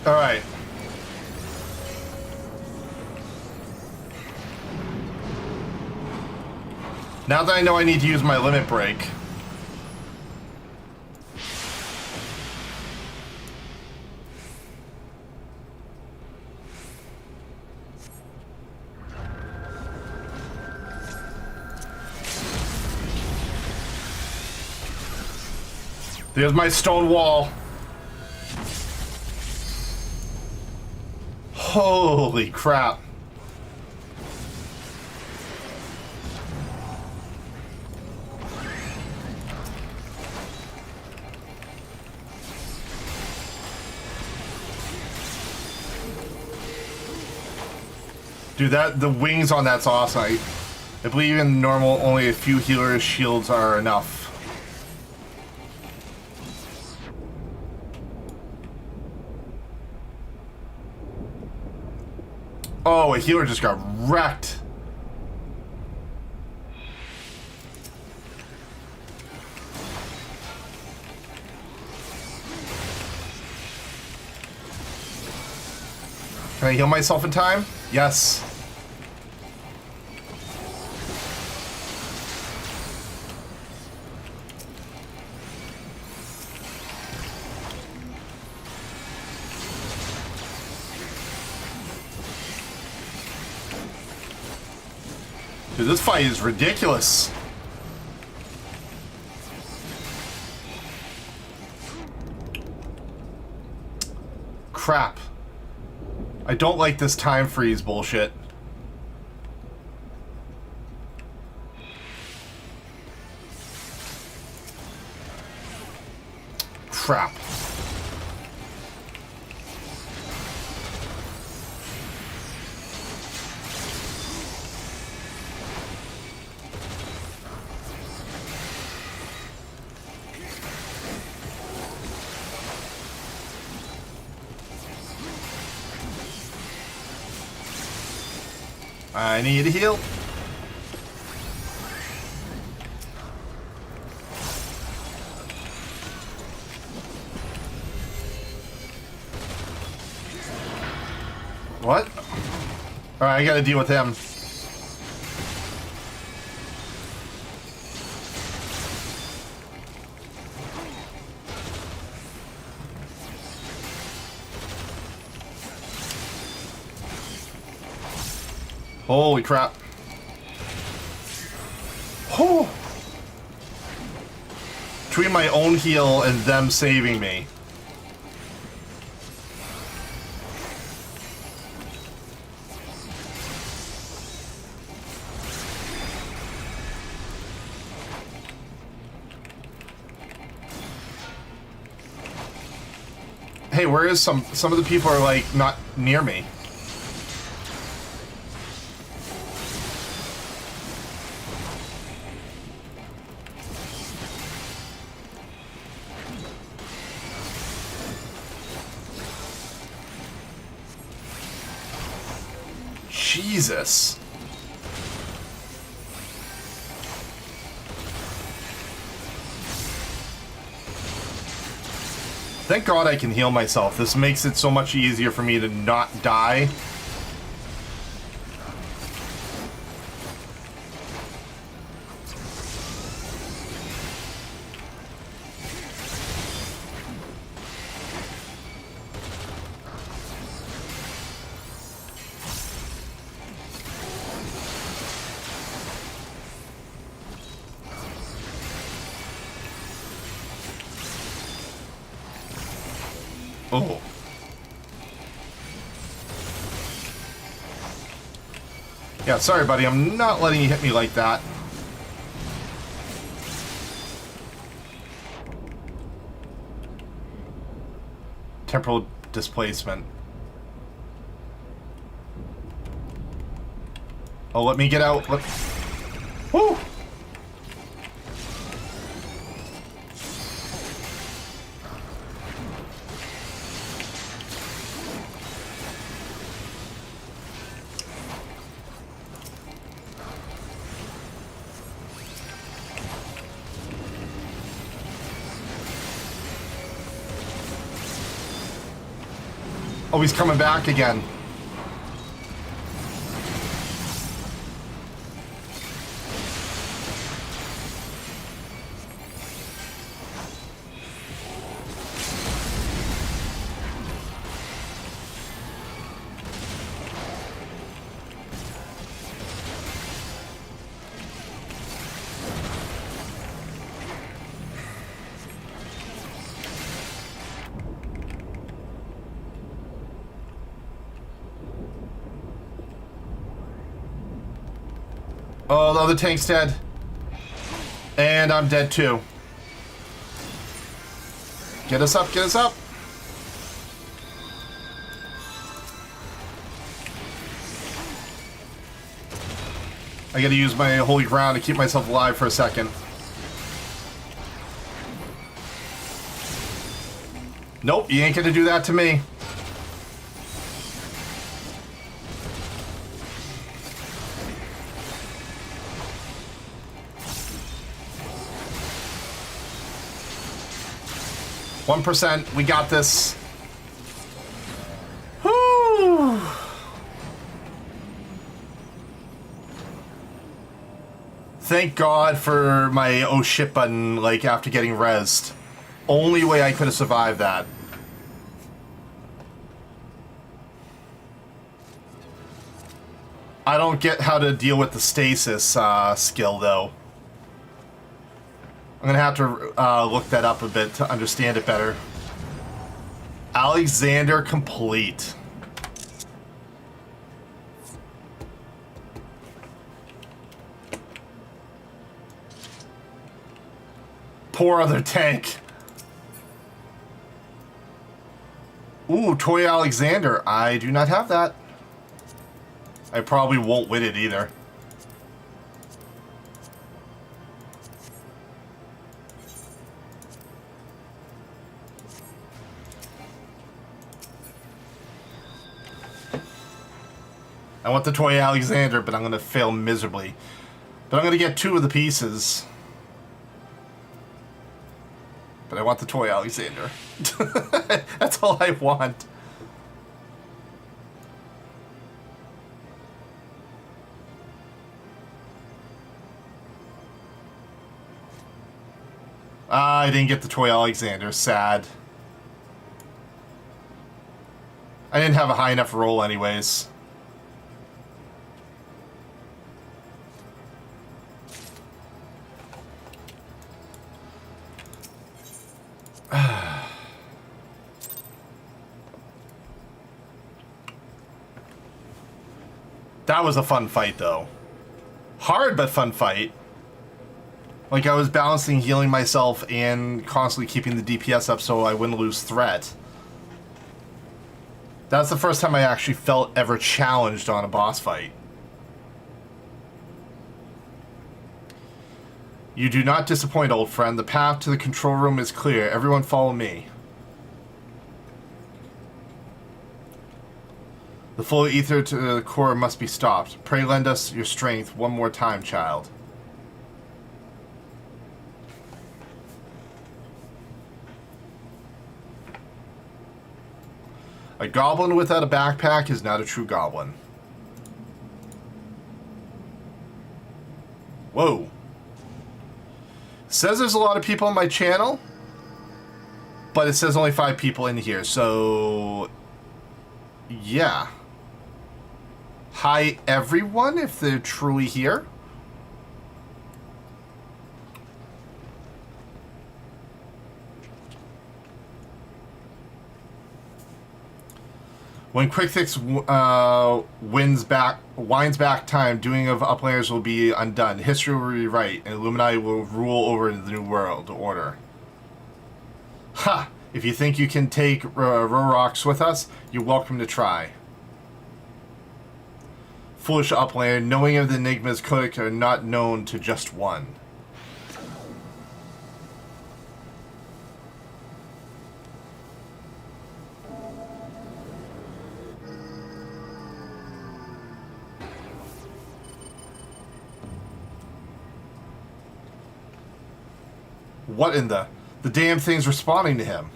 A: All right. Now that I know I need to use my limit break. There's my stone wall. Holy crap. Dude, the wings on that's awesome. I believe in normal only a few healers' shields are enough. Oh, a healer just got wrecked. Can I heal myself in time? Yes. Dude, this fight is ridiculous. Crap. I don't like this time freeze bullshit. Crap. I need a heal. What? Alright, I gotta deal with him. Holy crap. Oh! Between my own heal and them saving me. Hey, where is some of the people are like not near me? Jesus. Thank God I can heal myself. This makes it so much easier for me to not die. Oh. Yeah, sorry, buddy. I'm not letting you hit me like that. Temporal displacement. Oh, let me get out. Woo! Oh, he's coming back again. Oh, the other tank's dead. And I'm dead too. Get us up, get us up. I gotta use my holy ground to keep myself alive for a second. Nope, you ain't gonna do that to me. %, we got this. Whew. Thank God for my oh shit button, like, after getting rezzed. Only way I could have survived that. I don't get how to deal with the stasis skill, though. I'm gonna have to look that up a bit to understand it better. Alexander complete. Poor other tank. Ooh, Toy Alexander. I do not have that. I probably won't win it either. I want the Toy Alexander, but I'm going to fail miserably. But I'm going to get 2 of the pieces. But I want the Toy Alexander. That's all I want. I didn't get the Toy Alexander. Sad. I didn't have a high enough roll anyways. That was a fun fight, though. Hard, but fun fight. Like, I was balancing healing myself and constantly keeping the DPS up so I wouldn't lose threat. That's the first time I actually felt ever challenged on a boss fight. You do not disappoint, old friend. The path to the control room is clear. Everyone follow me. The flow of ether to the core must be stopped. Pray lend us your strength one more time, child. A goblin without a backpack is not a true goblin. Whoa. Says there's a lot of people on my channel, but it says only 5 people in here, so yeah. Hi everyone, if they're truly here. When Quickfix winds back time, doing of Uplanders will be undone. History will rewrite, and Illuminati will rule over the New World Order. Ha! If you think you can take Rorox with us, you're welcome to try. Foolish Uplander, knowing of the Enigma's Codex are not known to just one. What in the damn thing's responding to him?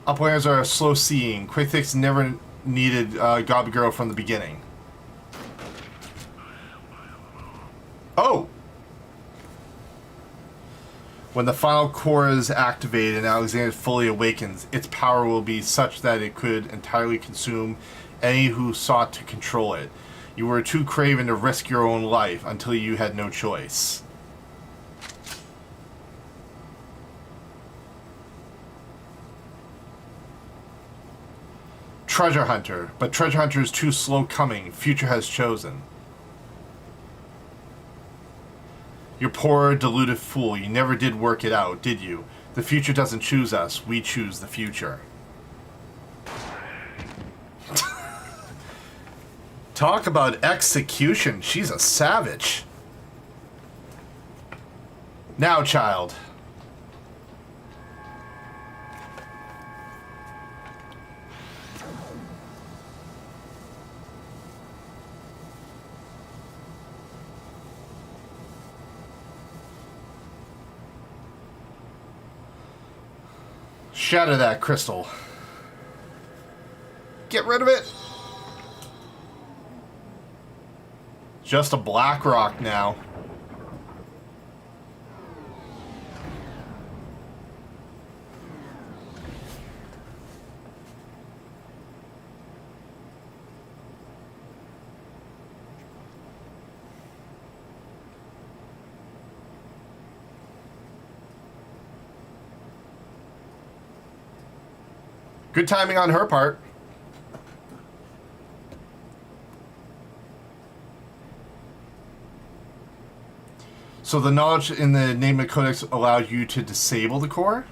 A: Uplanders are slow-seeing. Quickfix never needed Gobagirl from the beginning. Oh! When the final core is activated and Alexander fully awakens, its power will be such that it could entirely consume any who sought to control it. You were too craven to risk your own life until you had no choice. Treasure Hunter, but Treasure Hunter is too slow coming. Future has chosen. You poor, deluded fool. You never did work it out, did you? The future doesn't choose us. We choose the future. Talk about execution. She's a savage. Now, child. Shatter that crystal. Get rid of it. Just a black rock now. Good timing on her part. So the knowledge in the Enigma Codex allowed you to disable the core?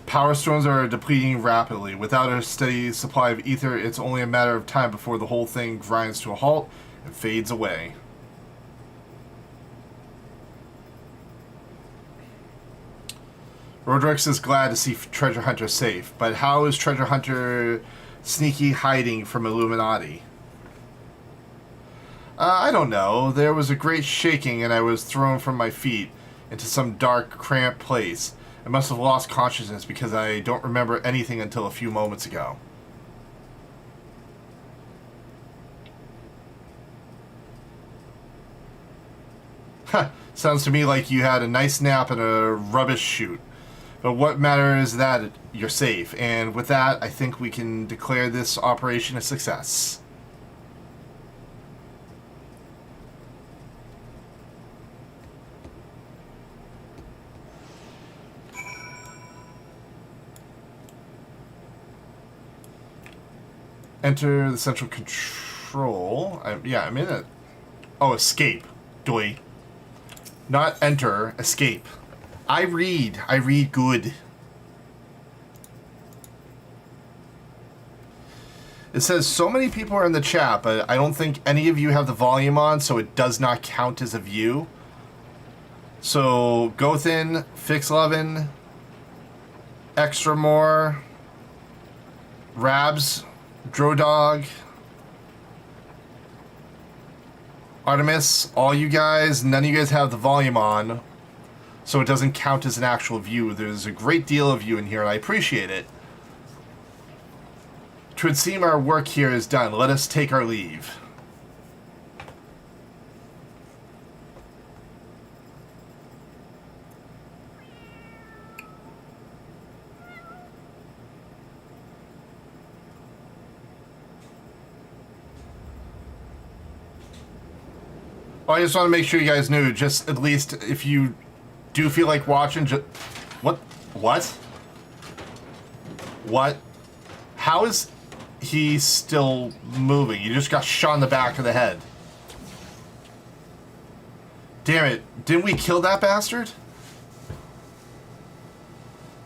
A: Power stones are depleting rapidly. Without a steady supply of ether, it's only a matter of time before the whole thing grinds to a halt and fades away. Rodrix is glad to see Treasure Hunter safe, but how is Treasure Hunter sneaky hiding from Illuminati? I don't know. There was a great shaking and I was thrown from my feet into some dark, cramped place. I must have lost consciousness because I don't remember anything until a few moments ago. Huh. Sounds to me like you had a nice nap in a rubbish chute. But what matters is that you're safe. And with that, I think we can declare this operation a success. Enter the central control. Yeah, I'm in it. Oh, escape. Doy. Not enter, escape. I read good. It says so many people are in the chat, but I don't think any of you have the volume on, so it does not count as a view. So, Gothin, Fixlevin, Extra More, Rabs, Drodog, Artemis, all you guys, none of you guys have the volume on, so it doesn't count as an actual view. There's a great deal of you in here, and I appreciate it. 'Twould seem our work here is done. Let us take our leave. I just want to make sure you guys knew, just at least if you do feel like watching, just... What? What? What? How is he still moving? You just got shot in the back of the head. Damn it. Didn't we kill that bastard?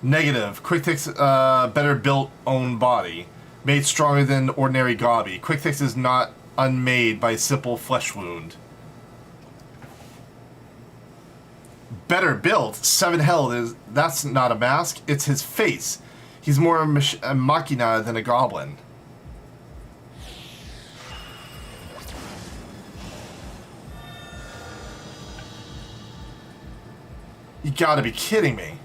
A: Negative. Quick Fix, better built own body. Made stronger than ordinary gobby. Quick Fix is not unmade by simple flesh wound. Better built? 7 health. That's not a mask. It's his face. He's more a machina than a goblin. You gotta be kidding me.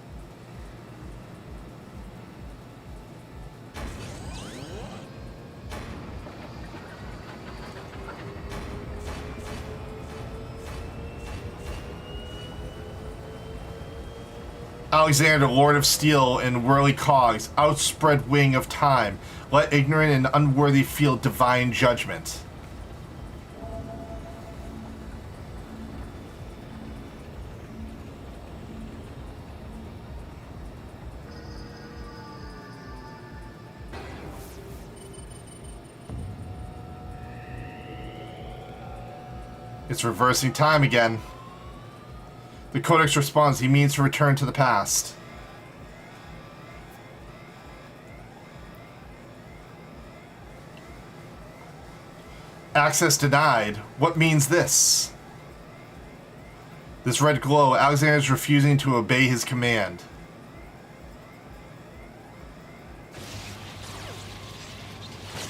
A: Alexander, Lord of Steel and whirly cogs, outspread wing of time, let ignorant and unworthy feel divine judgment. It's reversing time again. The Codex responds, he means to return to the past. Access denied. What means this? This red glow, Alexander is refusing to obey his command.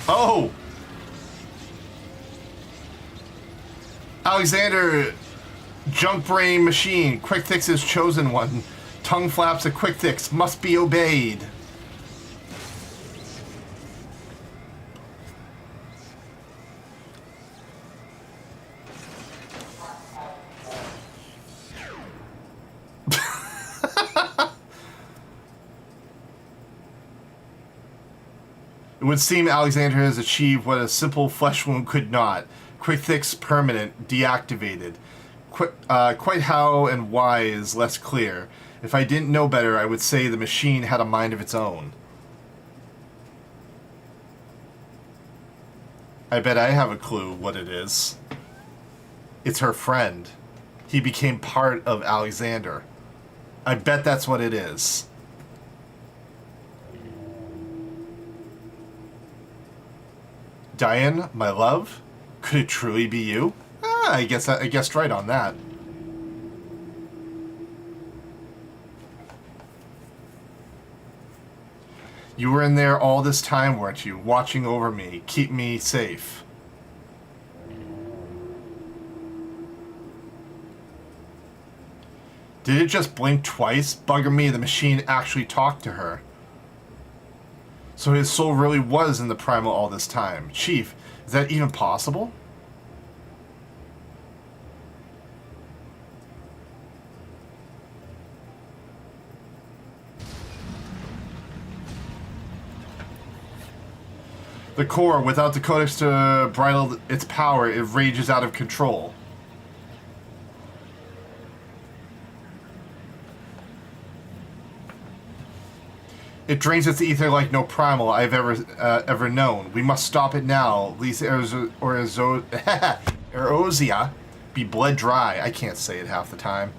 A: Oh! Alexander... Junk brain machine, Quick Fix's chosen one. Tongue flaps of Quick Fix must be obeyed. It would seem Alexander has achieved what a simple flesh wound could not. Quick Fix permanent, deactivated. Quite how and why is less clear. If I didn't know better, I would say the machine had a mind of its own. I bet I have a clue what it is. It's her friend. He became part of Alexander. I bet that's what it is. Diane, my love? Could it truly be you? I guessed right on that. You were in there all this time, weren't you? Watching over me, keep me safe. Did it just blink twice? Bugger me, the machine actually talked to her. So his soul really was in the primal all this time. Chief, is that even possible? The core, without the Codex to bridle its power, it rages out of control. It drains its ether like no primal I've ever known. We must stop it now, lest Erozia be bled dry. I can't say it half the time.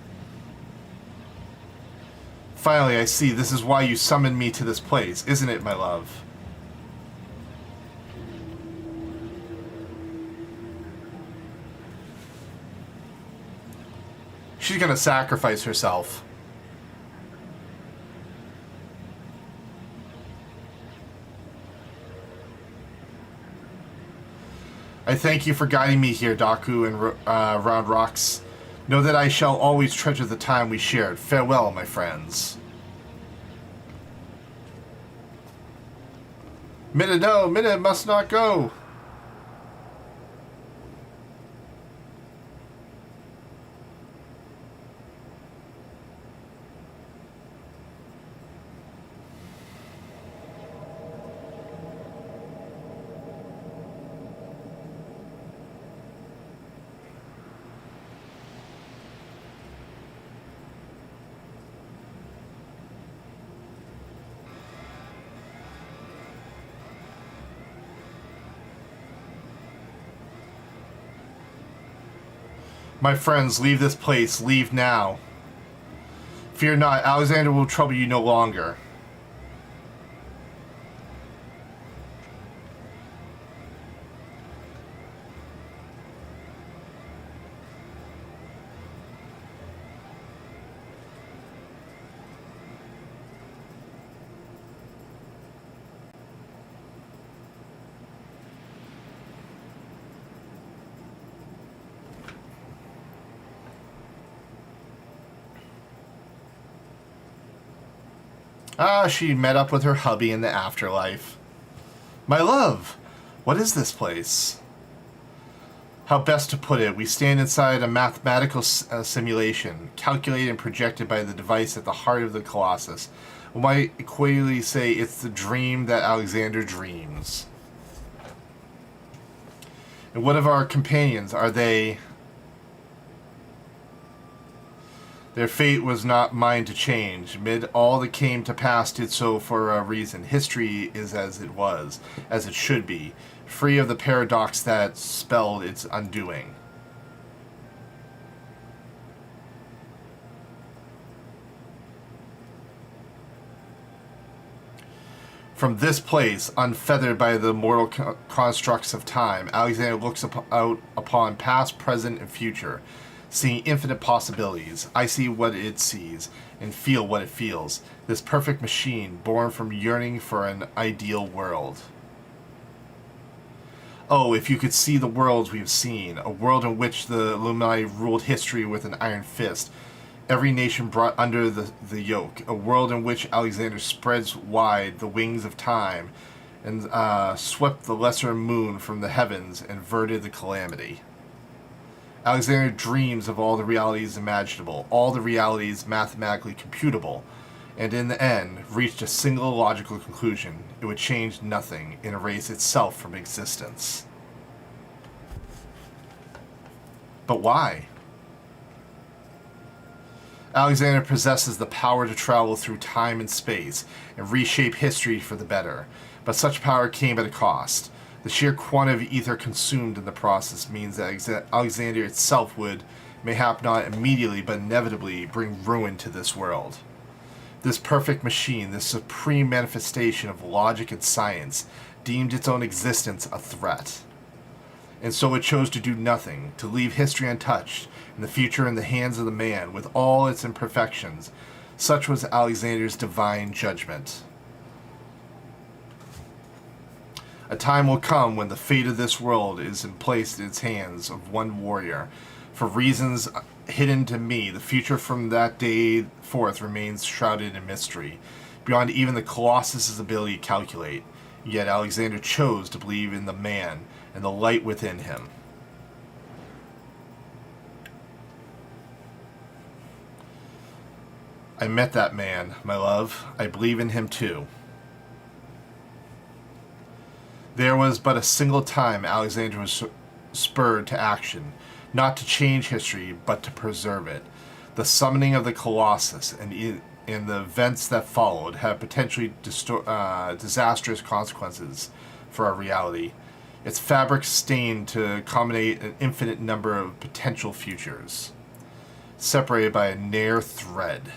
A: Finally, I see. This is why you summoned me to this place, isn't it, my love? She's gonna sacrifice herself. I thank you for guiding me here, Daku and Round Rocks. Know that I shall always treasure the time we shared. Farewell, my friends. Minna, no! Minna must not go! My friends, leave this place. Leave now. Fear not, Alexander will trouble you no longer. She met up with her hubby in the afterlife. My love, what is this place? How best to put it, we stand inside a mathematical simulation, calculated and projected by the device at the heart of the Colossus. We might equally say it's the dream that Alexander dreams. And what of our companions? Are they... Their fate was not mine to change. Mid all that came to pass did so for a reason. History is as it was, as it should be, free of the paradox that spelled its undoing. From this place, unfeathered by the mortal constructs of time, Alexander looks out upon past, present, and future, seeing infinite possibilities. I see what it sees, and feel what it feels. This perfect machine, born from yearning for an ideal world. Oh, if you could see the worlds we have seen, a world in which the Illuminati ruled history with an iron fist, every nation brought under the yoke, a world in which Alexander spreads wide the wings of time, and swept the lesser moon from the heavens, and averted the calamity. Alexander dreams of all the realities imaginable, all the realities mathematically computable, and in the end reached a single logical conclusion. It would change nothing and erase itself from existence. But why? Alexander possesses the power to travel through time and space and reshape history for the better, but such power came at a cost. The sheer quantity of ether consumed in the process means that Alexander itself would, mayhap not immediately but inevitably, bring ruin to this world. This perfect machine, this supreme manifestation of logic and science, deemed its own existence a threat. And so it chose to do nothing, to leave history untouched, and the future in the hands of the man, with all its imperfections. Such was Alexander's divine judgment. A time will come when the fate of this world is placed in its hands of one warrior. For reasons hidden to me, the future from that day forth remains shrouded in mystery, beyond even the Colossus's ability to calculate. Yet Alexander chose to believe in the man and the light within him. I met that man, my love. I believe in him too. There was but a single time Alexander was spurred to action, not to change history, but to preserve it. The summoning of the Colossus and the events that followed had potentially disastrous consequences for our reality. Its fabric stained to accommodate an infinite number of potential futures, separated by a narrow thread.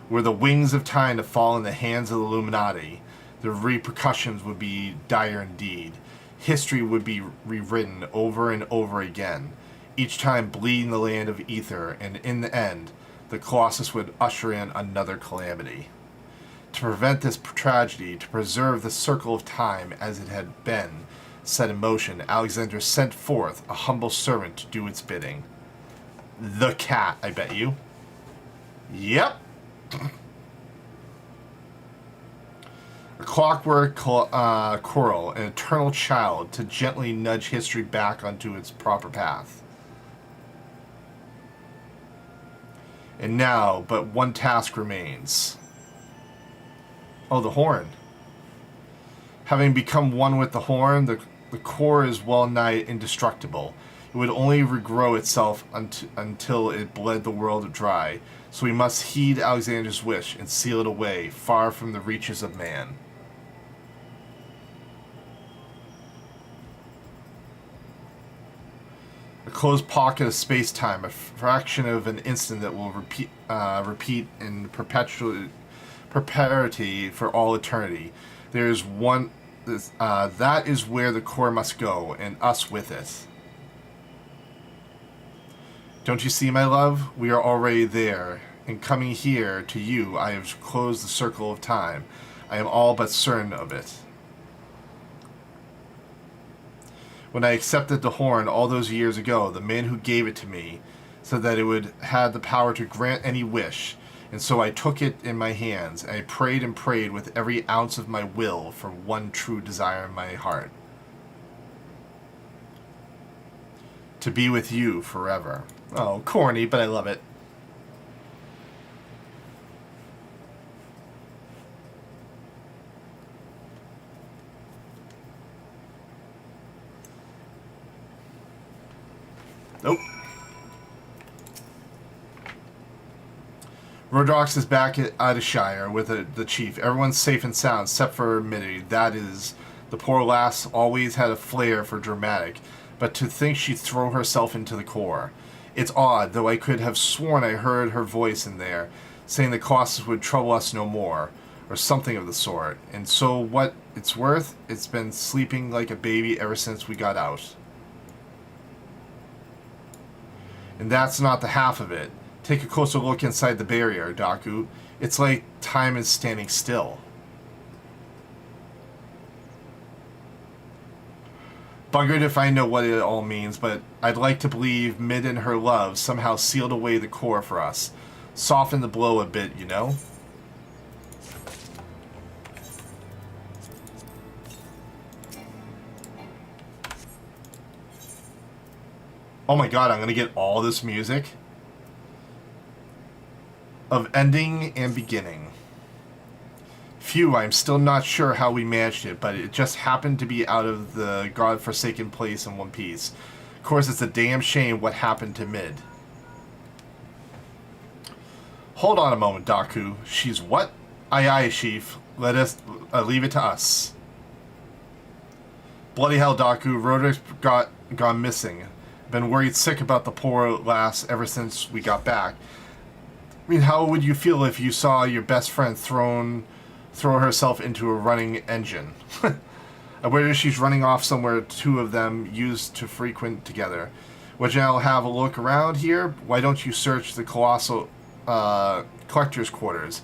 A: Were the wings of time to fall in the hands of the Illuminati, the repercussions would be dire indeed. History would be rewritten over and over again, each time bleeding the land of ether, and in the end, the Colossus would usher in another calamity. To prevent this tragedy, to preserve the circle of time as it had been set in motion, Alexander sent forth a humble servant to do its bidding. The cat, I bet you. Yep. A clockwork coral, an eternal child, to gently nudge history back onto its proper path. And now, but one task remains. Oh, the horn. Having become one with the horn, the core is well nigh indestructible. It would only regrow itself until it bled the world dry. So we must heed Alexander's wish and seal it away, far from the reaches of man. A closed pocket of space-time, a fraction of an instant that will repeat in perpetuity for all eternity. There's one. That is where the core must go, and us with it. Don't you see, my love? We are already there. In coming here to you, I have closed the circle of time. I am all but certain of it. When I accepted the horn all those years ago, the man who gave it to me said that it would have the power to grant any wish, and so I took it in my hands, and I prayed with every ounce of my will for one true desire in my heart. To be with you forever. Oh, corny, but I love it. Nope. Rodrox is back at Idashire with the chief. Everyone's safe and sound, except for Minnie. That is, the poor lass always had a flair for dramatic, but to think she'd throw herself into the core. It's odd, though I could have sworn I heard her voice in there, saying the Colossus would trouble us no more, or something of the sort. And so what it's worth, it's been sleeping like a baby ever since we got out. And that's not the half of it. Take a closer look inside the barrier, Daku. It's like time is standing still. Buggered if I know what it all means, but I'd like to believe Mid and her love somehow sealed away the core for us. Softened the blow a bit, you know? Oh my god, I'm gonna get all this music of ending and beginning. Phew, I'm still not sure how we managed it, but it just happened to be out of the godforsaken place in one piece. Of course, it's a damn shame what happened to Mid. Hold on a moment, Daku. She's what? Aye aye, Chief. Let us leave it to us. Bloody hell, Daku. Roderick's gone missing. Been worried sick about the poor lass ever since we got back. I mean, how would you feel if you saw your best friend throw herself into a running engine? I wonder if she's running off somewhere two of them used to frequent together. Would you now have a look around here? Why don't you search the colossal collector's quarters?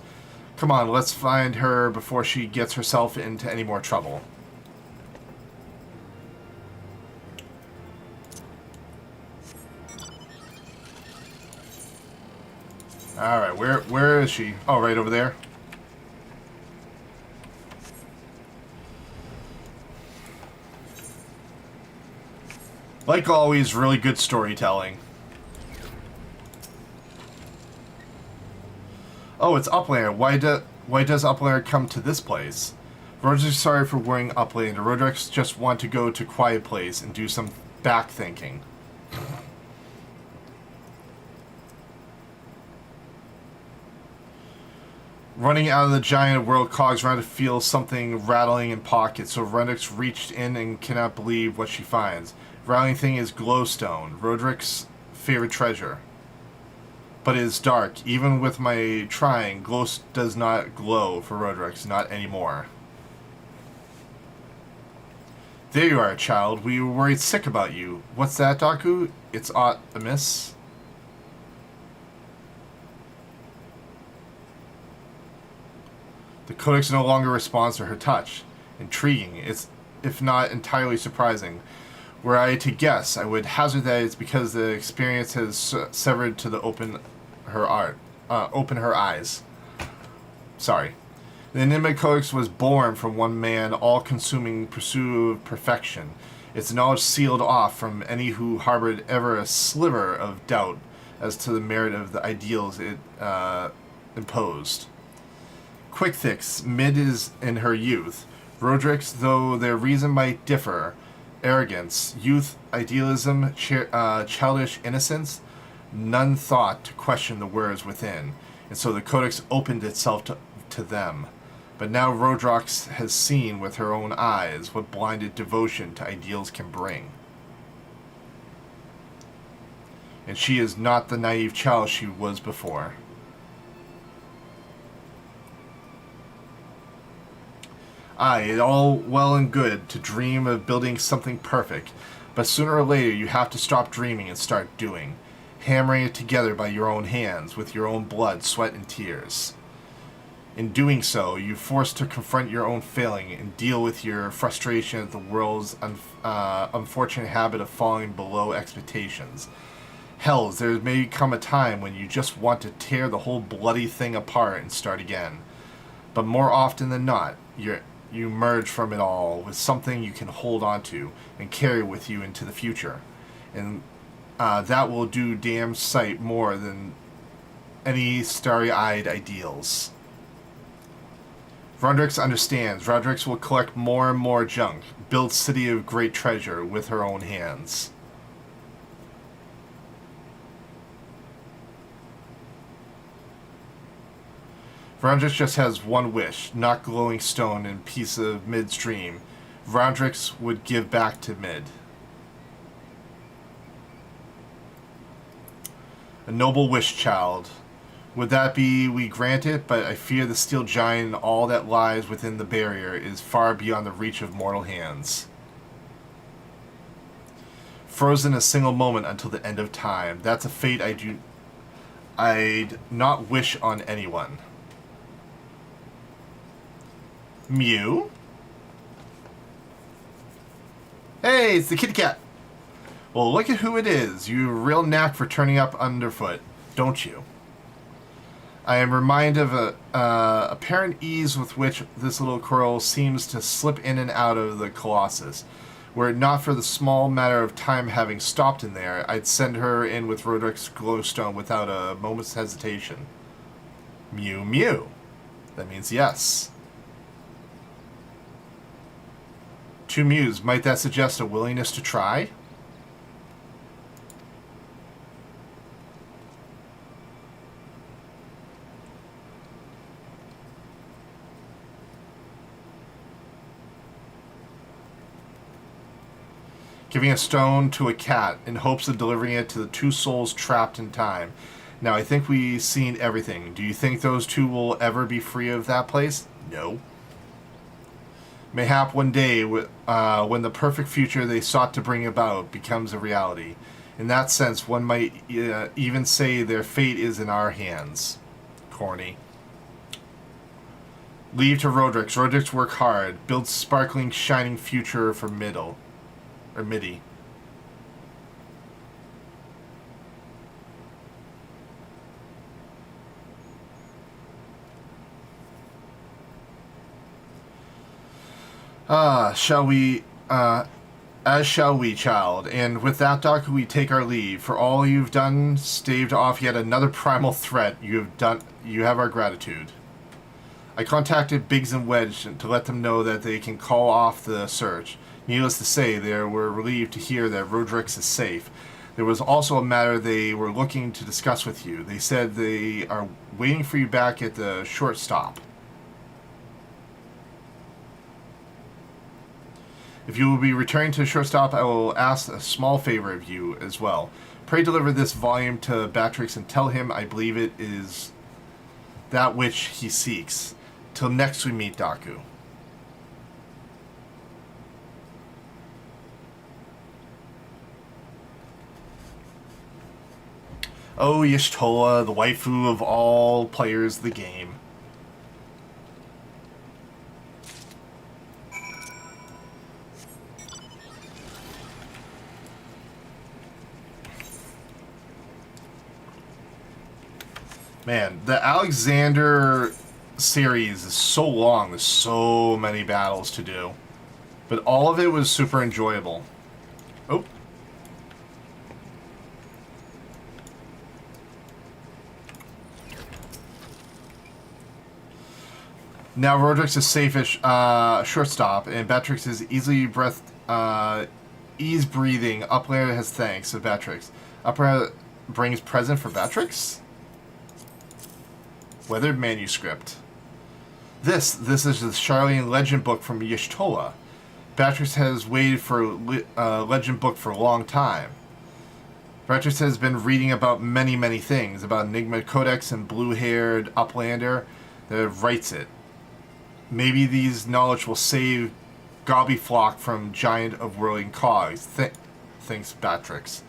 A: Come on, let's find her before she gets herself into any more trouble. Alright, where is she? Oh, right over there. Like always, really good storytelling. Oh, it's Uplander. Why does Uplander come to this place? Roderick's sorry for worrying Uplander. Roderick's just want to go to quiet place and do some back thinking. Running out of the giant world cogs around to feel something rattling in pockets, so Roderick's reached in and cannot believe what she finds. Rattling thing is glowstone, Roderick's favorite treasure. But it is dark. Even with my trying, glow does not glow for Roderick's, not anymore. There you are, child. We were worried sick about you. What's that, Daku? It's aught amiss? The Codex no longer responds to her touch. Intriguing. It's, if not entirely surprising. Were I to guess, I would hazard that it's because the experience has severed to the open her eyes. Sorry. The Enigma Codex was born from one man, all-consuming pursuit of perfection. Its knowledge sealed off from any who harbored ever a sliver of doubt as to the merit of the ideals it imposed. Quick fix, Mid is in her youth. Roderick's, though their reason might differ, arrogance, youth, idealism, childish innocence, none thought to question the words within, and so the Codex opened itself to them. But now Rodrox has seen with her own eyes what blinded devotion to ideals can bring. and she is not the naive child she was before. Aye, it's all well and good to dream of building something perfect, but sooner or later you have to stop dreaming and start doing, hammering it together by your own hands, with your own blood, sweat, and tears. In doing so, you're forced to confront your own failing and deal with your frustration at the world's unfortunate habit of falling below expectations. Hells, there may come a time when you just want to tear the whole bloody thing apart and start again. But more often than not, you emerge from it all with something you can hold on to and carry with you into the future. And that will do damn sight more than any starry-eyed ideals. Rodrix understands. Rodrix will collect more and more junk, build City of Great Treasure with her own hands. Rodrix just has one wish, not glowing stone and piece of Mid's dream. Rodrix would give back to Mid. A noble wish, child. Would that be we grant it, but I fear the steel giant and all that lies within the barrier is far beyond the reach of mortal hands. Frozen a single moment until the end of time. That's a fate I'd not wish on anyone. Mew? Hey, it's the kitty cat. Well, look at who it is. You have a real knack for turning up underfoot, don't you? I am reminded of a apparent ease with which this little girl seems to slip in and out of the Colossus. Were it not for the small matter of time having stopped in there, I'd send her in with Rodric's glowstone without a moment's hesitation. Mew mew. That means yes. 2 mews. Might that suggest a willingness to try? Giving a stone to a cat in hopes of delivering it to the 2 souls trapped in time. Now, I think we've seen everything. Do you think those 2 will ever be free of that place? No. Mayhap one day, when the perfect future they sought to bring about becomes a reality. In that sense, one might even say their fate is in our hands. Corny. Leave to Rodrix. Rodrix work hard. Build sparkling, shining future for Middle. Or MIDI. Shall we, as shall we, child. And with that, Doc, we take our leave. For all you've done, staved off yet another primal threat, you have our gratitude. I contacted Biggs and Wedge to let them know that they can call off the search. Needless to say, they were relieved to hear that Rodrix is safe. There was also a matter they were looking to discuss with you. They said they are waiting for you back at the short stop. If you will be returning to the short stop, I will ask a small favor of you as well. Pray deliver this volume to Batrix and tell him I believe it is that which he seeks. Till next we meet, Daku. Oh, Y'shtola, the waifu of all players of the game. Man, the Alexander series is so long. There's so many battles to do. But all of it was super enjoyable. Oh. Now Rodrix is safe at shortstop, and Batrix is ease breathing. Uplayer has thanks of Batrix. Uplayer brings present for Batrix? Weathered manuscript. This is the Charlene legend book from Y'shtola. Batrix has waited for a legend book for a long time. Beatrix has been reading about many, many things, about Enigma Codex and blue-haired Uplander that writes it. Maybe these knowledge will save Gobbyflock from giant of whirling cogs, thinks Beatrix.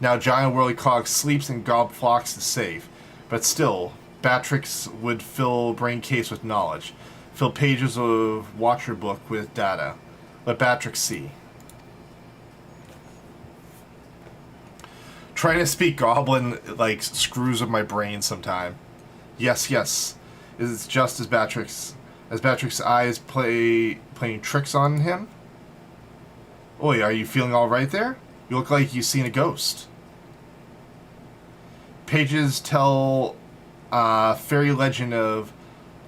A: Now giant whirling cogs sleeps and Gobflocks is safe, but still, Beatrix would fill brain case with knowledge, fill pages of Watcher book with data. Let Beatrix see. Trying to speak Goblin like screws with my brain sometime. Yes, yes. It's just as Beatrix's eyes playing tricks on him. Oi, are you feeling all right there? You look like you've seen a ghost. Pages tell fairy legend of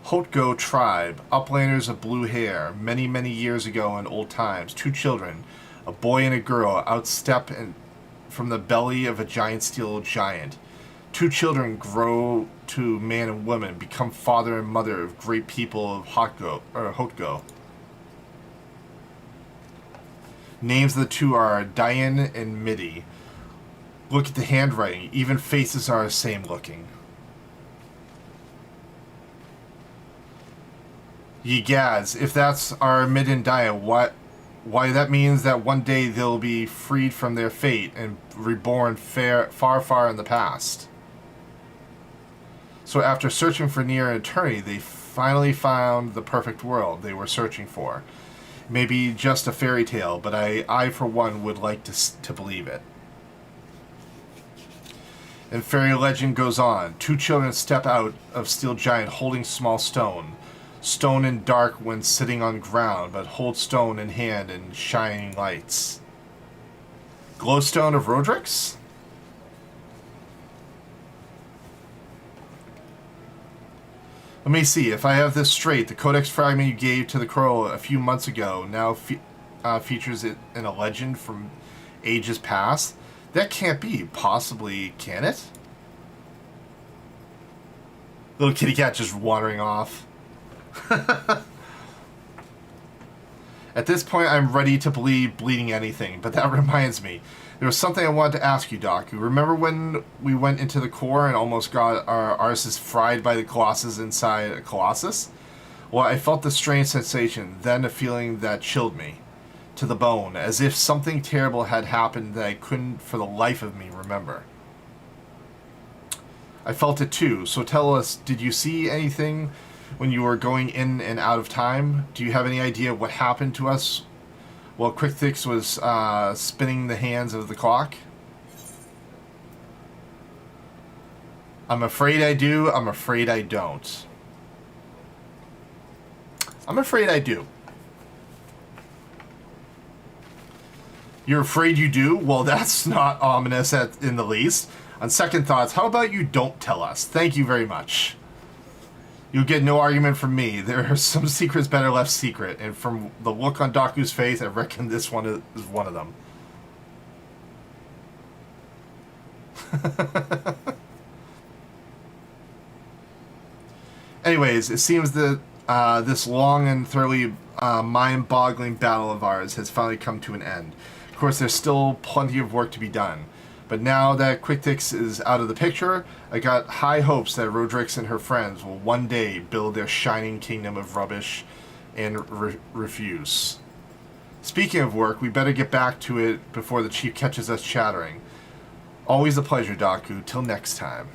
A: Hotgo tribe, uplanders of blue hair, many, many years ago in old times. 2 children, a boy and a girl, outstep from the belly of a giant steel giant. 2 children grow to man and woman, become father and mother of great people of Hotgo. Names of the 2 are Diane and Midi. Look at the handwriting. Even faces are the same looking. Ye gads, if that's our Mid and Diane, why that means that one day they'll be freed from their fate and reborn far, far in the past. So after searching for near an eternity, they finally found the perfect world they were searching for. Maybe just a fairy tale, but I for one, would like to believe it. And fairy legend goes on. 2 children step out of steel giant holding small stone. Stone and dark when sitting on ground, but hold stone in hand and shining lights. Glowstone of Rodrix? Let me see. If I have this straight, the codex fragment you gave to the crow a few months ago now features it in a legend from ages past. That can't be. Possibly, can it? Little kitty cat just wandering off. At this point, I'm ready to believe bleeding anything, but that reminds me. There was something I wanted to ask you, Doc. You remember when we went into the core and almost got our arses fried by the Colossus inside a Colossus? Well, I felt this strange sensation, then a feeling that chilled me to the bone, as if something terrible had happened that I couldn't for the life of me remember. I felt it too, so tell us, did you see anything when you were going in and out of time? Do you have any idea what happened to us while Quick was spinning the hands of the clock? I'm afraid I do. I'm afraid I don't. I'm afraid I do. You're afraid you do? Well, that's not ominous in the least. On second thoughts, how about you don't tell us? Thank you very much. You'll get no argument from me. There are some secrets better left secret, and from the look on Daku's face, I reckon this one is one of them. Anyways, it seems that this long and thoroughly mind-boggling battle of ours has finally come to an end. Of course, there's still plenty of work to be done. But now that Quicktix is out of the picture, I got high hopes that Rodrix and her friends will one day build their shining kingdom of rubbish and refuse. Speaking of work, we better get back to it before the chief catches us chattering. Always a pleasure, Daku. Till next time.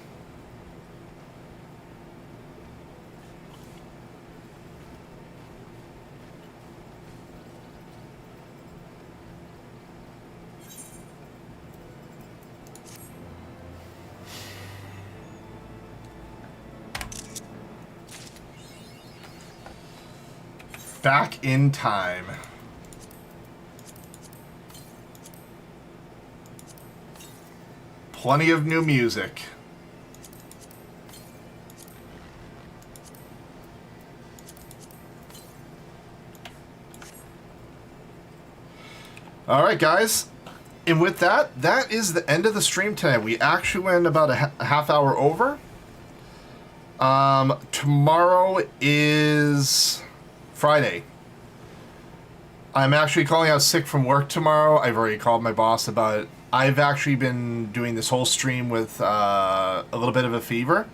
A: Back in time. Plenty of new music. Alright guys, and with that, that is the end of the stream tonight. We actually went about a half hour over. Tomorrow is Friday. I'm actually calling out sick from work tomorrow. I've already called my boss about I've actually been doing this whole stream with a little bit of a fever.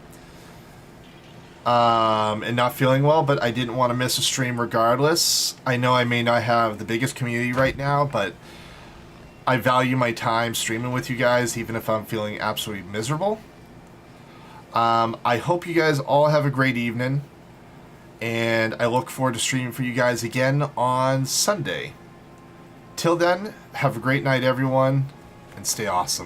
A: And not feeling well, but I didn't want to miss a stream regardless. I know I may not have the biggest community right now, but I value my time streaming with you guys, even if I'm feeling absolutely miserable. I hope you guys all have a great evening, and I look forward to streaming for you guys again on Sunday. Till then, have a great night, everyone, and stay awesome.